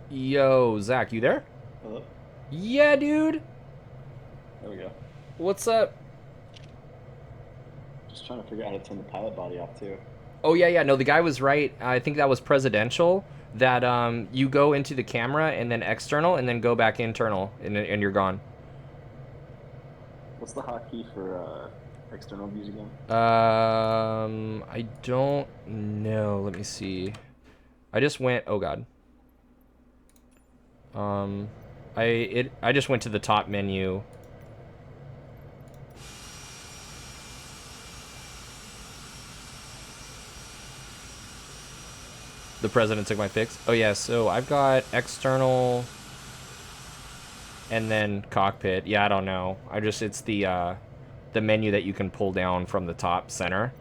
yo, Zach, you there? Hello? Yeah, dude. There we go. What's up? Just trying to figure out how to turn the pilot body off too. Oh yeah, no, the guy was right. I think that was presidential. That you go into the camera and then external and then go back internal and you're gone. What's the hotkey for external views again? I don't know. Let me see. I just went. Oh god. I just went to the top menu. The president took my fix. Oh yeah, so I've got external and then cockpit. Yeah, I don't know. It's the menu that you can pull down from the top center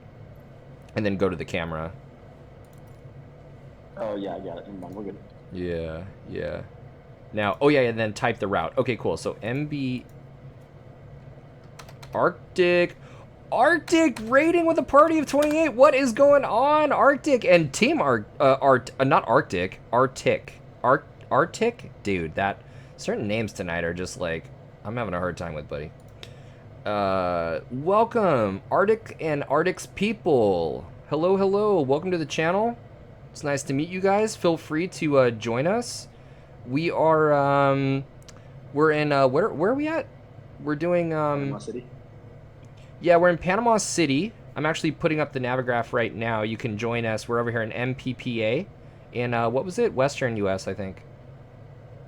and then go to the camera. Oh yeah, I got it. We're good. Yeah. Now, oh yeah, and then type the route. Okay, cool. So MB Arctic rating with a party of 28. What is going on, Arctic and Team not Arctic, Arctic, dude. That certain names tonight are just like I'm having a hard time with, buddy. Welcome, Arctic and Arctic's people. Hello. Welcome to the channel. It's nice to meet you guys. Feel free to join us. We are we're in where are we at? We're doing Panama City. Yeah, we're in Panama City. I'm actually putting up the Navigraph right now. You can join us. We're over here in MPPA in what was it? Western US, I think.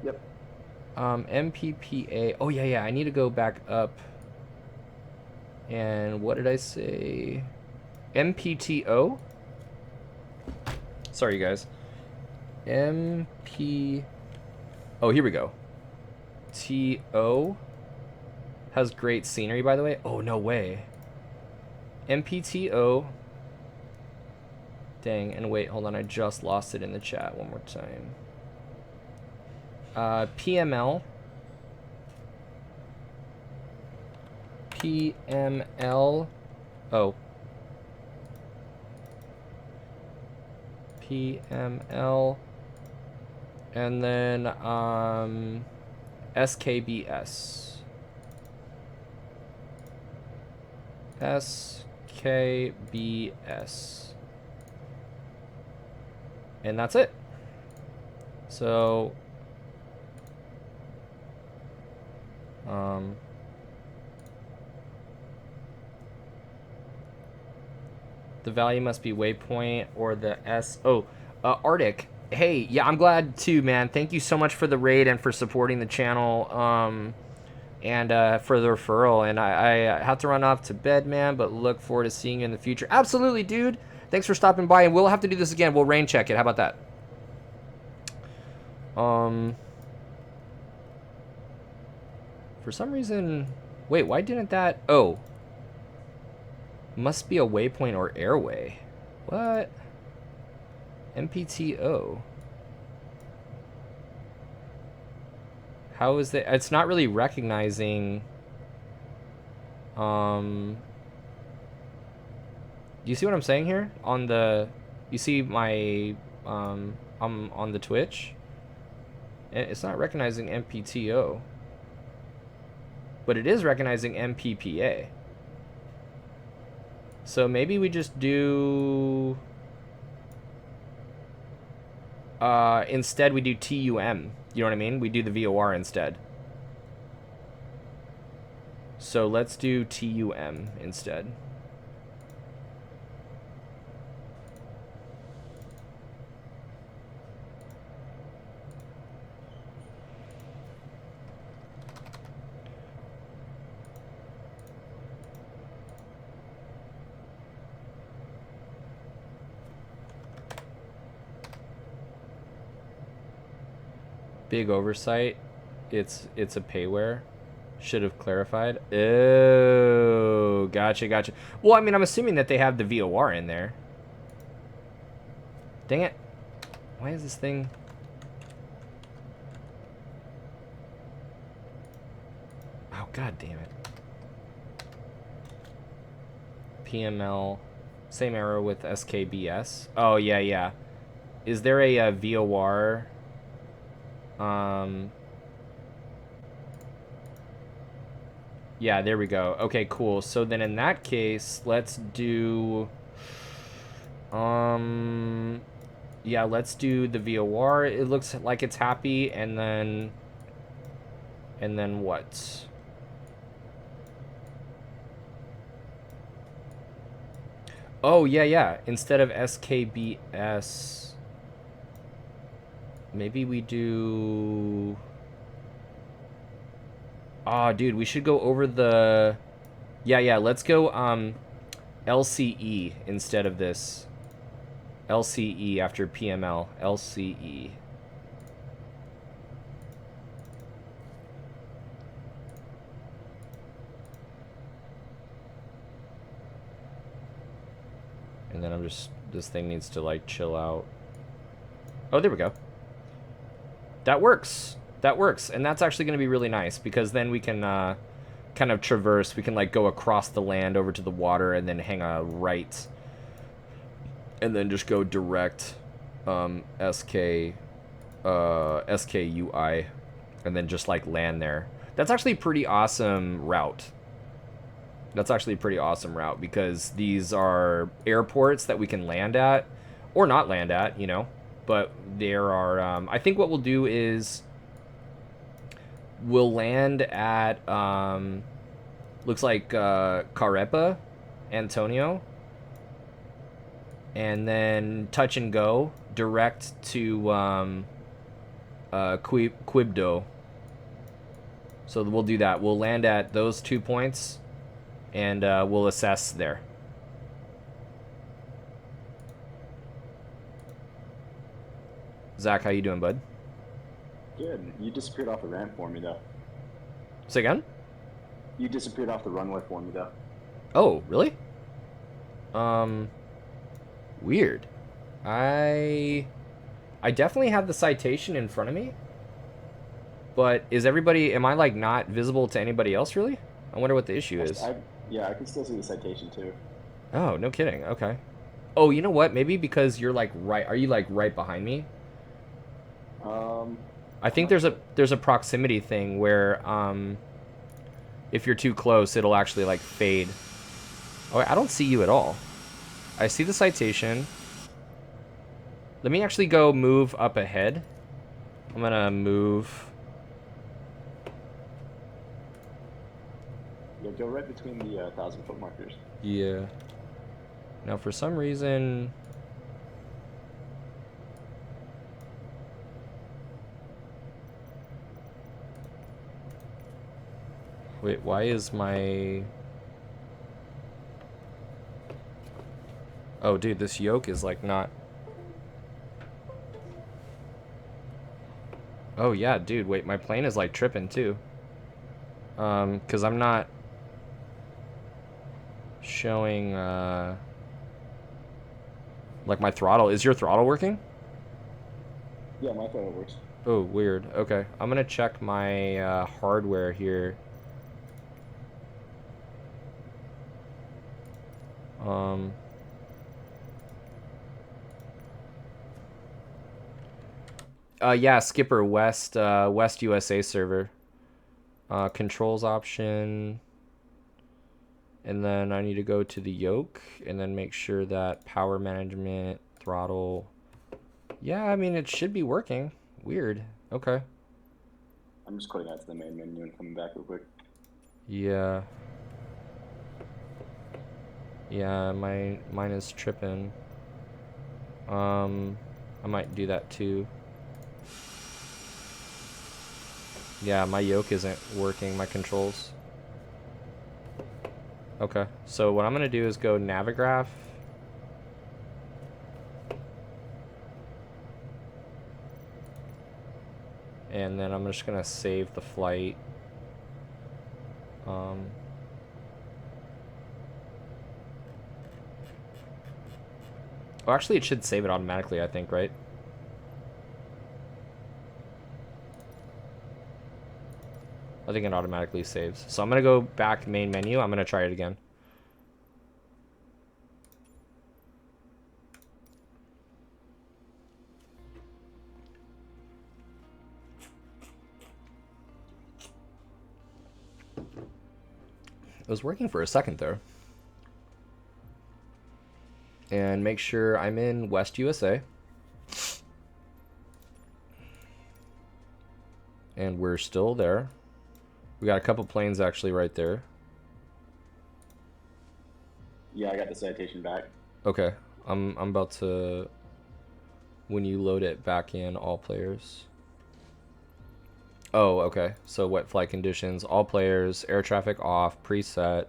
Yep. MPPA. Oh yeah. I need to go back up. And what did I say? MPTO. Sorry, you guys. MP. Oh, here we go. TO. Has great scenery, by the way. Oh, no way. MPTO. Dang, and wait, hold on. I just lost it in the chat one more time. PML. PML. Oh. PML. And then, SKBS. SKBS. And that's it. So the value must be waypoint or the S. Oh, Arctic. Hey, yeah, I'm glad too, man. Thank you so much for the raid and for supporting the channel. And for the referral. And I have to run off to bed, man, but look forward to seeing you in the future. Absolutely, dude. Thanks for stopping by, and we'll have to do this again. We'll rain check it. How about that? For some reason... Wait, why didn't that... Oh. Must be a waypoint or airway. What? MPTO. How is that? It's not really recognizing. You see what I'm saying here? On the, you see my, I'm on the Twitch. It's not recognizing MPTO. But it is recognizing MPPA. So maybe we just do... instead we do TUM. You know what I mean? We do the VOR instead. So let's do TUM instead. Big oversight. It's a payware. Should have clarified. Oh, gotcha. Well, I mean, I'm assuming that they have the VOR in there. Dang it. Why is this thing... Oh, god damn it. PML. Same error with SKBS. Oh, yeah. Is there a VOR... Yeah, there we go. Okay, cool. So then in that case, let's do... Yeah, let's do the VOR. It looks like it's happy, and then... And then what? Oh, yeah. Instead of SKBS... Maybe we do... Oh, dude, we should go over the... Yeah, let's go LCE instead of this. LCE after PML. LCE. And then I'm just... This thing needs to, like, chill out. Oh, there we go. That works. And that's actually going to be really nice, because then we can kind of traverse. We can, like, go across the land over to the water and then hang a right. And then just go direct SKUI. And then just, like, land there. That's actually a pretty awesome route. Because these are airports that we can land at. Or not land at, you know. But there are... I think what we'll do is... We'll land at, looks like, Carepa, Antonio. And then touch and go direct to, Quibdo. So we'll do that. We'll land at those 2 points, and, we'll assess there. Zach, how you doing, bud? Good. You disappeared off the ramp for me, though. Say again? You disappeared off the runway for me, though. Oh, really? Weird. I definitely have the citation in front of me. But is everybody... Am I, like, not visible to anybody else, really? I wonder what the issue is. Yeah, I can still see the citation, too. Oh, no kidding. Okay. Oh, you know what? Maybe because you're, like, right... Are you, like, right behind me? I think there's a proximity thing where if you're too close, it'll actually like fade. Oh, I don't see you at all. I see the citation. Let me actually go move up ahead. I'm gonna move. Yeah, go right between the 1,000-foot markers. Yeah. Now for some reason... Wait, why is my... Oh, dude, this yoke is, like, not... Oh, yeah, dude, wait, my plane is, like, tripping, too. Because I'm not showing, Like my throttle. Is your throttle working? Yeah, my throttle works. Oh, weird. Okay. I'm gonna check my hardware here. Um. Yeah, Skipper West, West USA server. Controls option. And then I need to go to the yoke and then make sure that power management, throttle. Yeah, I mean, it should be working. Weird. Okay. I'm just quitting out to the main menu and coming back real quick. Yeah. Yeah, mine is tripping. I might do that too. Yeah, my yoke isn't working, my controls. Okay, so what I'm gonna do is go Navigraph. And then I'm just gonna save the flight. Oh, actually it should save it automatically, I think, right? I think it automatically saves. So I'm gonna go back main menu. I'm gonna try it again. It was working for a second there. And make sure I'm in West USA. And we're still there. We got a couple planes actually right there. Yeah, I got the citation back. Okay. I'm about to, when you load it back in, all players. Oh, okay. So wet flight conditions, all players, air traffic off, preset,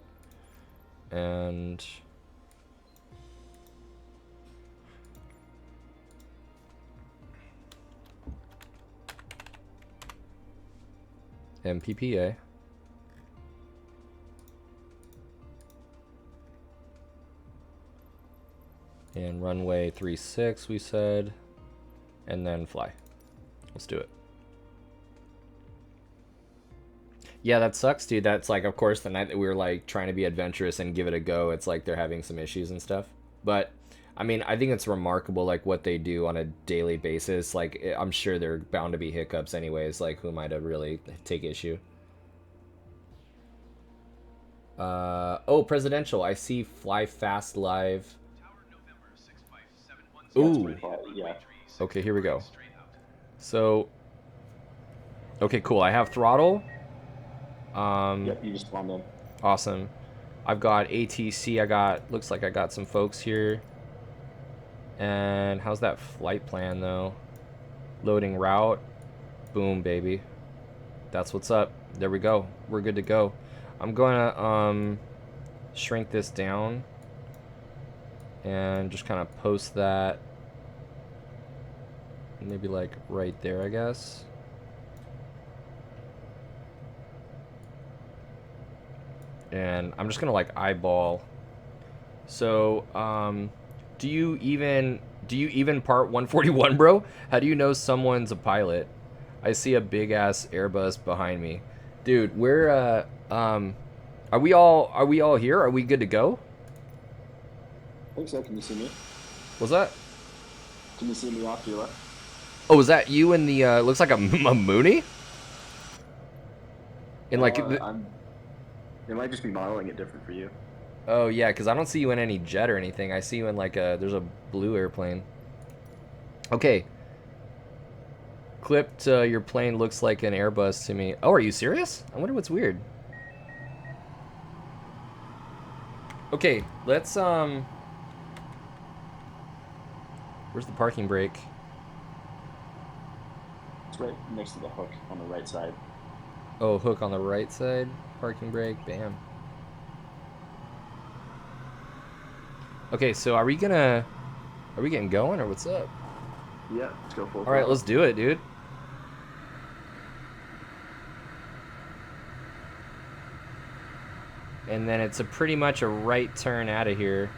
and MPPA. And runway 36 we said, and then fly. Let's do it. Yeah, that sucks, dude. That's like, of course, the night that we were like trying to be adventurous and give it a go, it's like they're having some issues and stuff. But I mean, I think it's remarkable like what they do on a daily basis. Like I'm sure there are bound to be hiccups anyways, like who might have really take issue. Oh, presidential. I see Fly Fast Live. Ooh. Yeah. Okay, here we go. So okay, cool. I have throttle. Yep, you just spawned in. Awesome. I've got ATC. Looks like I got some folks here. And how's that flight plan though? Loading route. Boom, baby. That's what's up. There we go. We're good to go. I'm gonna shrink this down and just kind of post that maybe like right there, I guess. And I'm just gonna like eyeball. So do you even part 141, bro? How do you know someone's a pilot? I see a big ass Airbus behind me. Dude, we're are we all here? Are we good to go? I think so. Can you see me? What's that? Can you see me off to your left? Oh, is that you in the looks like a Mooney? In like It might just be modeling it different for you. Oh yeah, because I don't see you in any jet or anything. I see you in like there's a blue airplane. Okay. Clipped, your plane looks like an Airbus to me. Oh, are you serious? I wonder what's weird. Okay, let's where's the parking brake? It's right next to the hook on the right side. Oh, hook on the right side. Parking brake, bam. Okay, so are we getting going or what's up? Yeah, let's go full. All right, let's do it, dude. And then it's pretty much a right turn out of here.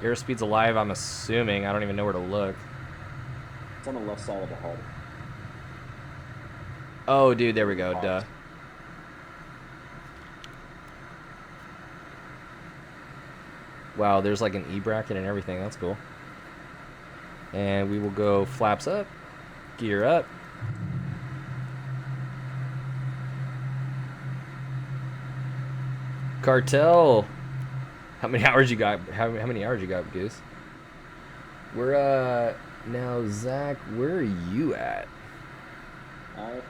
Airspeed's alive, I'm assuming. I don't even know where to look. It's on the left side of the hull. Oh, dude, there we go. Duh. Wow, there's like an E bracket and everything. That's cool. And we will go flaps up, gear up. Cartel. How many hours you got? How many hours you got, Goose? We're now, Zach. Where are you at? I'm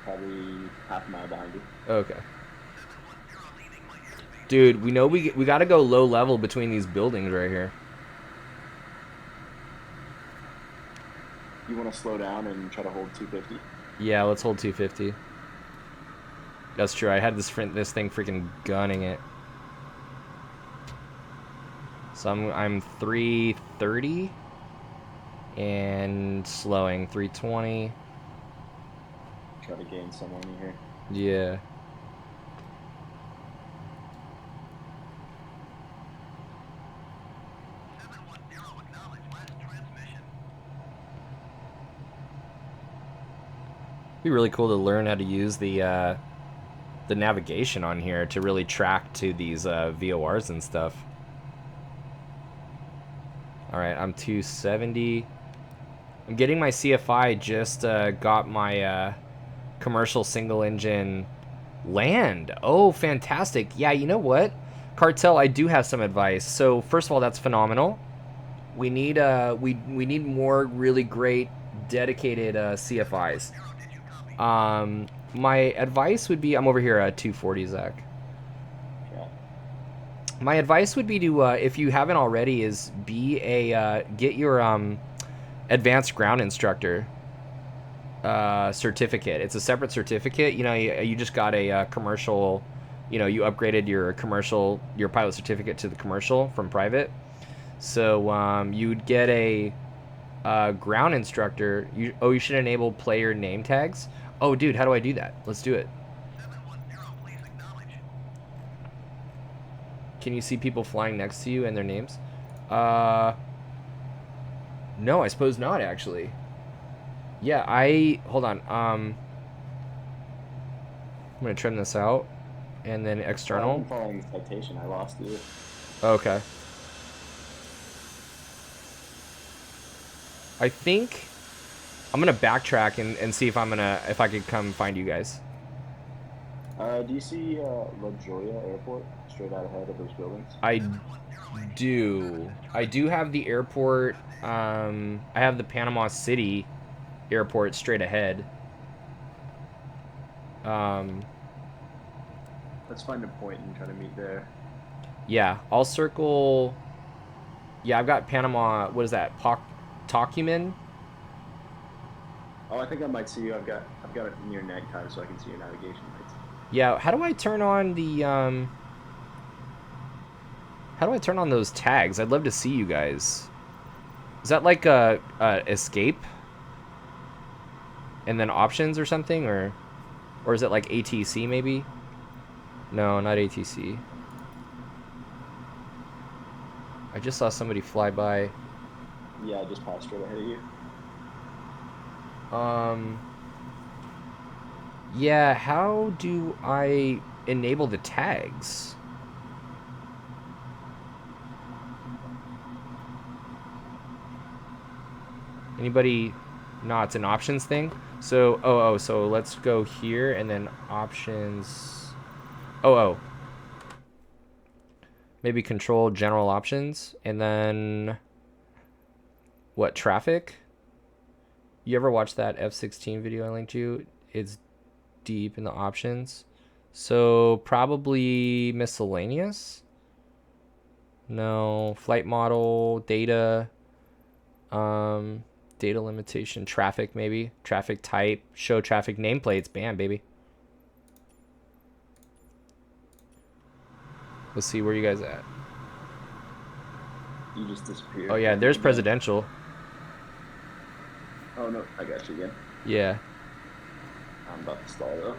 probably half a mile behind you. Okay. Dude, we know we gotta go low level between these buildings right here. You want to slow down and try to hold 250? Yeah, let's hold 250. That's true. I had this thing freaking gunning it. So I'm 330 and slowing 320. Try to gain someone in here. Yeah. Be really cool to learn how to use the navigation on here to really track to these VORs and stuff. All right, I'm 270. I'm getting my CFI. Just got my commercial single engine land. Oh, fantastic. Yeah, you know what? Cartel, I do have some advice. So first of all, that's phenomenal. We need we need more really great dedicated CFIs. My advice would be, I'm over here at 240, Zach. Yeah. My advice would be to, if you haven't already, is be a get your advanced ground instructor certificate. It's a separate certificate. You know, you just got a commercial. You know, you upgraded your pilot certificate to the commercial from private. So you'd get a ground instructor. You should enable player name tags. Oh, dude, how do I do that? Let's do it. Can you see people flying next to you and their names? No, I suppose not, actually. Yeah, hold on. I'm gonna trim this out, and then external. I'm following the citation. I lost you. Okay. I think I'm gonna backtrack and see if if I could come find you guys. Do you see La Jolla Airport straight out ahead of those buildings? I do. I do have the airport. I have the Panama City airport straight ahead. Let's find a point and try to meet there. Yeah, I'll circle. Yeah, I've got Panama. What is that? Tocumen? Oh, I think I might see you. I've got it near nag time, so I can see your navigation lights. Yeah. How do I turn on the How do I turn on those tags? I'd love to see you guys. Is that like a escape? And then options or something, or is it like ATC maybe? No, not ATC. I just saw somebody fly by. Yeah, I just passed straight ahead of you. Yeah, how do I enable the tags? Anybody? No, it's an options thing. So, so let's go here and then options. Oh. Maybe control general options and then what, traffic? You ever watch that F-16 video I linked you? It's deep in the options. So probably miscellaneous? No, flight model, data, data limitation, traffic maybe, traffic type, show traffic nameplates, bam, baby. Let's see, where you guys at? You just disappeared. Oh yeah, there's presidential. Oh no, I got you again. Yeah. I'm about to stall though.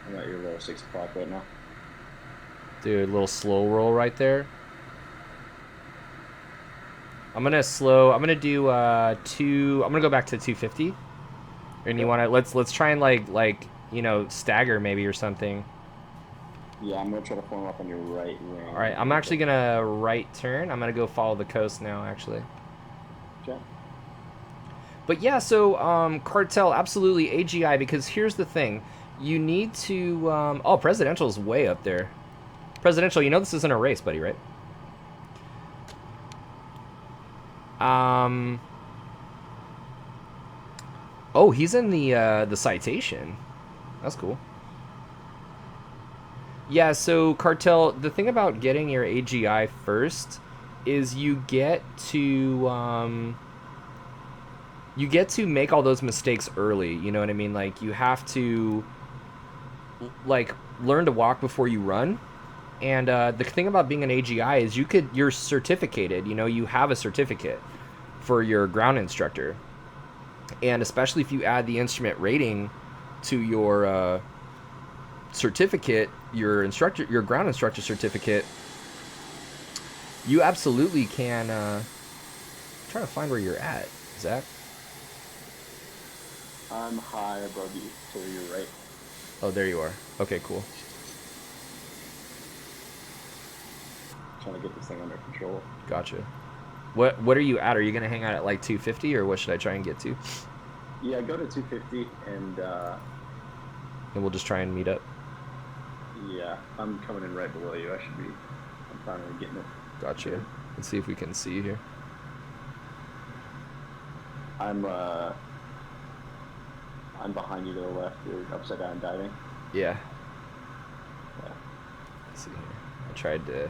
I'm at your little 6 o'clock right now. Dude, little slow roll right there. I'm gonna do I'm gonna go back to 250. And you Okay. wanna let's try and like stagger maybe or something. Yeah, I'm gonna try to form up on your right wing. Alright, I'm actually gonna right turn. I'm gonna go follow the coast now actually. Okay. But yeah, so cartel, absolutely AGI, because here's the thing. You need to oh, presidential's way up there. Presidential, you know this isn't a race, buddy, right? Oh, he's in the citation. That's cool. Yeah, so cartel, the thing about getting your AGI first is you get to make all those mistakes early, you know what I mean? Like you have to like learn to walk before you run. And the thing about being an AGI is you're certificated, you know, you have a certificate for your ground instructor. And especially if you add the instrument rating to your certificate, your ground instructor certificate, you absolutely can. I'm trying to find where you're at, Zach. I'm high above you to your right. Oh, there you are. Okay, cool. Trying to get this thing under control. Gotcha. What are you at? Are you gonna hang out at like 250, or what should I try and get to? Yeah, go to 250 and And we'll just try and meet up. yeah, I'm coming in right below you. I'm finally getting it. Gotcha. Good. Let's see if we can see you here. I'm behind you to the left. You're upside down diving. Yeah. Yeah. Let's see here. I tried to.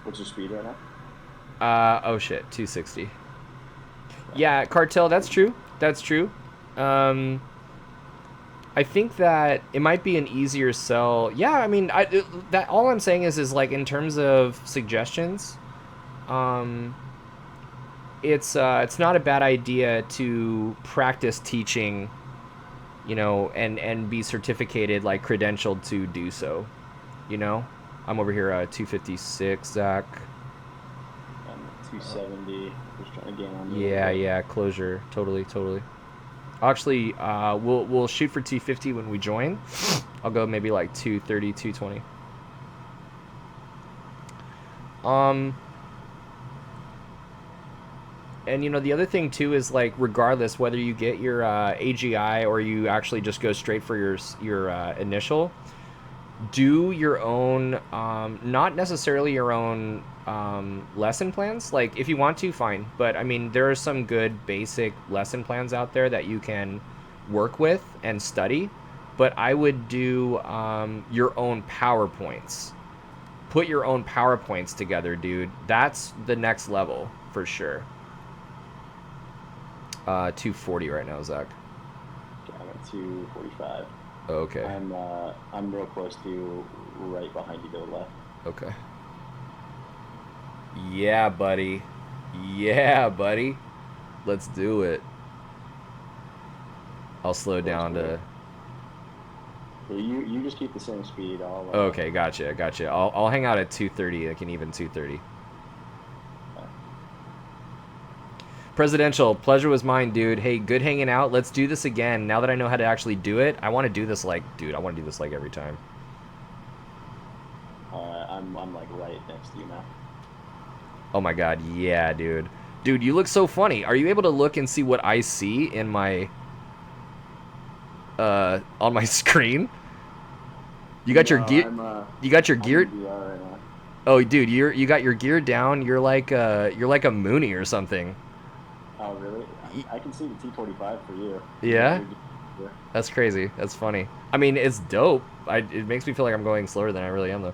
What's your speed right now? Oh shit, 260. Yeah, cartel. That's true. That's true. I think that it might be an easier sell. Yeah, I mean, that all I'm saying is like in terms of suggestions, it's not a bad idea to practice teaching, you know, and be certificated, like credentialed to do so, you know. I'm over here 256, Zach. I'm 270. Just trying to gain on you. Yeah, closure, totally. Actually, we'll shoot for 250 when we join. I'll go maybe like 230, 220. And you know the other thing too is like regardless whether you get your AGI or you actually just go straight for your initial, do your own, not necessarily your own lesson plans. Like if you want to, fine, but I mean there are some good basic lesson plans out there that you can work with and study, but I would do your own PowerPoints. Put your own PowerPoints together, dude. That's the next level for sure. 240 right now, Zach. Okay, I'm at 245. Okay. I'm real close to you, right behind you to the left. Okay. Yeah, buddy. Let's do it. I'll slow down to. Yeah, you just keep the same speed. Okay, gotcha. I'll hang out at 230. I can even 230. Presidential, pleasure was mine, dude. Hey, good hanging out. Let's do this again. Now that I know how to actually do it, I want to do this like every time. I'm like right next to you now. Oh my god, yeah, dude. Dude, you look so funny. Are you able to look and see what I see in my on my screen? You got your gear. You got your gear. Right now. Oh, dude, you got your gear down. You're like a Mooney or something. Oh, really? I can see the T45 for you. Yeah? That's crazy. That's funny. I mean, it's dope. It makes me feel like I'm going slower than I really am, though.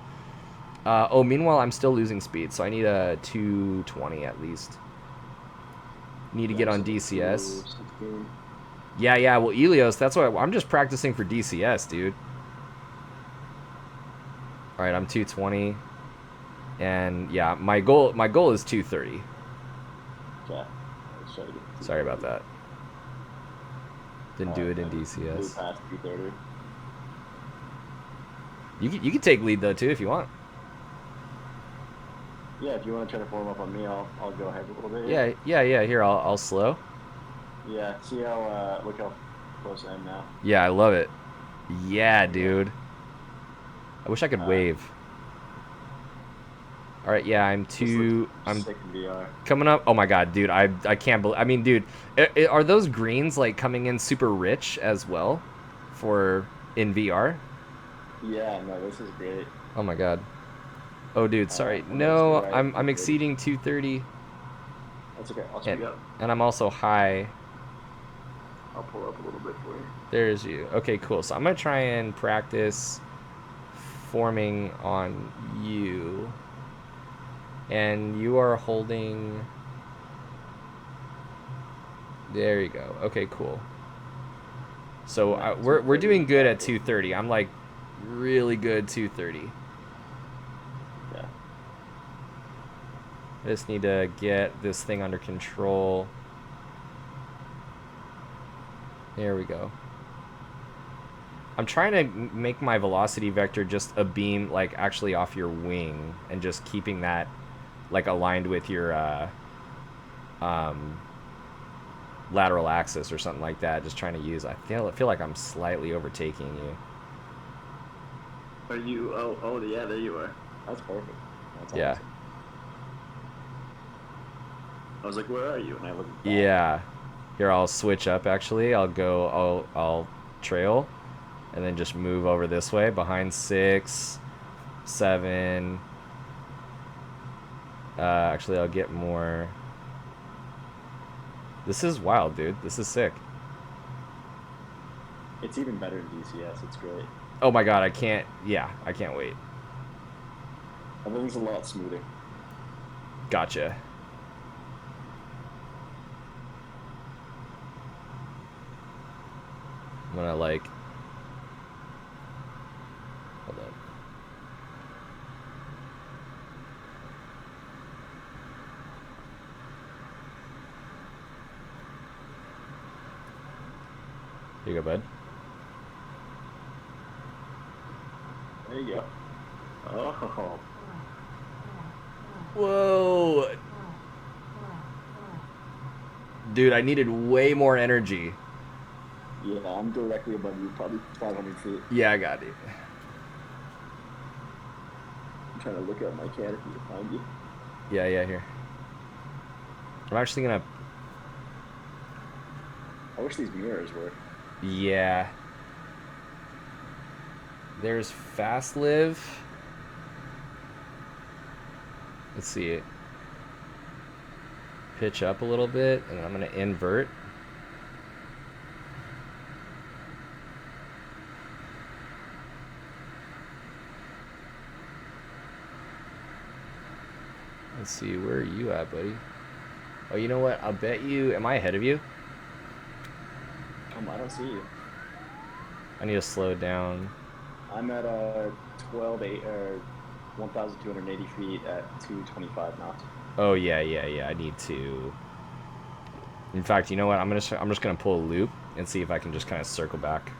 Oh, meanwhile, I'm still losing speed, so I need a 220 at least. Need to get on DCS. Yeah. Well, Elios, that's why I'm just practicing for DCS, dude. All right, I'm 220, and yeah, my goal is 230. Okay. Sorry about that. Then do it in Blew DCS. past 230. You can take lead though too if you want. Yeah, if you want to try to form up on me, I'll go ahead a little bit here. Yeah. Here, I'll slow. Yeah, see how look how close I am now. Yeah, I love it. Yeah, Yeah. dude. I wish I could wave. All right, yeah, I'm Sick in VR. coming up. Oh my god, dude, I can't believe. I mean, dude, are those greens like coming in super rich as well, for in VR? Yeah, no, this is great. Oh my god. Oh, dude, sorry. I'm next to the No, right, I'm 230. exceeding 230, That's okay. I'll speed up. and I'm also high. I'll pull up a little bit for you. There's you. Okay, cool. So I'm gonna try and practice forming on you. And you are holding... There you go. Okay, cool. So we're doing good at 230. I'm like really good 230. Yeah. I just need to get this thing under control. There we go. I'm trying to make my velocity vector just a beam like actually off your wing and just keeping that like aligned with your lateral axis or something like that. Just trying to use. I feel like I'm slightly overtaking you. Are you? Oh, yeah, there you are. That's perfect. That's Yeah. awesome. I was like, where are you? And I looked back. Yeah. Here, I'll switch up actually. I'll trail and then just move over this way behind 6, 7. Actually, I'll get more. This is wild, dude. This is sick. It's even better in DCS. It's great. Oh my god, I can't wait. Everything's a lot smoother. Gotcha. I'm gonna like... Hold up. Here you go, bud. There you go. Oh. Whoa! Dude, I needed way more energy. Yeah, I'm directly above you, probably 500 feet. Yeah, I got it. I'm trying to look up my canopy to find you. Yeah, here. I'm actually gonna... I wish these mirrors were. Yeah. There's fast live. Let's see it. Pitch up a little bit, and I'm gonna invert. Let's see, where are you at, buddy? Oh, you know what? I'll bet you... Am I ahead of you? I don't see you. I need to slow down. I'm at 1,280 feet at 225 knots. Oh, yeah. I need to... In fact, you know what? I'm just gonna pull a loop and see if I can just kind of circle back.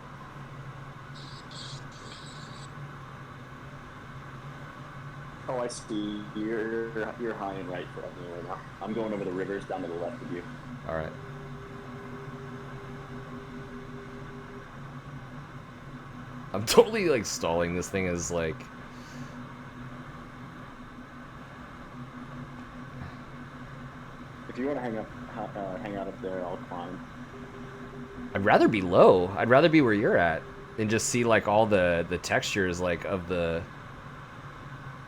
Oh, I see. You're high and right for me right now. I'm going over the rivers down to the left of you. All right. I'm totally like stalling. This thing is like... If you want to hang out up there, I'll climb. I'd rather be low. I'd rather be where you're at and just see like all the textures like of the...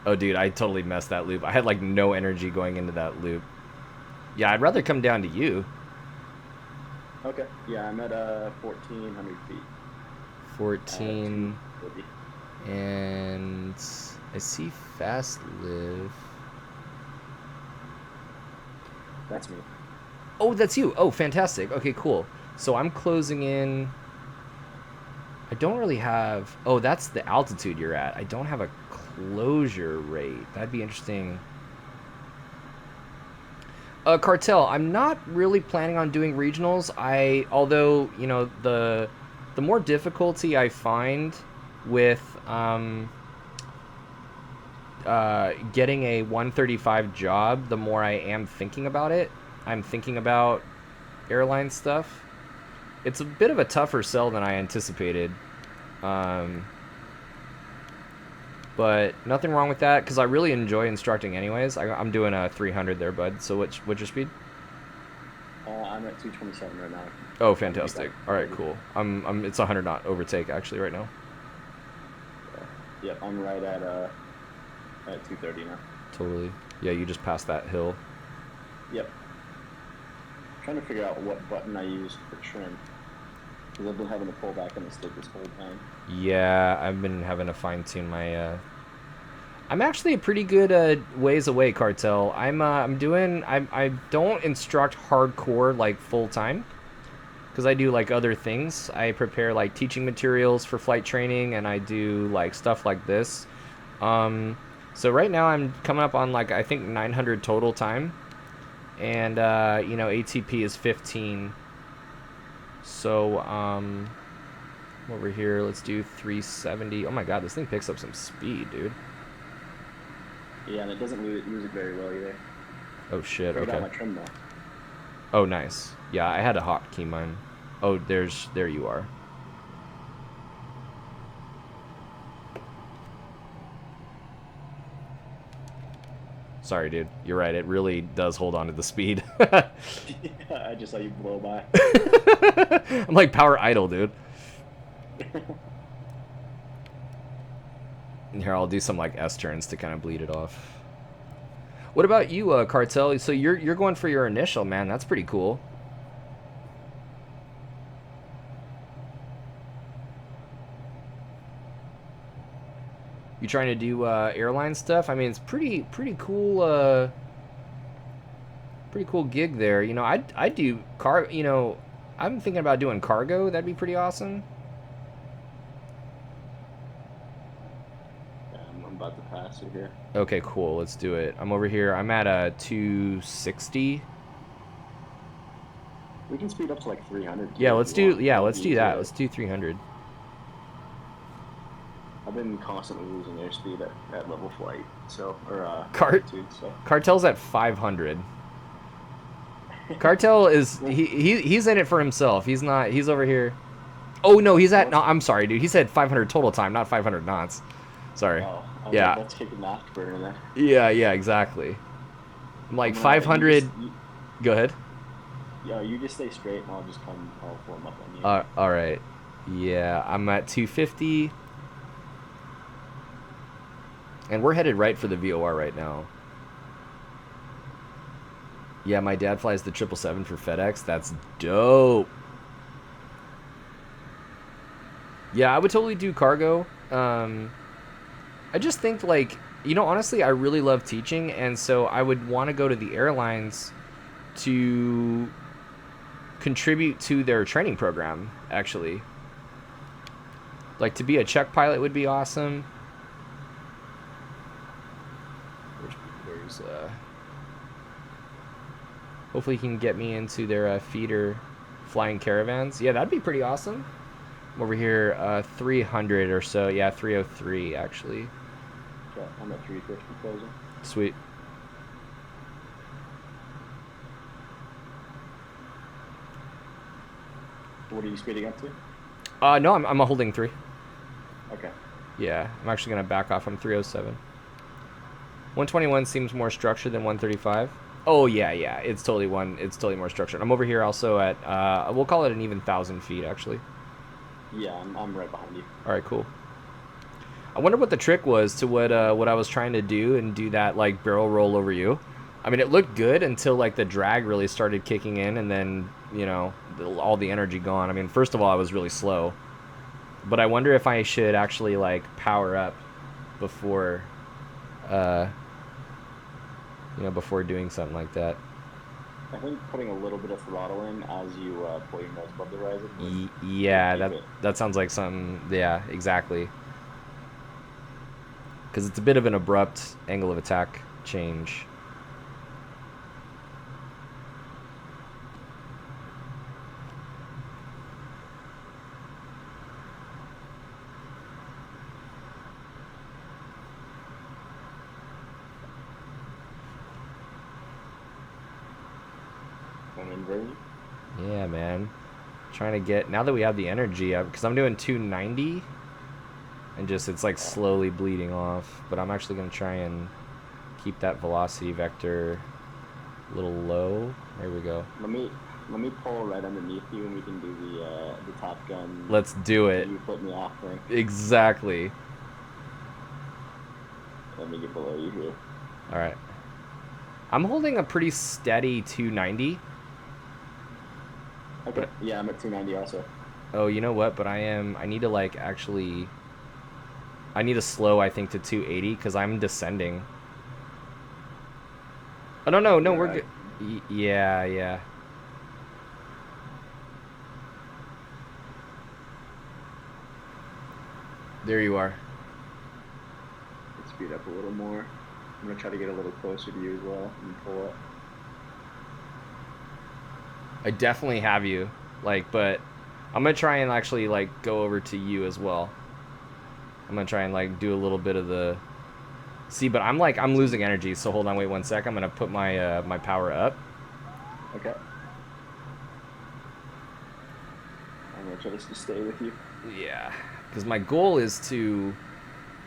Oh, dude, I totally messed that loop. I had like no energy going into that loop. Yeah, I'd rather come down to you. Okay. Yeah, I'm at 1,400 feet. 14. And I see fast live. That's me. Oh, that's you. Oh, fantastic. Okay, cool. So I'm closing in. I don't really have... Oh, that's the altitude you're at. I don't have a closure rate. That'd be interesting. Cartel, I'm not really planning on doing regionals. Although, you know, the more difficulty I find with getting a 135 job, the more I am thinking about it. I'm thinking about airline stuff. It's a bit of a tougher sell than I anticipated. But nothing wrong with that, because I really enjoy instructing anyways. I'm doing a 300 there, bud. So what's your speed? I'm at 227 right now. Oh, fantastic. All right, cool. It's 100 knot overtake actually right now. Yep, I'm right at 230 now. Totally. Yeah, you just passed that hill. Yep. I'm trying to figure out what button I use for trim, because I've been having to pull back on the stick this whole time. Yeah, I've been having to fine tune my. I'm actually a pretty good ways away, Cartel. I don't instruct hardcore like full time, because I do like other things. I prepare like teaching materials for flight training, and I do like stuff like this. So right now I'm coming up on like I think 900 total time, and you know, ATP is 15. So over here, let's do 370. Oh my god, this thing picks up some speed, dude. Yeah, and it doesn't lose it very well either. Oh shit, Figured okay. out my trim though. Oh nice. Yeah, I had a hotkey mine. Oh, there you are. Sorry, dude. You're right. It really does hold on to the speed. Yeah, I just saw you blow by. I'm like power idle, dude. And here, I'll do some like S turns to kind of bleed it off. What about you, Cartel? So you're going for your initial, man. That's pretty cool. You trying to do airline stuff? I mean, it's pretty cool. Pretty cool gig there. You know, I do car. You know, I'm thinking about doing cargo. That'd be pretty awesome. Yeah, I'm about to pass you here. Okay, cool. Let's do it. I'm over here. I'm at a 260. We can speed up to like 300. Yeah, let's do. Yeah, let's do that. Let's do 300. I've been constantly losing airspeed at level flight, so altitude. So Cartel's at 500. Cartel is he's in it for himself. He's not. He's over here. Oh no, he's at. No, I'm sorry, dude. He said 500 total time, not 500 knots. Sorry. Oh, yeah. Let's kick a knock burner then. Yeah, exactly. I'm like 500. Go ahead. Yeah, you just stay straight, and I'll form up on you. All right. Yeah, I'm at 250. And we're headed right for the VOR right now. Yeah, my dad flies the 777 for FedEx. That's dope. Yeah, I would totally do cargo. I just think, like, you know, honestly, I really love teaching, and so I would want to go to the airlines to contribute to their training program, actually. Like, to be a check pilot would be awesome. Hopefully he can get me into their feeder flying caravans. Yeah, that'd be pretty awesome. I'm over here 300 or so. Yeah, 303 actually. Okay, I'm at 350 closing. Sweet. What are you speeding up to? No, I'm holding 3. Okay. Yeah, I'm actually gonna back off. I'm 307. 121 seems more structured than 135. Oh yeah, it's totally more structured. I'm over here also at we'll call it an even 1,000 feet actually. Yeah, I'm right behind you. All right, cool. I wonder what the trick was to what I was trying to do and do that like barrel roll over you. I mean, it looked good until like the drag really started kicking in, and then you know all the energy gone. I mean, first of all, I was really slow, but I wonder if I should actually like power up before. You know, before doing something like that. I think putting a little bit of throttle in as you pull your nose above the horizon. Yeah, that sounds like something. Yeah, exactly. Because it's a bit of an abrupt angle of attack change. inverted. Yeah, man. Trying to get, now that we have the energy up, because I'm doing 290, and just, it's like slowly bleeding off, but I'm actually going to try and keep that velocity vector a little low. There we go. Let me pull right underneath you, and we can do the Top Gun. Let's do it. You put me off thing. Exactly. Let me get below you here. All right. I'm holding a pretty steady 290. Okay. Yeah, I'm at 290 also. Oh, you know what? But I need to like I need to slow, I think, to 280 because I'm descending. Oh, no, Yeah. we're good. Yeah. There you are. Let's speed up a little more. I'm gonna try to get a little closer to you as well and pull up. I definitely have you. Like, but I'm going to try and actually, like, go over to you as well. I'm going to try and, like, do a little bit of the... See, but I'm losing energy, so hold on, wait 1 sec. I'm going to put my my power up. Okay. I'm gonna try to stay with you. Yeah, because my goal is to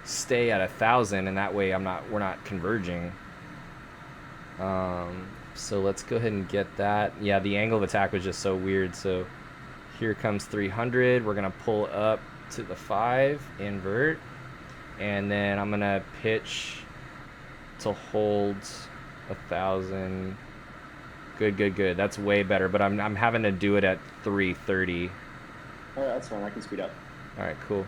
stay at 1,000, and that way we're not converging. So let's go ahead and get that. Yeah, the angle of attack was just so weird. So here comes 300. We're gonna pull up to the 5, invert, and then I'm gonna pitch to hold 1,000. Good. That's way better. But I'm having to do it at 330. Oh, that's fine. I can speed up. All right, cool.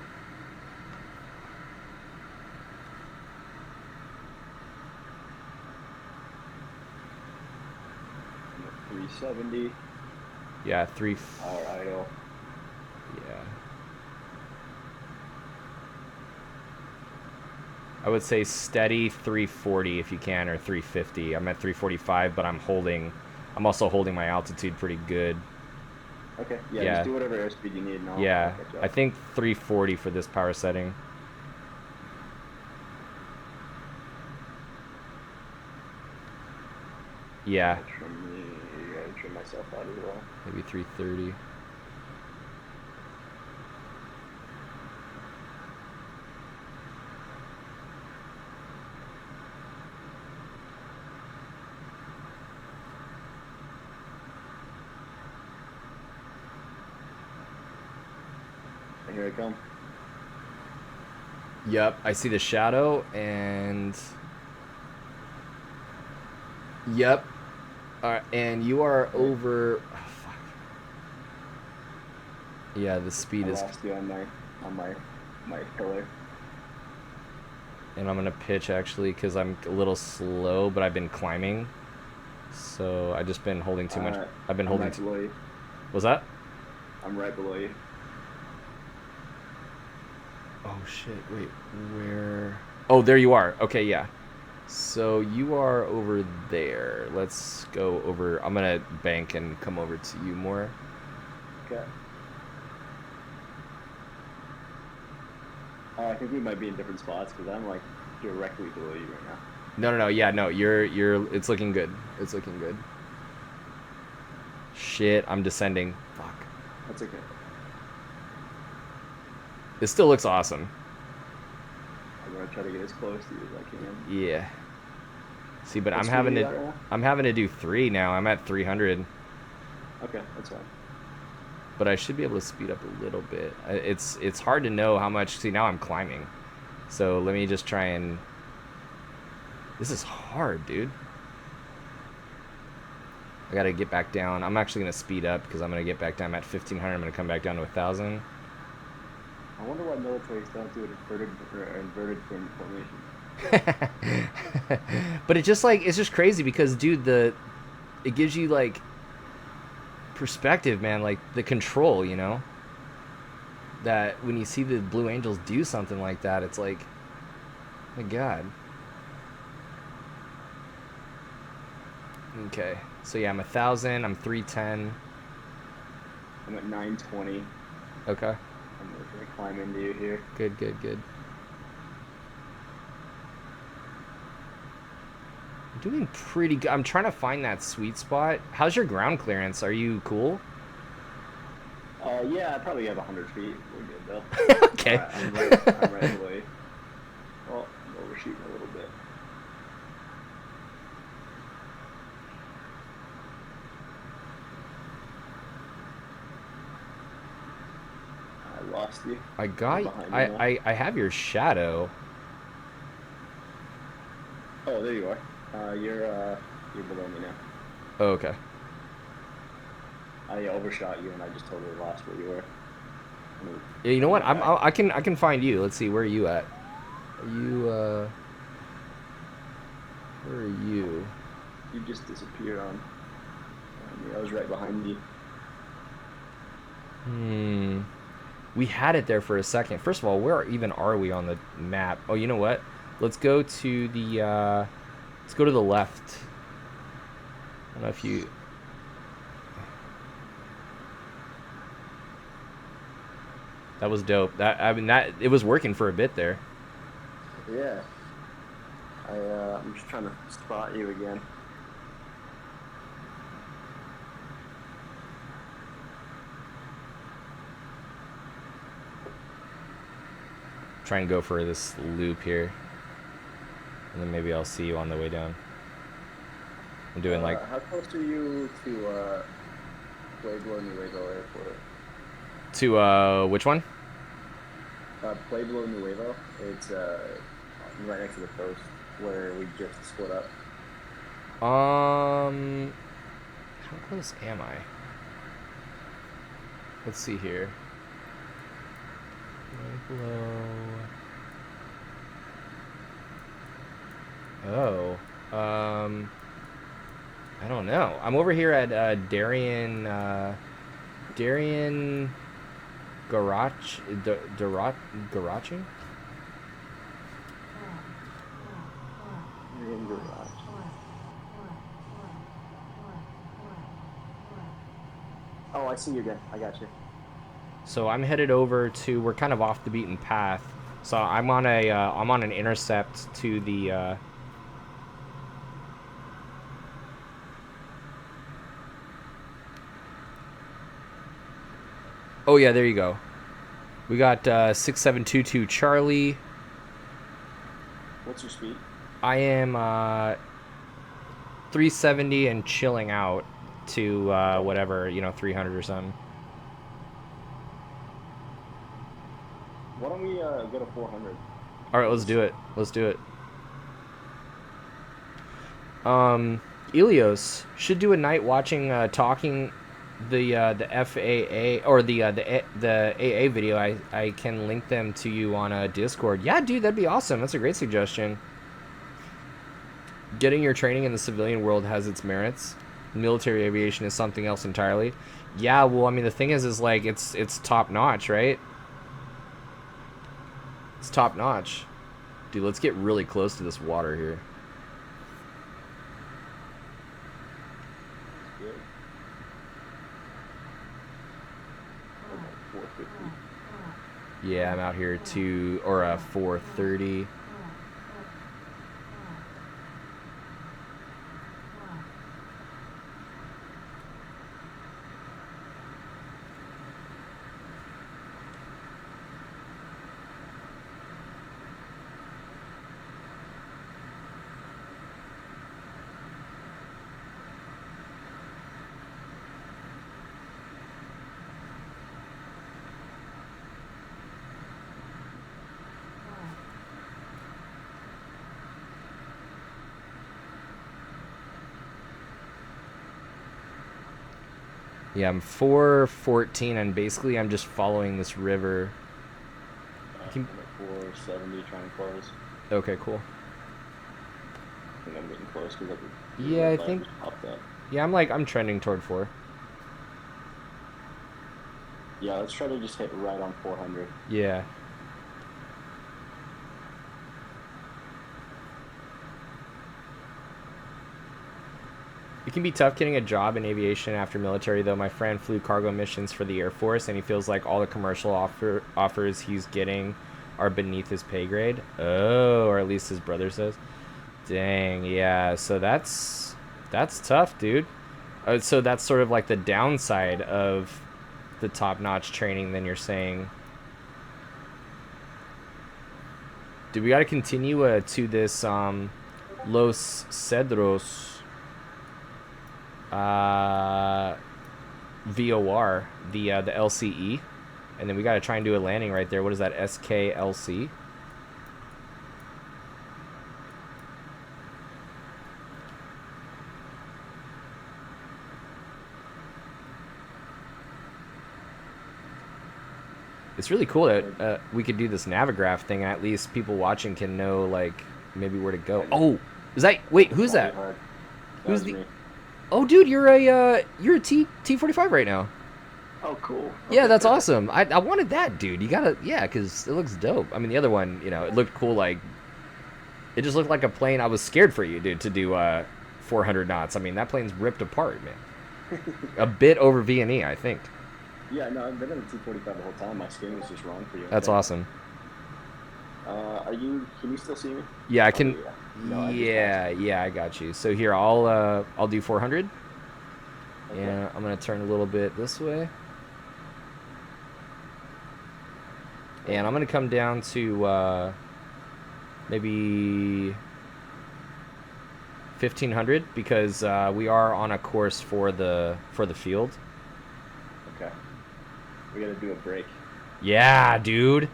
I'm at 370. Yeah, Our idle. Yeah. I would say steady 340 if you can, or 350. I'm at 345, but I'm also holding my altitude pretty good. Okay. Yeah. Just do whatever airspeed you need. And I'll catch up. I think 340 for this power setting. Yeah. I gotta trim myself out as well. Maybe 330. Here I come. Yep, I see the shadow, and yep. And you are over. Oh, fuck. Yeah, the speed is. I lost you on my pillar. And I'm gonna pitch actually because I'm a little slow, but I've been climbing, so I just been holding too much. I've been holding. Right below you. Was that? I'm right below you. Oh shit! Wait, where? Oh, there you are. Okay, yeah. So you are over there. Let's go over. I'm gonna bank and come over to you more. Okay. I think we might be in different spots because I'm like directly below you right now. No. Yeah, no. You're. It's looking good. It's looking good. Shit! I'm descending. Fuck. That's okay. It still looks awesome. I'm gonna try to get as close to you as I can. Yeah. See, but What's I'm having speed to. you got right I'm having to do 3 now. I'm at 300. Okay, that's fine. But I should be able to speed up a little bit. It's hard to know how much. See, now I'm climbing. So let me just try and. This is hard, dude. I gotta get back down. I'm actually gonna speed up because I'm gonna get back down. I'm at 1,500. I'm gonna come back down to 1,000. I wonder why militaries don't do an inverted formation. But it's just crazy because, dude, it gives you like perspective, man, like the control, you know, that when you see the Blue Angels do something like that, it's like, my God. Okay, so yeah, I'm 1,000. I'm 310. I'm at 920. Okay. I'm gonna climb into you here. Good. I'm Doing pretty good. I'm trying to find that sweet spot. How's your ground clearance? Are you cool? Yeah, I probably have 100 feet. We're good though. Okay. I'm right away. Oh, I'm overshooting a little bit. I lost you. I got. Behind you now. I have your shadow. Oh, there you are. You're below me now. Oh, okay. I overshot you and I just totally lost where you were. Yeah, you know what? I can find you. Let's see. Where are you at? Are you Where are you? You just disappeared on me. I was right behind you. We had it there for a second. First of all, where even are we on the map? Oh, you know what? Let's go to the left. I don't know if you. That was dope. That it was working for a bit there. Yeah. I'm just trying to spot you again. Try and go for this loop here, and then maybe I'll see you on the way down. I'm doing like. How close are you to Pueblo Nuevo Airport? To which one? Pueblo Nuevo. It's right next to the coast where we just split up. How close am I? Let's see here. Oh, I don't know. I'm over here at Darien Garage Garaging. You're in garage. Oh, I see you again. I got you. So I'm headed over to. We're kind of off the beaten path. So I'm on an intercept to the. Oh yeah, there you go. We got 6722 Charlie. What's your speed? I am 370 and chilling out to whatever, 300 or something. Why don't we go to 400? All right, let's do it. Let's do it. Elios should do a night watching talking the FAA or the AA video. I can link them to you on Discord. Yeah, dude, that'd be awesome. That's a great suggestion. Getting your training in the civilian world has its merits. Military aviation is something else entirely. Yeah, well, I mean, the thing is like it's top notch, right? It's top notch. Dude, let's get really close to this water here. Good. Oh, 450. Yeah, I'm out here to 430. Yeah, I'm 414, and basically I'm just following this river. I'm at 470 trying to close. Okay, cool. I think I'm getting close because Yeah, I think. Yeah, I'm trending toward 4. Yeah, let's try to just hit right on 400. Yeah. It can be tough getting a job in aviation after military, though. My friend flew cargo missions for the Air Force, and he feels like all the commercial offers he's getting are beneath his pay grade. Oh, or at least his brother says. Dang, yeah. So that's tough, dude. So that's sort of like the downside of the top-notch training. Then you're saying, dude, we got to continue to this Los Cedros VOR, the LCE, and then we got to try and do a landing right there. What is that? SKLC. It's really cool that we could do this Navigraph thing, and at least people watching can know, like, maybe where to go. Oh, is that? Wait, who's that? Who's the? Me. Oh, dude, you're a T45 right now. Oh, cool. Yeah, Okay, that's perfect. awesome. I wanted that, dude. You gotta, yeah, because it looks dope. I mean, the other one, you know, it looked cool. Like, it just looked like a plane. I was scared for you, dude, to do 400 knots. I mean, that plane's ripped apart, man. A bit over V&E, I think. Yeah, no, I've been in the T45 the whole time. My skin was just wrong for you. That's awesome. Can you still see me? Yeah, I can. Oh, yeah. No, Yeah, I got you. So here, I'll do 400. Okay. Yeah, I'm gonna turn a little bit this way, and I'm gonna come down to maybe 1500 because we are on a course for the field. Okay. We gotta do a break. Yeah, dude.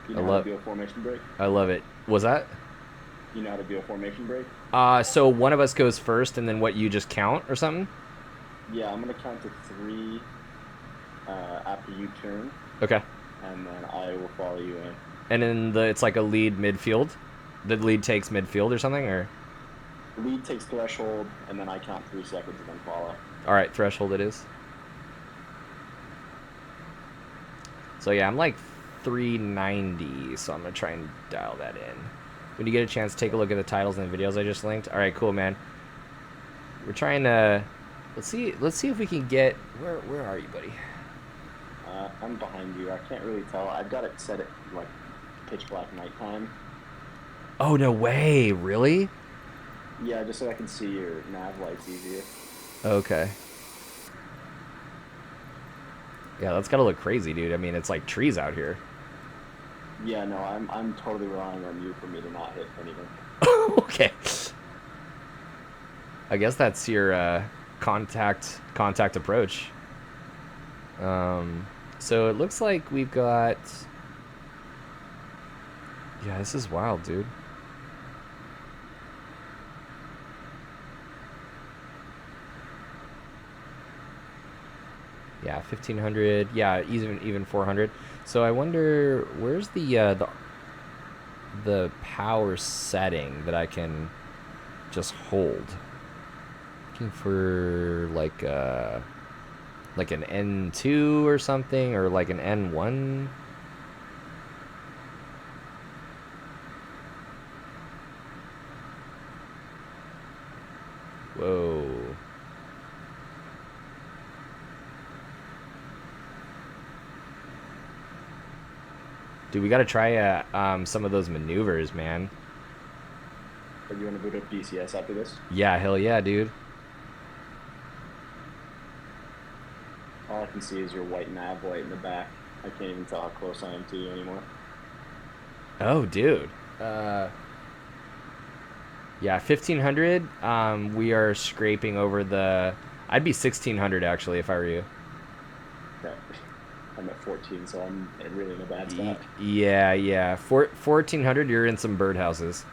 You know how to do a formation break? I love it. Was that? You know how to do a formation break? So one of us goes first, and then what? You just count or something? Yeah, I'm gonna count to 3 after you turn, Okay. and then I will follow you in. And then it's like a lead midfield. The lead takes midfield or something, or? Lead takes threshold, and then I count 3 seconds and then follow. All right, threshold it is. So yeah, I'm like 390, so I'm gonna try and dial that in. When you get a chance, take a look at the titles and the videos I just linked. All right, cool, man. We're trying to let's see if we can get where are you, buddy? I'm behind you. I can't really tell. I've got it set at like pitch black nighttime. Oh no way! Really? Yeah, just so I can see your nav lights easier. Okay. Yeah, that's gotta look crazy, dude. I mean, it's like trees out here. Yeah, no, I'm totally relying on you for me to not hit anything. Okay. I guess that's your contact approach. So it looks like we've got. Yeah, this is wild, dude. Yeah, 1500. Yeah, even 400. So I wonder where's the power setting that I can just hold. Looking for like an N2 or something, or like an N1. Whoa. Dude, we gotta try some of those maneuvers, man. Are you want to boot up DCS after this? Yeah, hell yeah, dude. All I can see is your white nav light in the back. I can't even tell how close I am to you anymore. Oh, dude. Yeah, 1500. We are scraping over the. I'd be 1600 actually if I were you. Okay. I'm at 14, so I'm really in a bad spot. Yeah. 1400. You're in some birdhouses.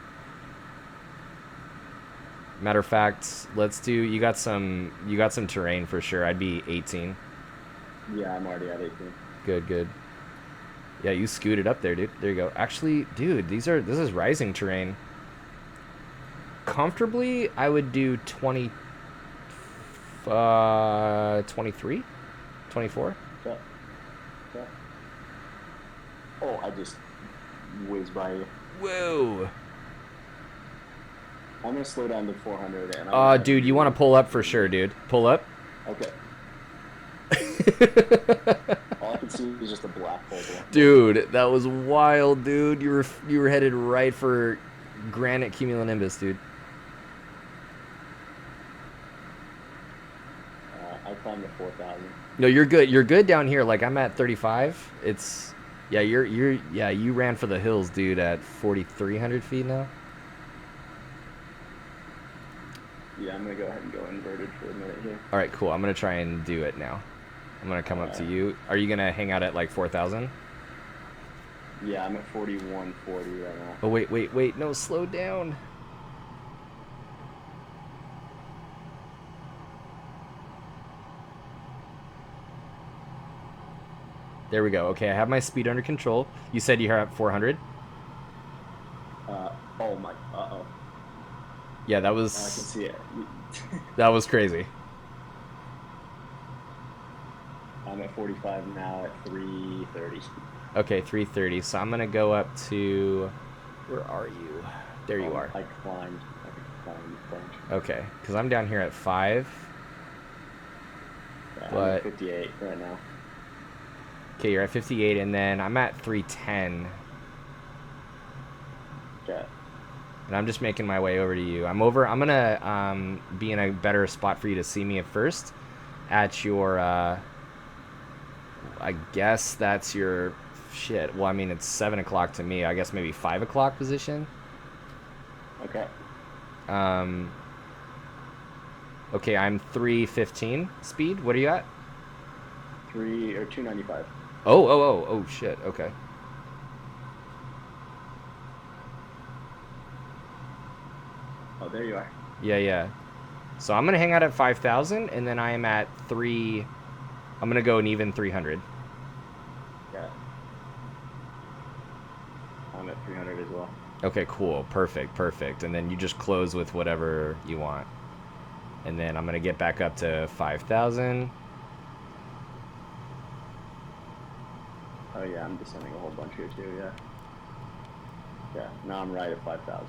Matter of fact, let's do. You got some terrain for sure. I'd be 18. Yeah, I'm already at 18. Good. Yeah, you scooted up there, dude. There you go. Actually, dude, this is rising terrain. Comfortably, I would do 20, 23, 24. Okay. Oh, I just whizzed by you. Whoa. I'm gonna slow down to 400. And Dude, you want to pull up for sure, dude. Pull up. Okay. All I can see is He's just a black hole. Dude, that was wild, dude. You were headed right for granite cumulonimbus, dude. I climbed to 4,000. No, you're good. You're good down here. Like I'm at 35. It's yeah. You ran for the hills, dude. At 4,300 feet now. Yeah, I'm gonna go ahead and go inverted for a minute here. All right, cool. I'm gonna try and do it now. I'm gonna come up to you. Are you gonna hang out at like 4,000? Yeah, I'm at 4140 right now. Oh wait. No, slow down. There we go. Okay, I have my speed under control. You said you're at 400? Oh my, uh-oh. Yeah, that I can was see it. that was crazy. I'm at 45 now at 330. Okay, 330. So I'm gonna go up to, where are you? There you are. I climbed. Okay, because I'm down here at 5. Yeah, But I'm at 58 right now. okay, you're at 58, and then I'm at 310. Okay. And I'm just making my way over to you. I'm gonna be in a better spot for you to see me at first. At your, I guess that's your, shit. Well, I mean, it's 7 o'clock to me. I guess maybe 5 o'clock position. Okay. Okay, I'm 315 speed. What are you at? 295. Oh, shit. Okay. Oh, there you are. Yeah. So I'm gonna hang out at 5,000, and then I am at 3. I'm gonna go an even 300. Yeah. I'm at 300 as well. Okay, cool. Perfect. And then you just close with whatever you want. And then I'm gonna get back up to 5,000. Oh yeah, I'm descending a whole bunch here too. Yeah. Yeah. Now I'm right at 5,000.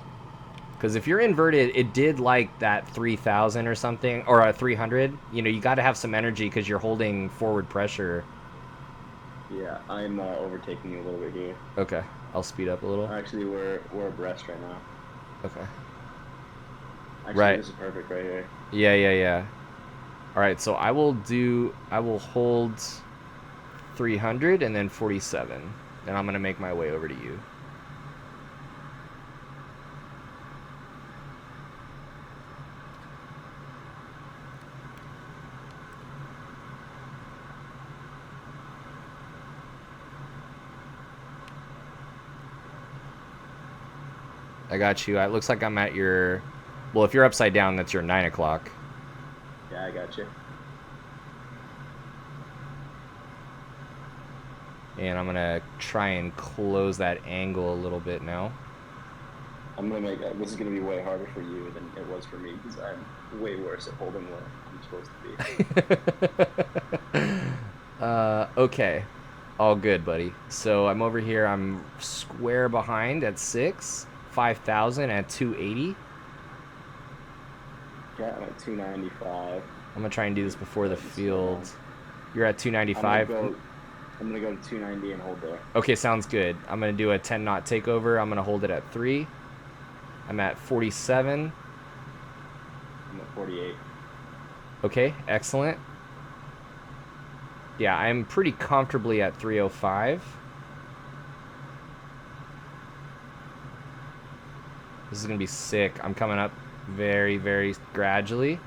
Because if you're inverted, it did like that 3,000 or something, or a 300. You know, you got to have some energy because you're holding forward pressure. Yeah, I'm overtaking you a little bit here. Okay, I'll speed up a little. Actually, we're abreast right now. Okay. Actually, Right. This is perfect right here. Yeah. All right, so I will hold 300 and then 47. Then I'm gonna make my way over to you. I got you. It looks like I'm at your, well, if you're upside down, that's your 9 o'clock. Yeah, I got you. And I'm gonna try and close that angle a little bit now. I'm gonna make this is gonna be way harder for you than it was for me because I'm way worse at holding what I'm supposed to be. Okay. All good, buddy. So I'm over here. I'm square behind at 6. 5,000 at 280. Yeah, I'm at 295. I'm gonna try and do this before the field. You're at 295. I'm gonna go to 290 and hold there. Okay, sounds good. I'm gonna do a 10 knot takeover. I'm gonna hold it at 3. I'm at 47. I'm at 48. Okay, excellent. Yeah, I'm pretty comfortably at 305. This is gonna be sick. I'm coming up very, very gradually.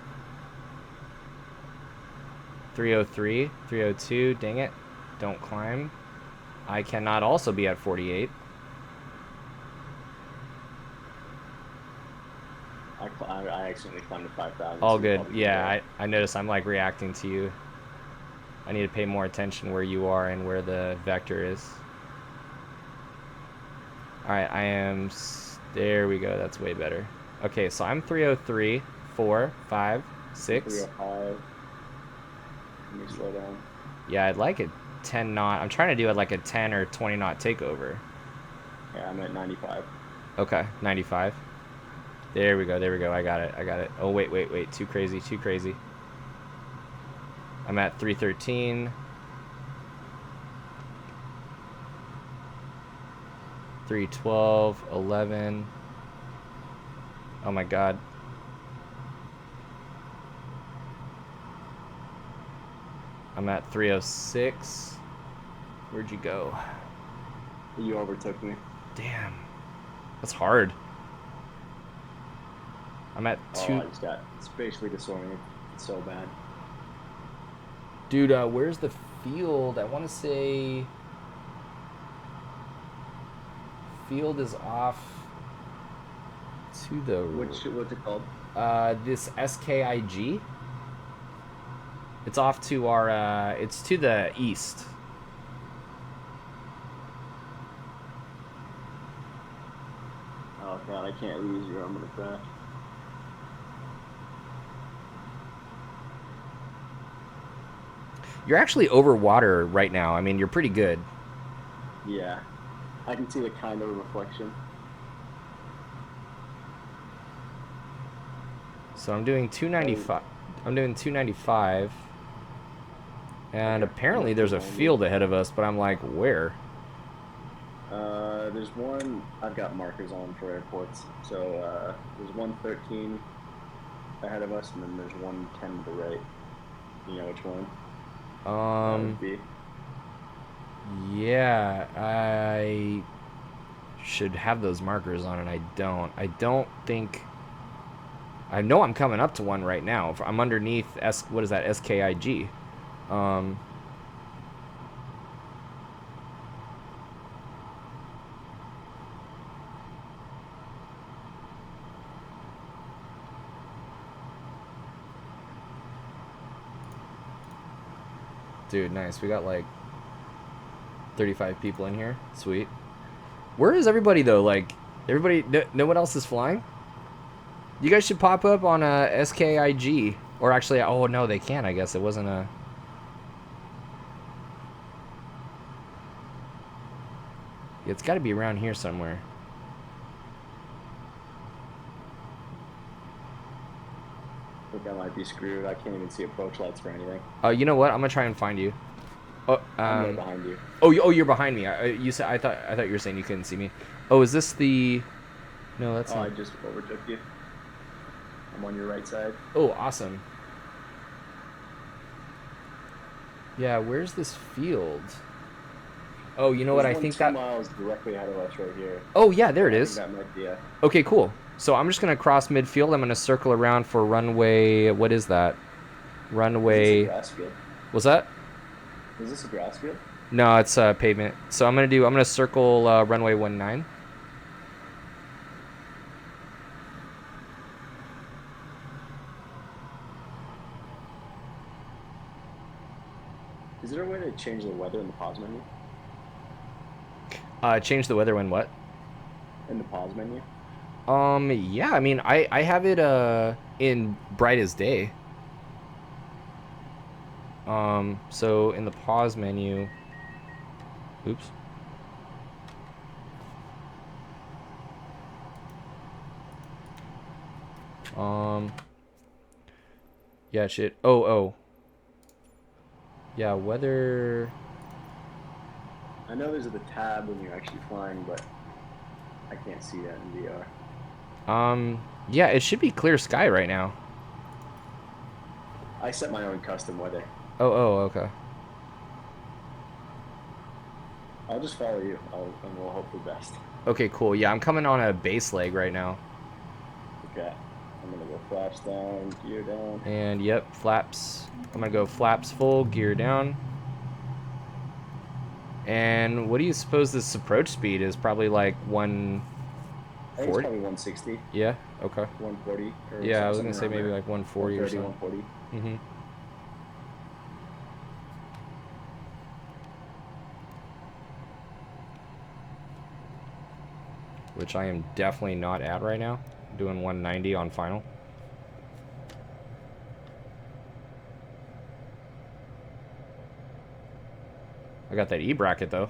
303, 302, dang it. Don't climb. I cannot also be at 48. I accidentally climbed to 5,000. All so good. probably Yeah, I noticed I'm like reacting to you. I need to pay more attention where you are and where the vector is. Alright, I am... There we go. That's way better. Okay, so I'm 303, 4, 5, 6. 305. Let me slow down. Yeah, I'd like a 10 knot. I'm trying to do it like a 10 or 20 knot takeover. Yeah, I'm at 95. Okay, 95. There we go. I got it. Oh, wait. Too crazy. I'm at 313. 3, 12, 11. Oh my god. I'm at 306. Where'd you go? You overtook me. Damn. That's hard. I'm at 2. Oh, I just got spatially disoriented. It's so bad. Dude, where's the field? I want to say field is off to the what's it called? This SKIG. It's off to our it's to the east. Oh god, I can't lose you. I'm gonna crash. You're actually over water right now. I mean, you're pretty good. Yeah, I can see the kind of reflection. So I'm doing 295. I'm doing 295. And apparently there's a field ahead of us, but I'm like, where? There's one. I've got markers on for airports. So there's 113 ahead of us, and then there's 110 to the right. You know which one? That would be. Yeah, I should have those markers on, and I don't. I don't think. I know I'm coming up to one right now. I'm underneath what is that? SKIG. Dude, nice. We got like 35 people in here. Sweet. Where is everybody though? Like, everybody, no one else is flying? You guys should pop up on a SKIG. Or actually, oh no, they can't, I guess. It wasn't a... Yeah, it's got to be around here somewhere. I think I might be screwed. I can't even see approach lights for anything. You know what? I'm gonna try and find you. Oh, I'm right behind you. Oh, you're behind me. You said I thought you were saying you couldn't see me. Oh, is this the? No, that's not. I just overtook you. I'm on your right side. Oh, awesome. Yeah, where's this field? Oh, you know what? I think that 2 miles directly ahead of us right here. Oh yeah, there it is. That might be it. Okay, cool. So I'm just gonna cross midfield. I'm gonna circle around for runway. What is that? Runway. Is this a grass field? What's that? Is this a grass field? No, it's pavement. So I'm gonna circle runway 19. Is there a way to change the weather in the pause menu? Change the weather when what? In the pause menu? Yeah, I mean, I have it in bright as day. So in the pause menu, oops. Yeah, shit. Oh. Yeah, weather. I know there's the tab when you're actually flying, but I can't see that in VR. Yeah, it should be clear sky right now. I set my own custom weather. Oh, okay. I'll just follow you, and we'll hope for the best. Okay, cool. Yeah, I'm coming on a base leg right now. Okay. I'm gonna go flaps down, gear down. And yep, flaps. I'm gonna go flaps full, gear down. And what do you suppose this approach speed is? Probably like 140? I think it's probably 160. Yeah, okay. 140. Or Yeah, I was gonna say maybe there. like 140 or something. 140. Mm-hmm. Which I am definitely not at right now. I'm doing 190 on final. I got that E bracket though.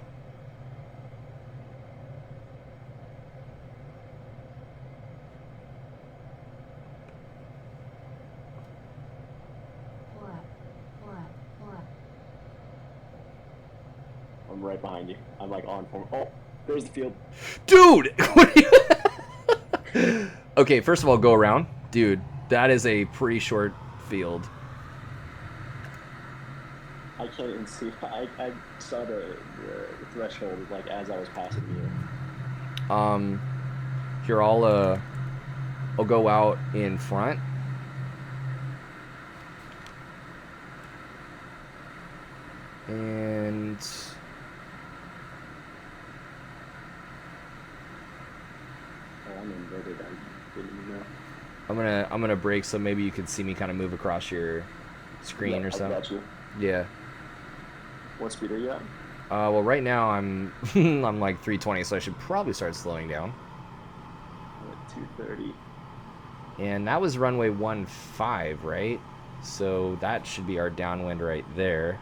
I'm right behind you. I'm like on form. Oh, Where's the field? Dude! Okay, first of all, go around. Dude, that is a pretty short field. I can't even see. I saw the threshold like as I was passing you. Here, I'll go out in front. And Oh, I'm inverted. I didn't even know. I'm gonna brake so maybe you can see me kind of move across your screen or something. I got you. Yeah. What speed are you at? Well, right now I'm I'm like 320, so I should probably start slowing down. I'm at 230. And that was runway 15, right? So that should be our downwind right there.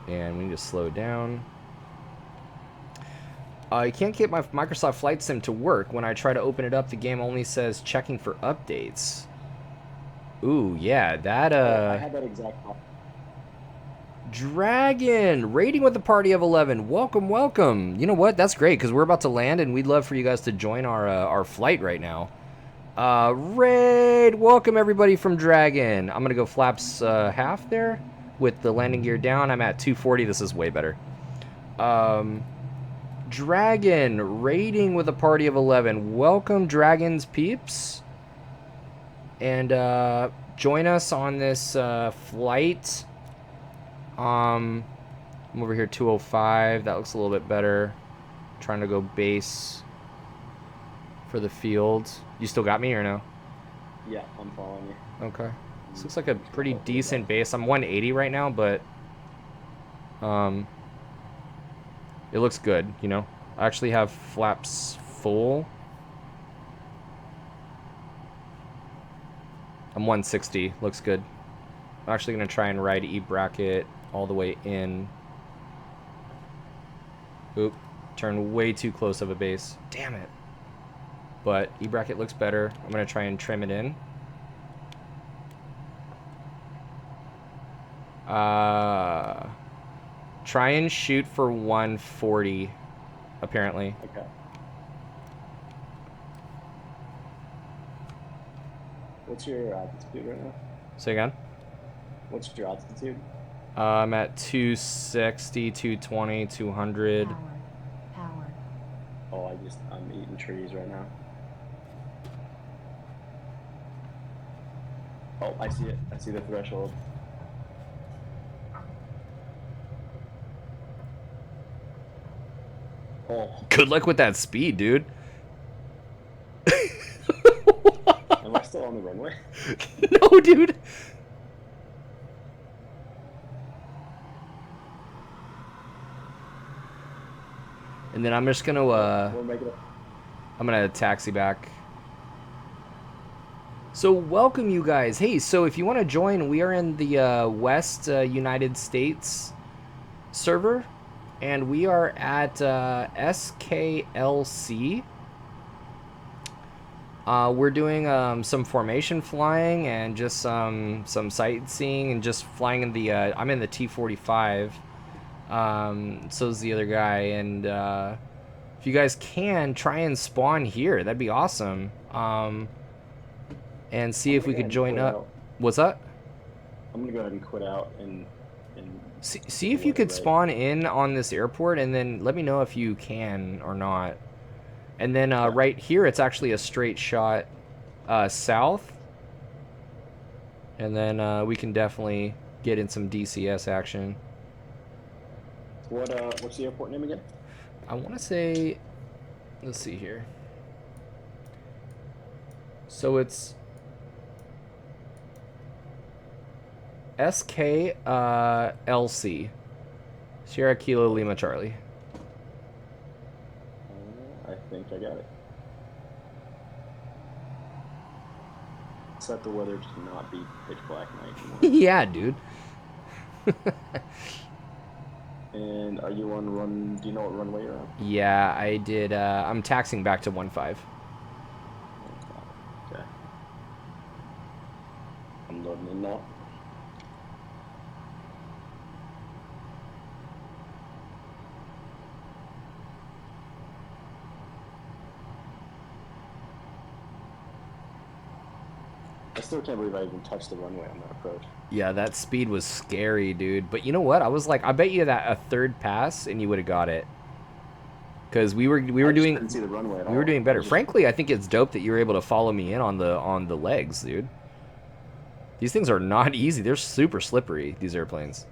And we need to slow down. You can't get my Microsoft Flight Sim to work. When I try to open it up, the game only says checking for updates. Ooh, yeah, that I had that exact problem. Dragon, raiding with a party of 11. Welcome, welcome. You know what? That's great because we're about to land, and we'd love for you guys to join our flight right now. Raid, welcome everybody from Dragon. I'm gonna go flaps half there with the landing gear down. I'm at 240. This is way better. Dragon, raiding with a party of 11. Welcome, Dragon's peeps, and join us on this flight. I'm over here 205. That looks a little bit better. Trying to go base for the field. You still got me or no? Yeah, I'm following you. Okay. This looks like a pretty decent base. I'm 180 right now, but it looks good, you know. I actually have flaps full. I'm 160. Looks good. I'm actually going to try and ride E-bracket all the way in. Oop. Turned way too close of a base. Damn it. But E-bracket looks better. I'm going to try and trim it in. Try and shoot for 140, apparently. Okay. What's your altitude right now? Say again? What's your altitude? I'm at 260, 220, 200. Power. Oh, I'm eating trees right now. Oh, I see it. I see the threshold. Oh. Good luck with that speed, dude. Am I still on the runway? No, dude. And then I'm just gonna I'm gonna taxi back. So welcome you guys. Hey, so if you want to join, we are in the West United States server, and we are at SKLC. We're doing some formation flying and just some sightseeing and just flying in the I'm in the T-45. So is the other guy, and if you guys can try and spawn here, that'd be awesome. And see if we could join up. What's that? I'm gonna go ahead and quit out and see if you could spawn in on this airport, and then let me know if you can or not. And then right here, it's actually a straight shot south, and then we can definitely get in some DCS action. What's the airport name again? I want to say, let's see here. So it's SKLC, Sierra Kilo Lima Charlie. I think I got it. Set the weather to not be pitch black night anymore. Yeah, dude. And are you on run? Do you know what runway you're on? Yeah, I did. I'm taxiing back to 15. Okay. I'm loading in now. I still can't believe I even touched the runway on that approach. Yeah, that speed was scary, dude. But you know what? I was like, I bet you that a third pass and you would have got it. Because we were I just doing couldn't see the runway at all. we were doing better. Just... Frankly, I think it's dope that you were able to follow me in on the legs, dude. These things are not easy. They're super slippery, these airplanes.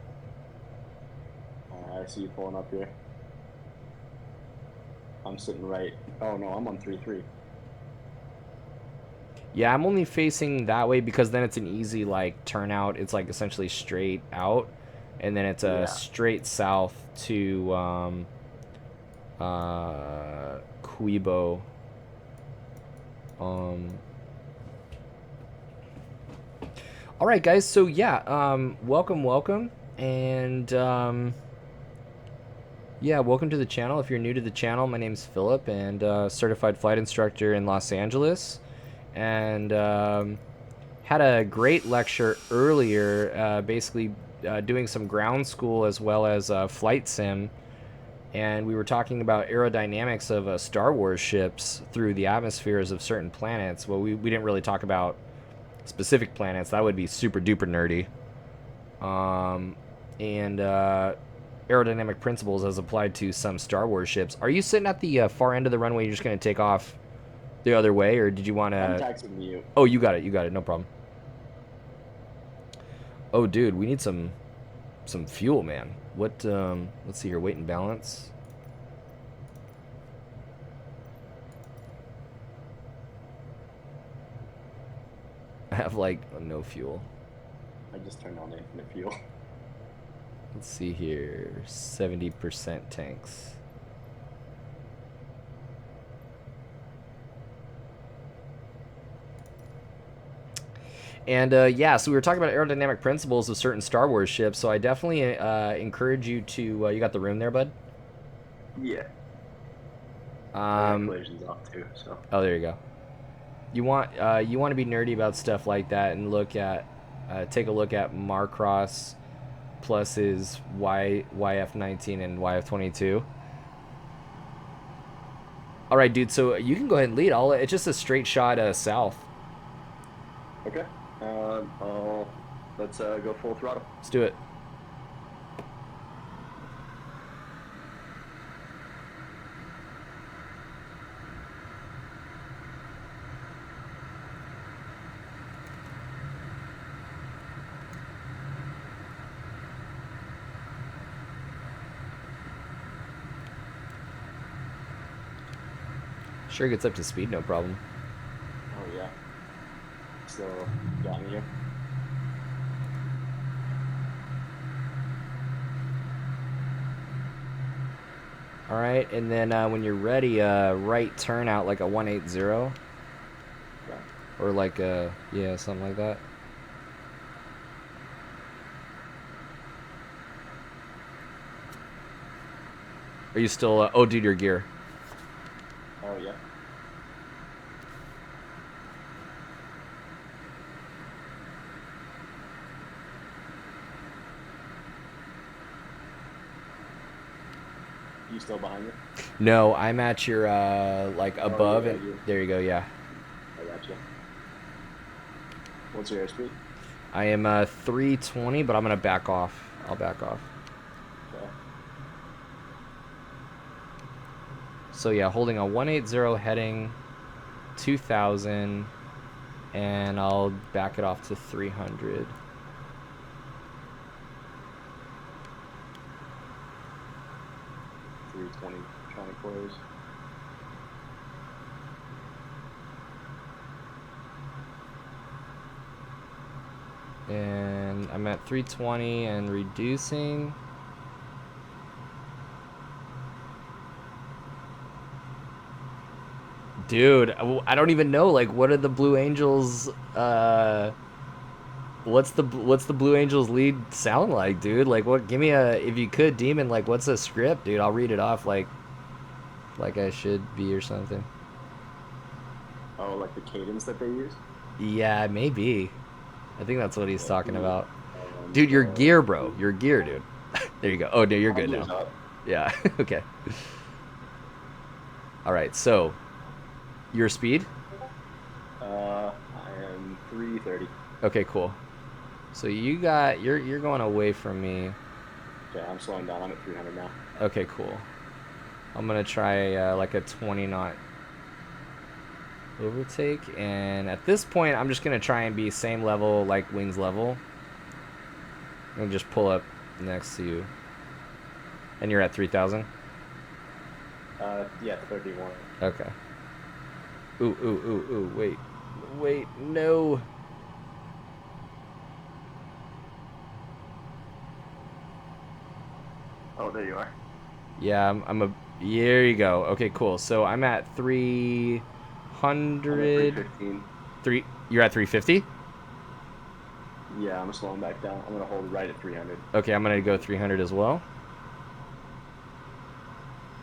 I see you pulling up here. I'm sitting right. Oh no, I'm on 3-3. Yeah, I'm only facing that way because then it's an easy like turnout. It's like essentially straight out, and then it's a straight south to Quibo. All right, guys. So yeah, welcome, and yeah, welcome to the channel. If you're new to the channel, my name's Philip, and certified flight instructor in Los Angeles, and had a great lecture earlier, basically doing some ground school as well as flight sim. And we were talking about aerodynamics of Star Wars ships through the atmospheres of certain planets. Well, we didn't really talk about specific planets. That would be super duper nerdy. And aerodynamic principles as applied to some Star Wars ships. Are you sitting at the far end of the runway? You're just going to take off the other way, or did you want to... I'm taxiing you. Oh, you got it, no problem. Oh, dude, we need some fuel, man. What, let's see here, weight and balance. I have, like, no fuel. I just turned on infinite fuel. Let's see here, 70% tanks. And yeah, so we were talking about aerodynamic principles of certain Star Wars ships, so I definitely encourage you to... you got the room there, bud? Yeah. Collision's off too, so... Oh, there you go. You want to be nerdy about stuff like that and look at... take a look at Marcross plus his YF-19 and YF-22. All right, dude, so you can go ahead and lead. It's just a straight shot south. Okay. Let's go full throttle. Let's do it. Sure gets up to speed, no problem. Oh yeah. So, got me here. All right, and then when you're ready, right turn out like a 180. Yeah. Or like a, yeah, something like that. Are you still, oh dude, your gear. Oh yeah. You still behind me? No, I'm at your like above, yeah, and there you go. Yeah. I got you. What's your airspeed? I am 320, but I'm gonna back off. I'll back off. Okay. So yeah, holding a 180 heading 2000, and I'll back it off to 300. Trying to close. And I'm at 320 and reducing. Dude, I don't even know, like, what are the Blue Angels, what's the Blue Angels lead sound like, dude? Like, what, give me a, if you could, Demon, like, what's the script, dude? I'll read it off like I should be or something. Oh, like the cadence that they use? Yeah, maybe. I think that's what he's talking about. Dude, your gear, bro. Your gear, dude. There you go. Oh, no, you're good now. Up. Yeah, okay. All right, so, your speed? I am 3 230. Okay, cool. So you're going away from me. Okay, I'm slowing down. I'm at 300 now. Okay, cool. I'm gonna try like a 20 knot overtake, and at this point I'm just gonna try and be same level, like wings level, and just pull up next to you. And you're at 3,000. Yeah, 31. Okay. Ooh, wait, no. Oh, there you are. Yeah, here you go. Okay, cool. So I'm at 300. I'm at 315. You're at 350? Yeah, I'm slowing back down. I'm gonna hold right at 300. Okay, I'm gonna go 300 as well.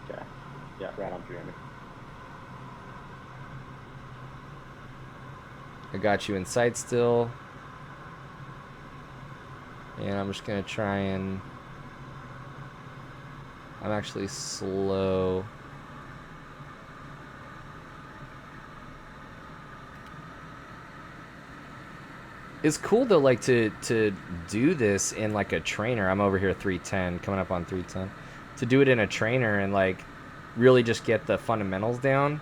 Okay. Yeah, right on 300. I got you in sight still. And I'm just gonna try and... I'm actually slow. It's cool though, like to do this in like a trainer. I'm over here 310, coming up on 310. To do it in a trainer and like really just get the fundamentals down.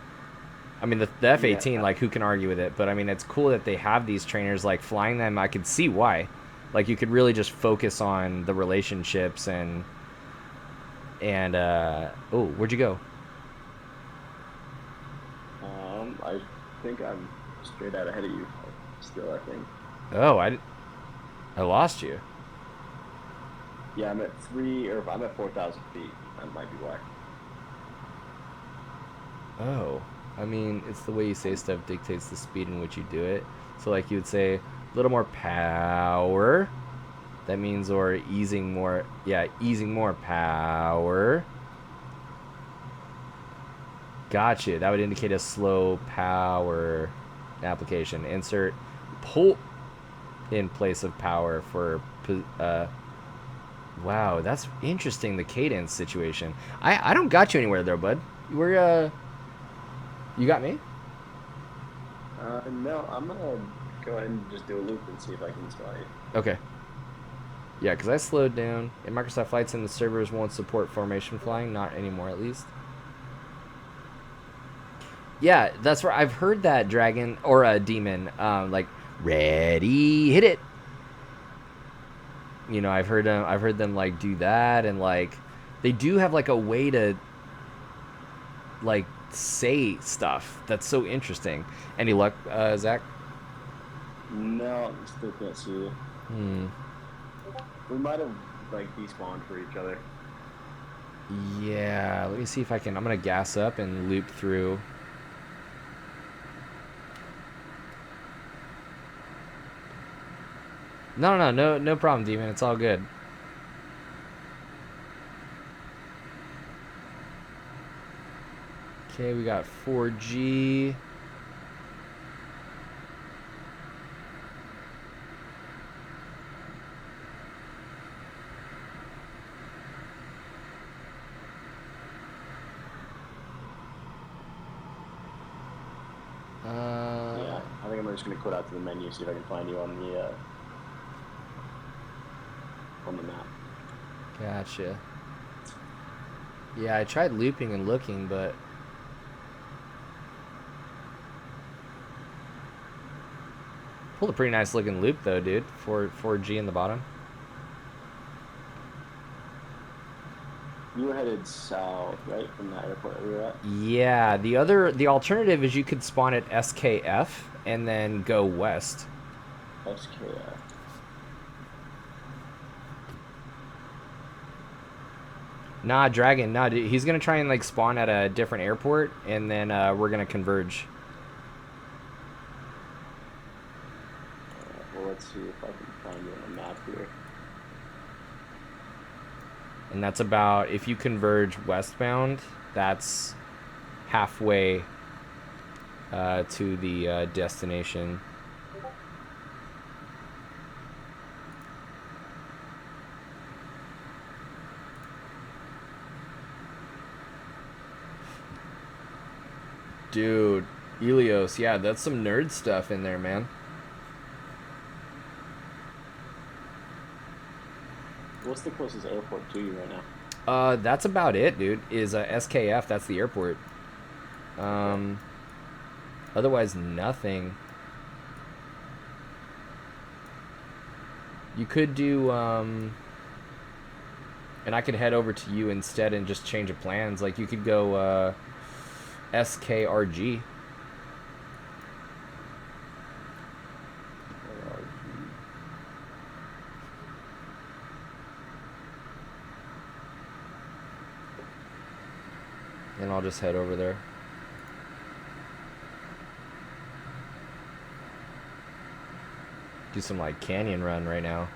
I mean, the F-18, Yeah. like who can argue with it? But I mean, it's cool that they have these trainers. Like flying them, I could see why. Like you could really just focus on the relationships and oh, where'd you go? I think I'm straight out ahead of you. Still, I think. Oh, I lost you. Yeah, I'm at 4,000 feet. That might be why. Oh, I mean, it's the way you say stuff dictates the speed in which you do it. So like you would say a little more power. That means or easing more. Yeah, easing more power. Gotcha. That would indicate a slow power application. Insert pull in place of power for wow, that's interesting, the cadence situation. I don't got you anywhere there, bud. We're you got me? No, I'm gonna go ahead and just do a loop and see if I can spot you. Okay. Yeah, because I slowed down. In Microsoft Flight Sim, the servers won't support formation flying. Not anymore, at least. Yeah, that's right. I've heard that dragon or a demon, like ready, hit it. You know, I've heard them like do that, and like they do have like a way to like say stuff that's so interesting. Any luck, Zach? No, I still can't see you. Hmm. We might have like despawned for each other. Yeah, let me see if I can. I'm gonna gas up and loop through. No problem, Demon. It's all good. Okay, we got 4G. Yeah, I think I'm just gonna quit out to the menu, see if I can find you on the map. Gotcha. Yeah, I tried looping and looking, but pulled a pretty nice looking loop though, dude. 4G in the bottom. You were headed south, right, from that airport that we were at? Yeah, the alternative is you could spawn at SKF and then go west. SKF. Nah, Dragon, nah, dude, he's gonna try and like spawn at a different airport, and then we're gonna converge. Well, let's see if I can find you on the map here. And that's about, if you converge westbound, that's halfway to the destination. Dude, Elios, yeah, that's some nerd stuff in there, man. What's the closest airport to you right now? That's about it, dude. Is SKF? That's the airport. Okay. Otherwise, nothing. You could do, and I could head over to you instead and just change of plans. Like, you could go, SKRG. And I'll just head over there. Do some, like, canyon run right now.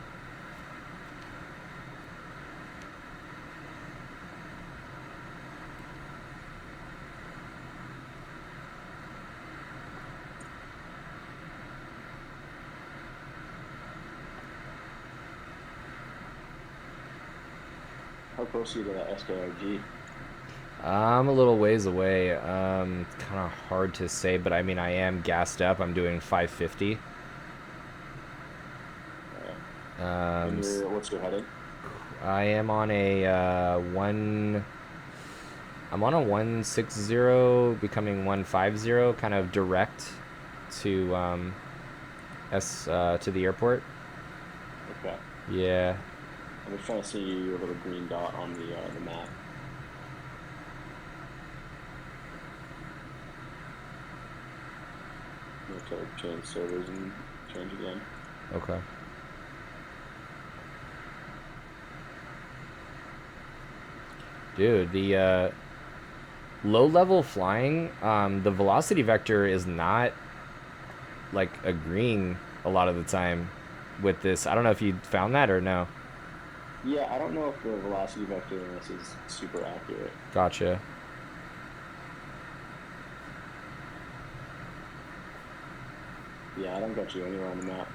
How close are you to that SKRG? I'm a little ways away. It's kind of hard to say, but I mean, I am gassed up. I'm doing 550. And what's your heading? I am on a one. I'm on a 160, becoming 150, kind of direct to to the airport. Okay. Yeah. I'm just trying to see your little green dot on the map. I'm gonna try to change servers and change again. Okay. Dude, the low level flying, the velocity vector is not like agreeing a lot of the time with this. I don't know if you found that or no. Yeah, I don't know if the velocity vector in this is super accurate. Gotcha. Yeah, I don't got you anywhere on the map.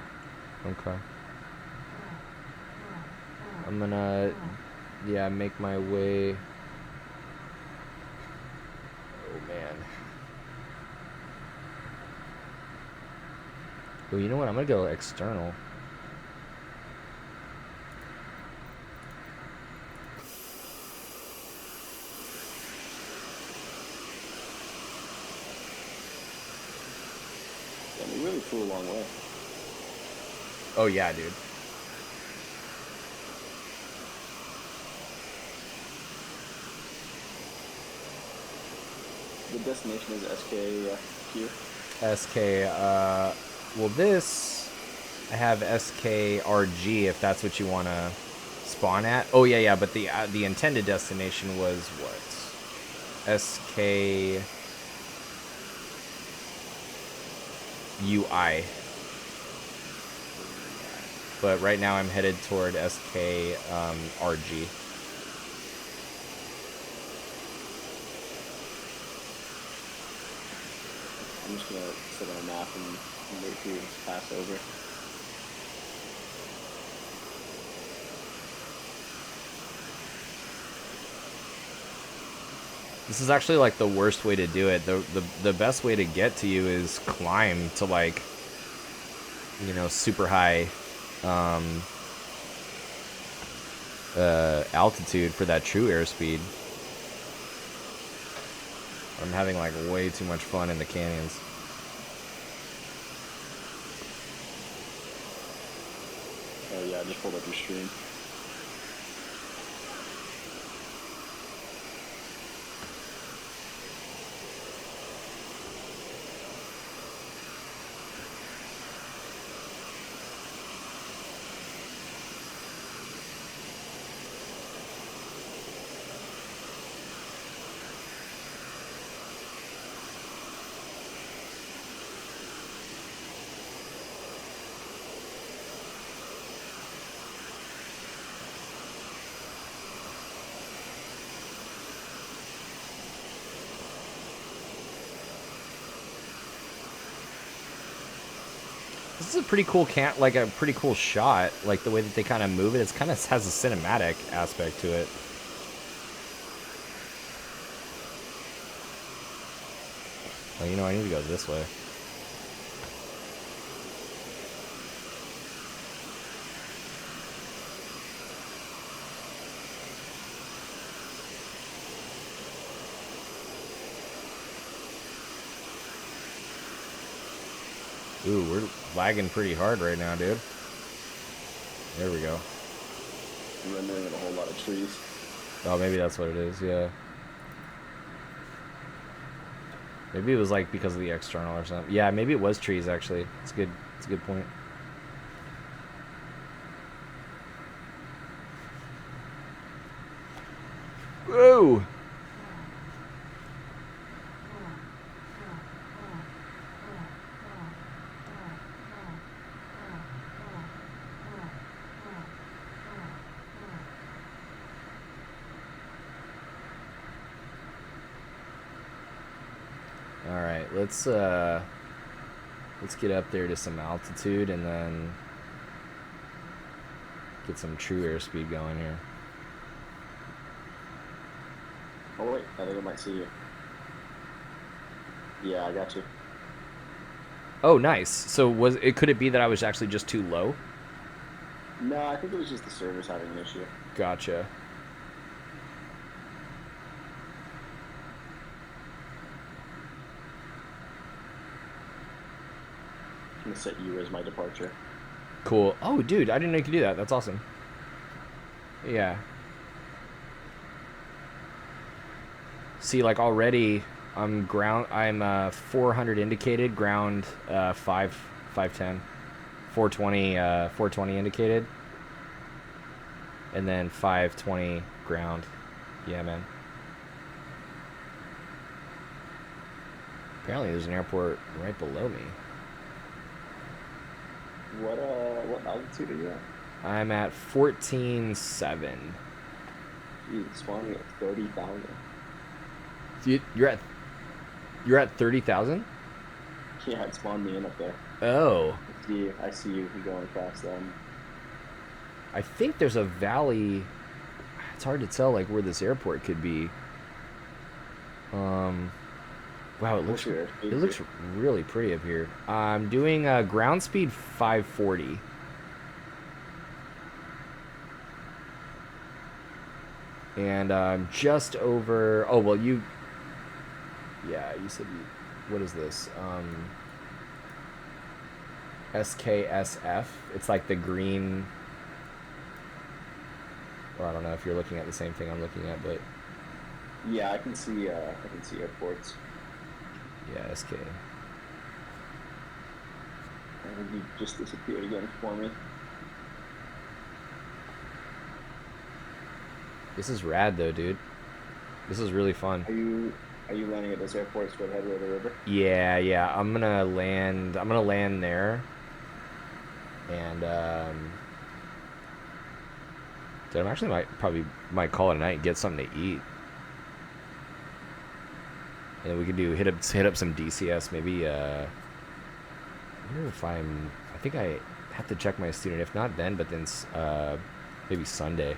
Okay. I'm gonna, yeah, make my way. Oh man. Well, you know what? I'm gonna go external. Yeah, we really flew a long way. Oh yeah, dude. The destination is SKQ. SK, well this, I have SKRG if that's what you want to spawn at. Oh yeah, yeah, but the intended destination was what? SK UI. But right now I'm headed toward SK RG. I'm just gonna sit on a map and wait for you to pass over. This is actually like the worst way to do it. The best way to get to you is climb to like, you know, super high altitude for that true airspeed. I'm having like way too much fun in the canyons. Oh yeah, I just pulled up your stream. This is a pretty cool like a pretty cool shot. Like the way that they kind of move it, it's kind of has a cinematic aspect to it. Oh, you know, I need to go this way. Ooh, we're lagging pretty hard right now, dude. There we go. I'm rendering in a whole lot of trees. Oh, maybe that's what it is, yeah. Maybe it was like because of the external or something. Yeah, maybe it was trees actually. It's good. It's a good point. Whoa! All right, let's get up there to some altitude and then get some true airspeed going here. Oh wait, I think I might see you. Yeah, I got you. Oh, nice. So could it be that I was actually just too low? No, I think it was just the server's having an issue. Gotcha. I'm gonna set you as my departure. Cool. Oh, dude, I didn't know you could do that. That's awesome. Yeah. See, like already, I'm 400 indicated, ground 510, 420 indicated, and then 520 ground. Yeah, man. Apparently, there's an airport right below me. What altitude are you at? I'm at 14.7. Jeez, spawning at 30,000. You're at 30,000? Yeah, it spawned me in up there. Oh. I see you going across them. I think there's a valley. It's hard to tell like where this airport could be. Wow, it looks really pretty up here. I'm doing ground speed 540. And just over. Oh well, you. Yeah, you said you. What is this? SKSF. It's like the green. Well, I don't know if you're looking at the same thing I'm looking at, but yeah, I can see airports. Yeah, SK. I think you just disappeared again for me. This is rad though, dude. This is really fun. Are you landing at this airport straight ahead of the river? Yeah. I'm gonna land there. And dude, I'm actually might call it a night and get something to eat. And then we could hit up some DCS maybe. I wonder if I think I have to check my student. If not then, but then maybe Sunday.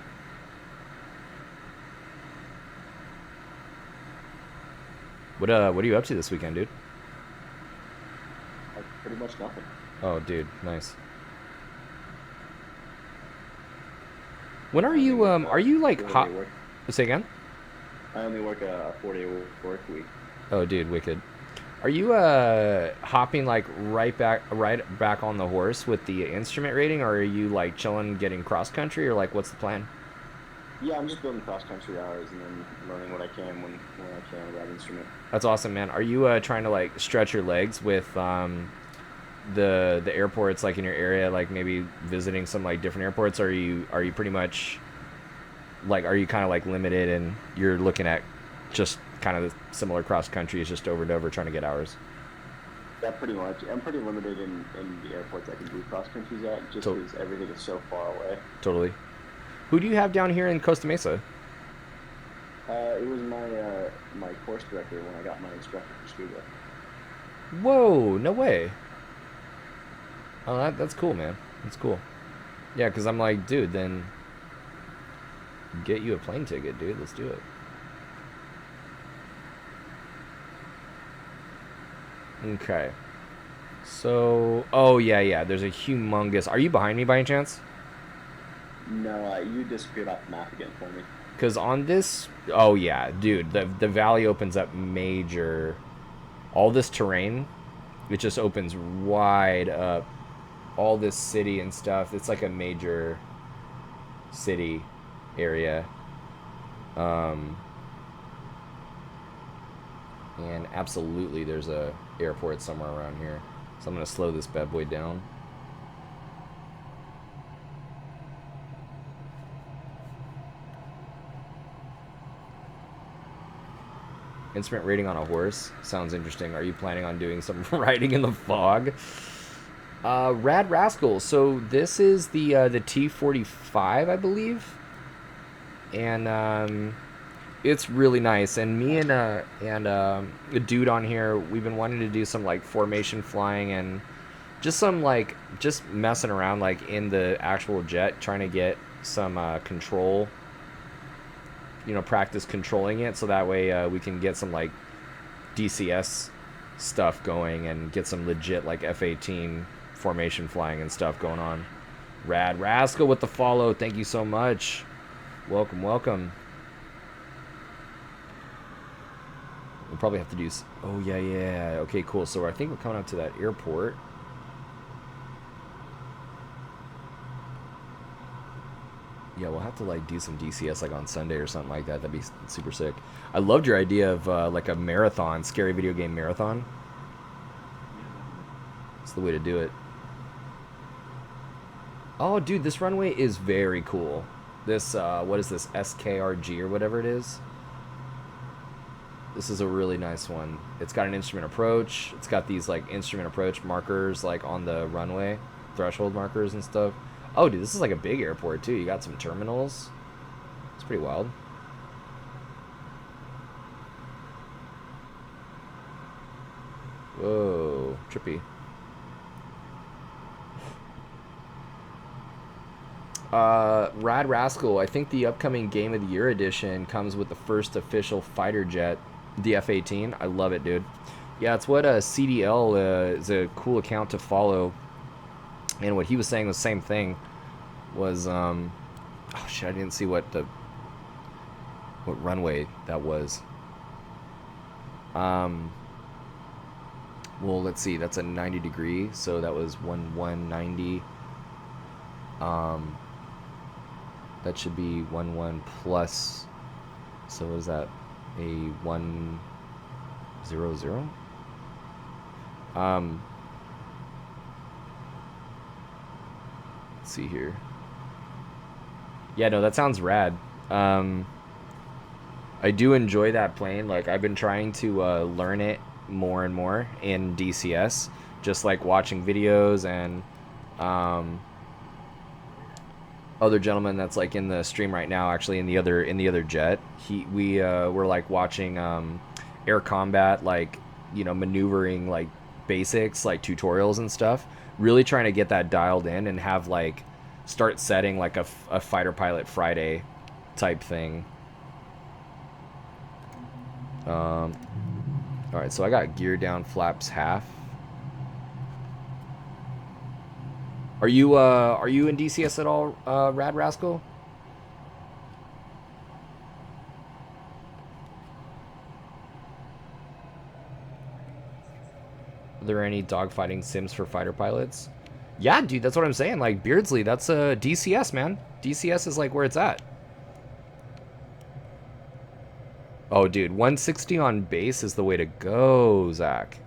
What are you up to this weekend, dude? Pretty much nothing. Oh, dude, nice. When are you like hot? Say again? I only work a 4-day work week. Oh, dude, wicked. Are you hopping like right back on the horse with the instrument rating, or are you like chilling, getting cross country, or like what's the plan? Yeah, I'm just building cross country hours and then learning what I can when I can with that instrument. That's awesome, man. Are you trying to like stretch your legs with the airports like in your area, like maybe visiting some like different airports? Or are you pretty much like, are you kind of like limited and you're looking at just kind of the similar cross country is just over and over trying to get hours? Yeah, pretty much. I'm pretty limited in the airports I can do cross countries at, just because everything is so far away. Totally. Who do you have down here in Costa Mesa? It was my course director when I got my instructor for scuba. Whoa, no way. Oh, that's cool, man. That's cool. Yeah, because I'm like, dude, then get you a plane ticket, dude. Let's do it. Okay. So, oh, yeah. There's a humongous... Are you behind me by any chance? No, you disappeared off the map again for me. Because on this... Oh, yeah, dude. The valley opens up major... All this terrain it just opens wide up. All this city and stuff. It's like a major city area. And absolutely there's a airport somewhere around here. So I'm going to slow this bad boy down. Instrument rating on a horse. Sounds interesting. Are you planning on doing some riding in the fog? Rad Rascal. So this is the T45, I believe. And it's really nice. And me and a dude on here, we've been wanting to do some like formation flying and just some like just messing around like in the actual jet, trying to get some control. You know, practice controlling it so that way we can get some like DCS stuff going and get some legit like F-18 formation flying and stuff going on. Rad Rascal with the follow. Thank you so much. Welcome, welcome. We'll probably have to do... Oh, yeah. Okay, cool. So I think we're coming up to that airport. Yeah, we'll have to like do some DCS like on Sunday or something like that. That'd be super sick. I loved your idea of like a marathon, scary video game marathon. That's the way to do it. Oh, dude, this runway is very cool. This, what is this, SKRG or whatever it is? This is a really nice one. It's got an instrument approach. It's got these like instrument approach markers like on the runway, threshold markers and stuff. Oh, dude, this is like a big airport, too. You got some terminals. It's pretty wild. Whoa, trippy. Rad Rascal, I think the upcoming Game of the Year edition comes with the first official fighter jet, the F-18. I love it, dude. Yeah, it's what CDL is a cool account to follow. And what he was saying was the same thing. Was oh shit, I didn't see what runway that was. Well, let's see, that's a 90 degree, so that was 1190. That should be 11 plus, so is that a 100? Let's see here. Yeah, no, that sounds rad. I do enjoy that plane. Like, I've been trying to learn it more and more in DCS, just like watching videos and other gentleman that's like in the stream right now, actually in the other jet. We were like watching air combat, like, you know, maneuvering like basics, like tutorials and stuff. Really trying to get that dialed in and have like start setting like a fighter pilot Friday type thing. All right, so I got gear down, flaps half. Are you in DCS at all, Rad Rascal? Are there any dogfighting sims for fighter pilots? Yeah, dude, that's what I'm saying. Like, Beardsley, that's a DCS, man. DCS is like where it's at. Oh, dude, 160 on base is the way to go, Zach.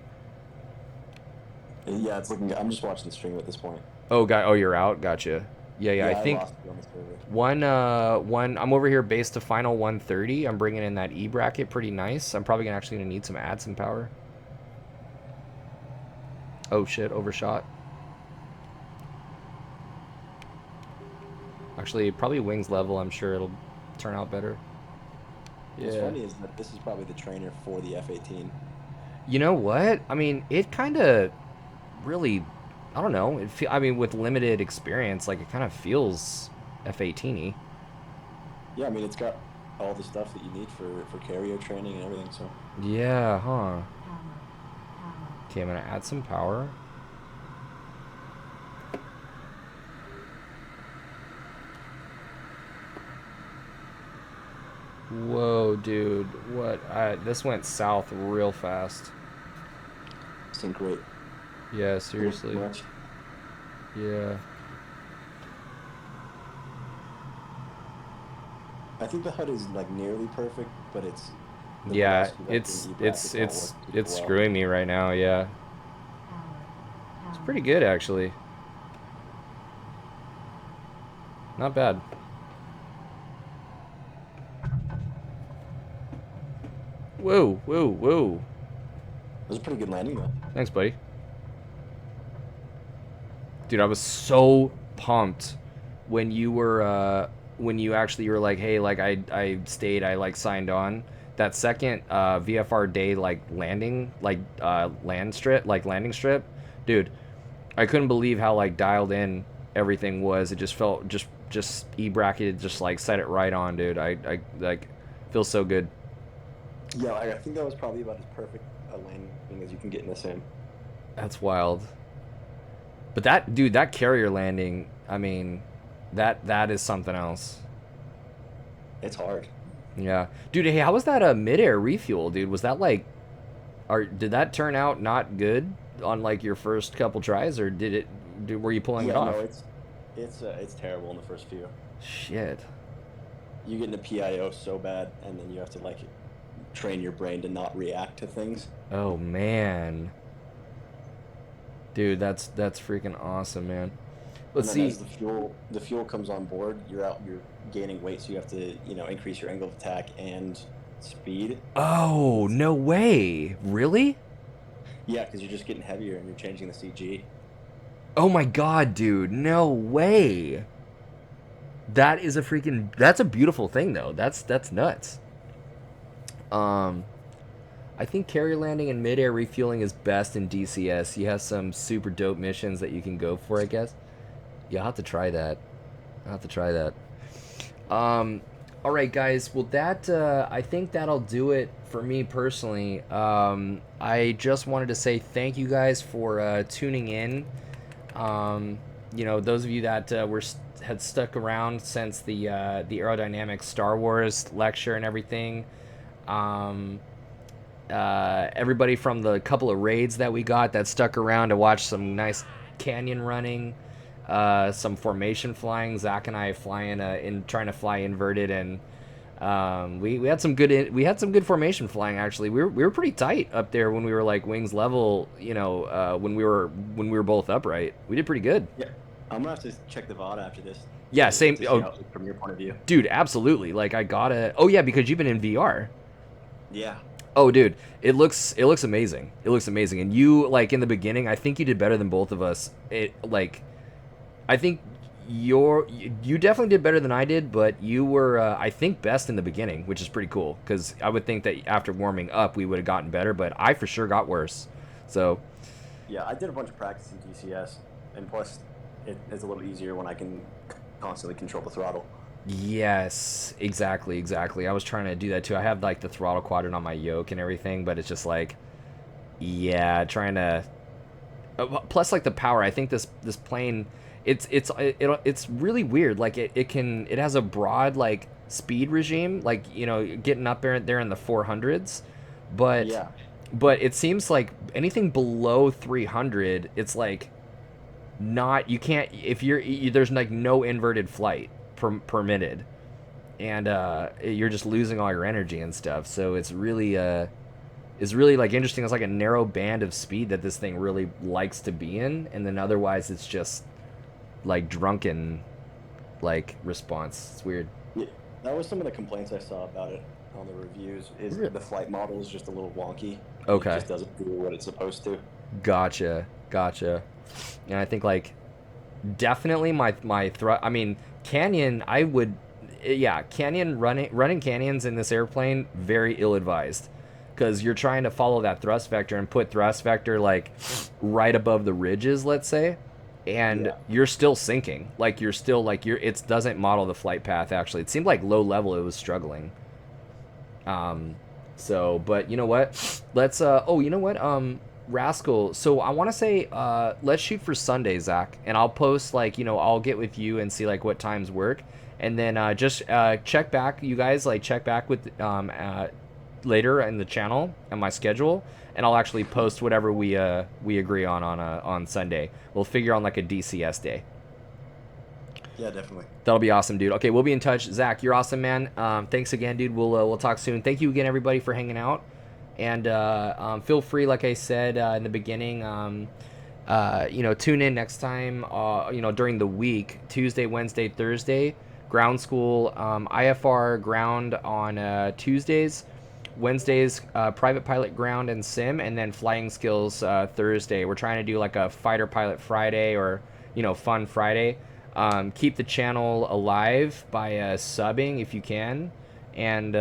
Yeah, it's looking good. I'm just watching the stream at this point. Oh, oh, you're out? Gotcha. Yeah, I think lost you on the server. one, I'm over here base to final 130. I'm bringing in that E bracket pretty nice. I'm probably actually going to need some add some power. Oh, shit, overshot. Actually, probably wings level. I'm sure it'll turn out better. Yeah. What's funny is that this is probably the trainer for the F-18. You know what? I mean, it kind of really, I don't know. I mean, with limited experience, like, it kind of feels F-18-y. Yeah, I mean, it's got all the stuff that you need for carrier training and everything, so. Yeah, huh. Okay, I'm going to add some power. Whoa, dude. What? This went south real fast. Sync rate. Yeah, A little too seriously. much. Yeah. I think the HUD is like nearly perfect, but it's the Yeah, velocity vector and e-brackets aren't it's working super it's well. screwing me right now, yeah. It's pretty good actually. Not bad. Whoa, whoa, whoa. It was a pretty good landing though. Thanks, buddy. Dude, I was so pumped when you were when you actually were like, hey, like I stayed, I like signed on. That second VFR day like landing like landing strip, dude, I couldn't believe how like dialed in everything was. It just felt just e bracketed, just like set it right on, dude. I like feels so good. Yeah, I think that was probably about as perfect a landing as you can get in the sim. That's wild. But that dude, that carrier landing, I mean, that is something else. It's hard. Yeah, dude. Hey, how was that midair refuel, dude? Was that like, or did that turn out not good on like your first couple tries, or were you pulling it Yeah, no, off? it's terrible in the first few. Shit. You get into PIO so bad, and then you have to like train your brain to not react to things. Oh man, dude, that's freaking awesome, man. And Let's then see. as the fuel comes on board, you're gaining weight, so you have to increase your angle of attack and speed. Oh, It's, no way. Really? yeah, because you're just getting heavier and you're changing the CG. Oh my god, dude. No way. That is a freaking that's a beautiful thing though. That's nuts. Um I think carrier landing and midair refueling is best in DCS. You have some super dope missions that you can go for, I guess. Yeah, I'll have to try that. I'll have to try that. Um, all right, guys. Well, that I think that'll do it for me personally. I just wanted to say thank you guys for tuning in. Um, those of you that had stuck around since the aerodynamics Star Wars lecture and everything. Um, Everybody from the couple of raids that we got that stuck around to watch some nice canyon running, some formation flying. Zach and I flying in trying to fly inverted, and we had some good formation flying actually. We were pretty tight up there when we were like wings level. When we were both upright, we did pretty good. Yeah, I'm gonna have to check the VOD after this Yeah, same. to see Oh, how from your point of view. dude, absolutely. Like I gotta. Oh yeah, because you've been in VR. Yeah, Oh, dude, it looks amazing. It looks amazing. And you like in the beginning, I think you did better than both of us. I think you definitely did better than I did, but you were I think best in the beginning, which is pretty cool because I would think that after warming up we would have gotten better, but I for sure got worse. So yeah, I did a bunch of practice in DCS, and plus it's a little easier when I can constantly control the throttle. yes, exactly. I was trying to do that too. I have like the throttle quadrant on my yoke and everything, but it's just like yeah, trying to plus like the power. I think this plane it's really weird. Like it has a broad like speed regime, like getting up there in the 400s, but Yeah, it seems like anything below 300 it's like not you can't if there's like no inverted flight permitted, and you're just losing all your energy and stuff, so it's really like interesting. It's like a narrow band of speed that this thing really likes to be in, and then otherwise it's just like drunken like response. It's weird. yeah, that was some of the complaints I saw about it on the reviews. Is Really? the flight model is just a little wonky. It Okay, just doesn't do what it's supposed to. gotcha. And I think like definitely my thrust. I mean, canyon. I would, yeah, canyon running canyons in this airplane very ill advised, because you're trying to follow that thrust vector and put thrust vector like right above the ridges, let's say, and Yeah, you're still sinking. Like you're still like it doesn't model the flight path. Actually, it seemed like low level it was struggling. Um, so, but you know what? Let's. Oh, you know what? Rascal. So I want to say, let's shoot for Sunday, Zach, and I'll post like I'll get with you and see like what times work, and then just check back. You guys like check back with later in the channel and my schedule, and I'll actually post whatever we agree on Sunday. We'll figure on like a DCS day. Yeah, definitely. That'll be awesome, dude. Okay, we'll be in touch. Zach, you're awesome, man. Thanks again, dude. We'll talk soon. Thank you again, everybody, for hanging out. And feel free, like I said in the beginning, tune in next time, during the week, Tuesday, Wednesday, Thursday, ground school, IFR ground on Tuesdays, Wednesdays, private pilot ground and sim, and then flying skills Thursday. We're trying to do like a fighter pilot Friday or, fun Friday. Keep the channel alive by subbing if you can. And,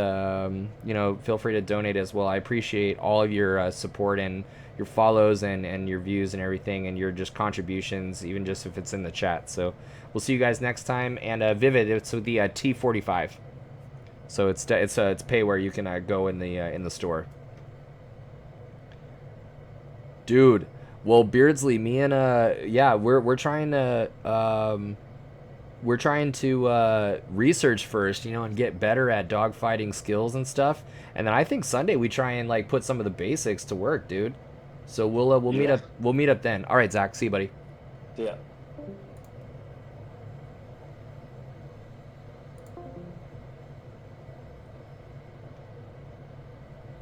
feel free to donate as well. I appreciate all of your support and your follows and your views and everything, and your just contributions, even just if it's in the chat. So we'll see you guys next time. And Vivid, it's with the T45. So it's pay where you can go in the store. Dude, well, Beardsley, me and we're trying to research first, and get better at dogfighting skills and stuff. And then I think Sunday we try and like put some of the basics to work, dude. So we'll meet up. We'll meet up then. All right, Zach. See you, buddy. Yeah.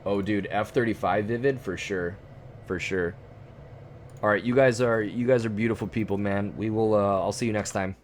Oh, dude, F-35 Vivid for sure, for sure. All right, you guys are beautiful people, man. We will. I'll see you next time.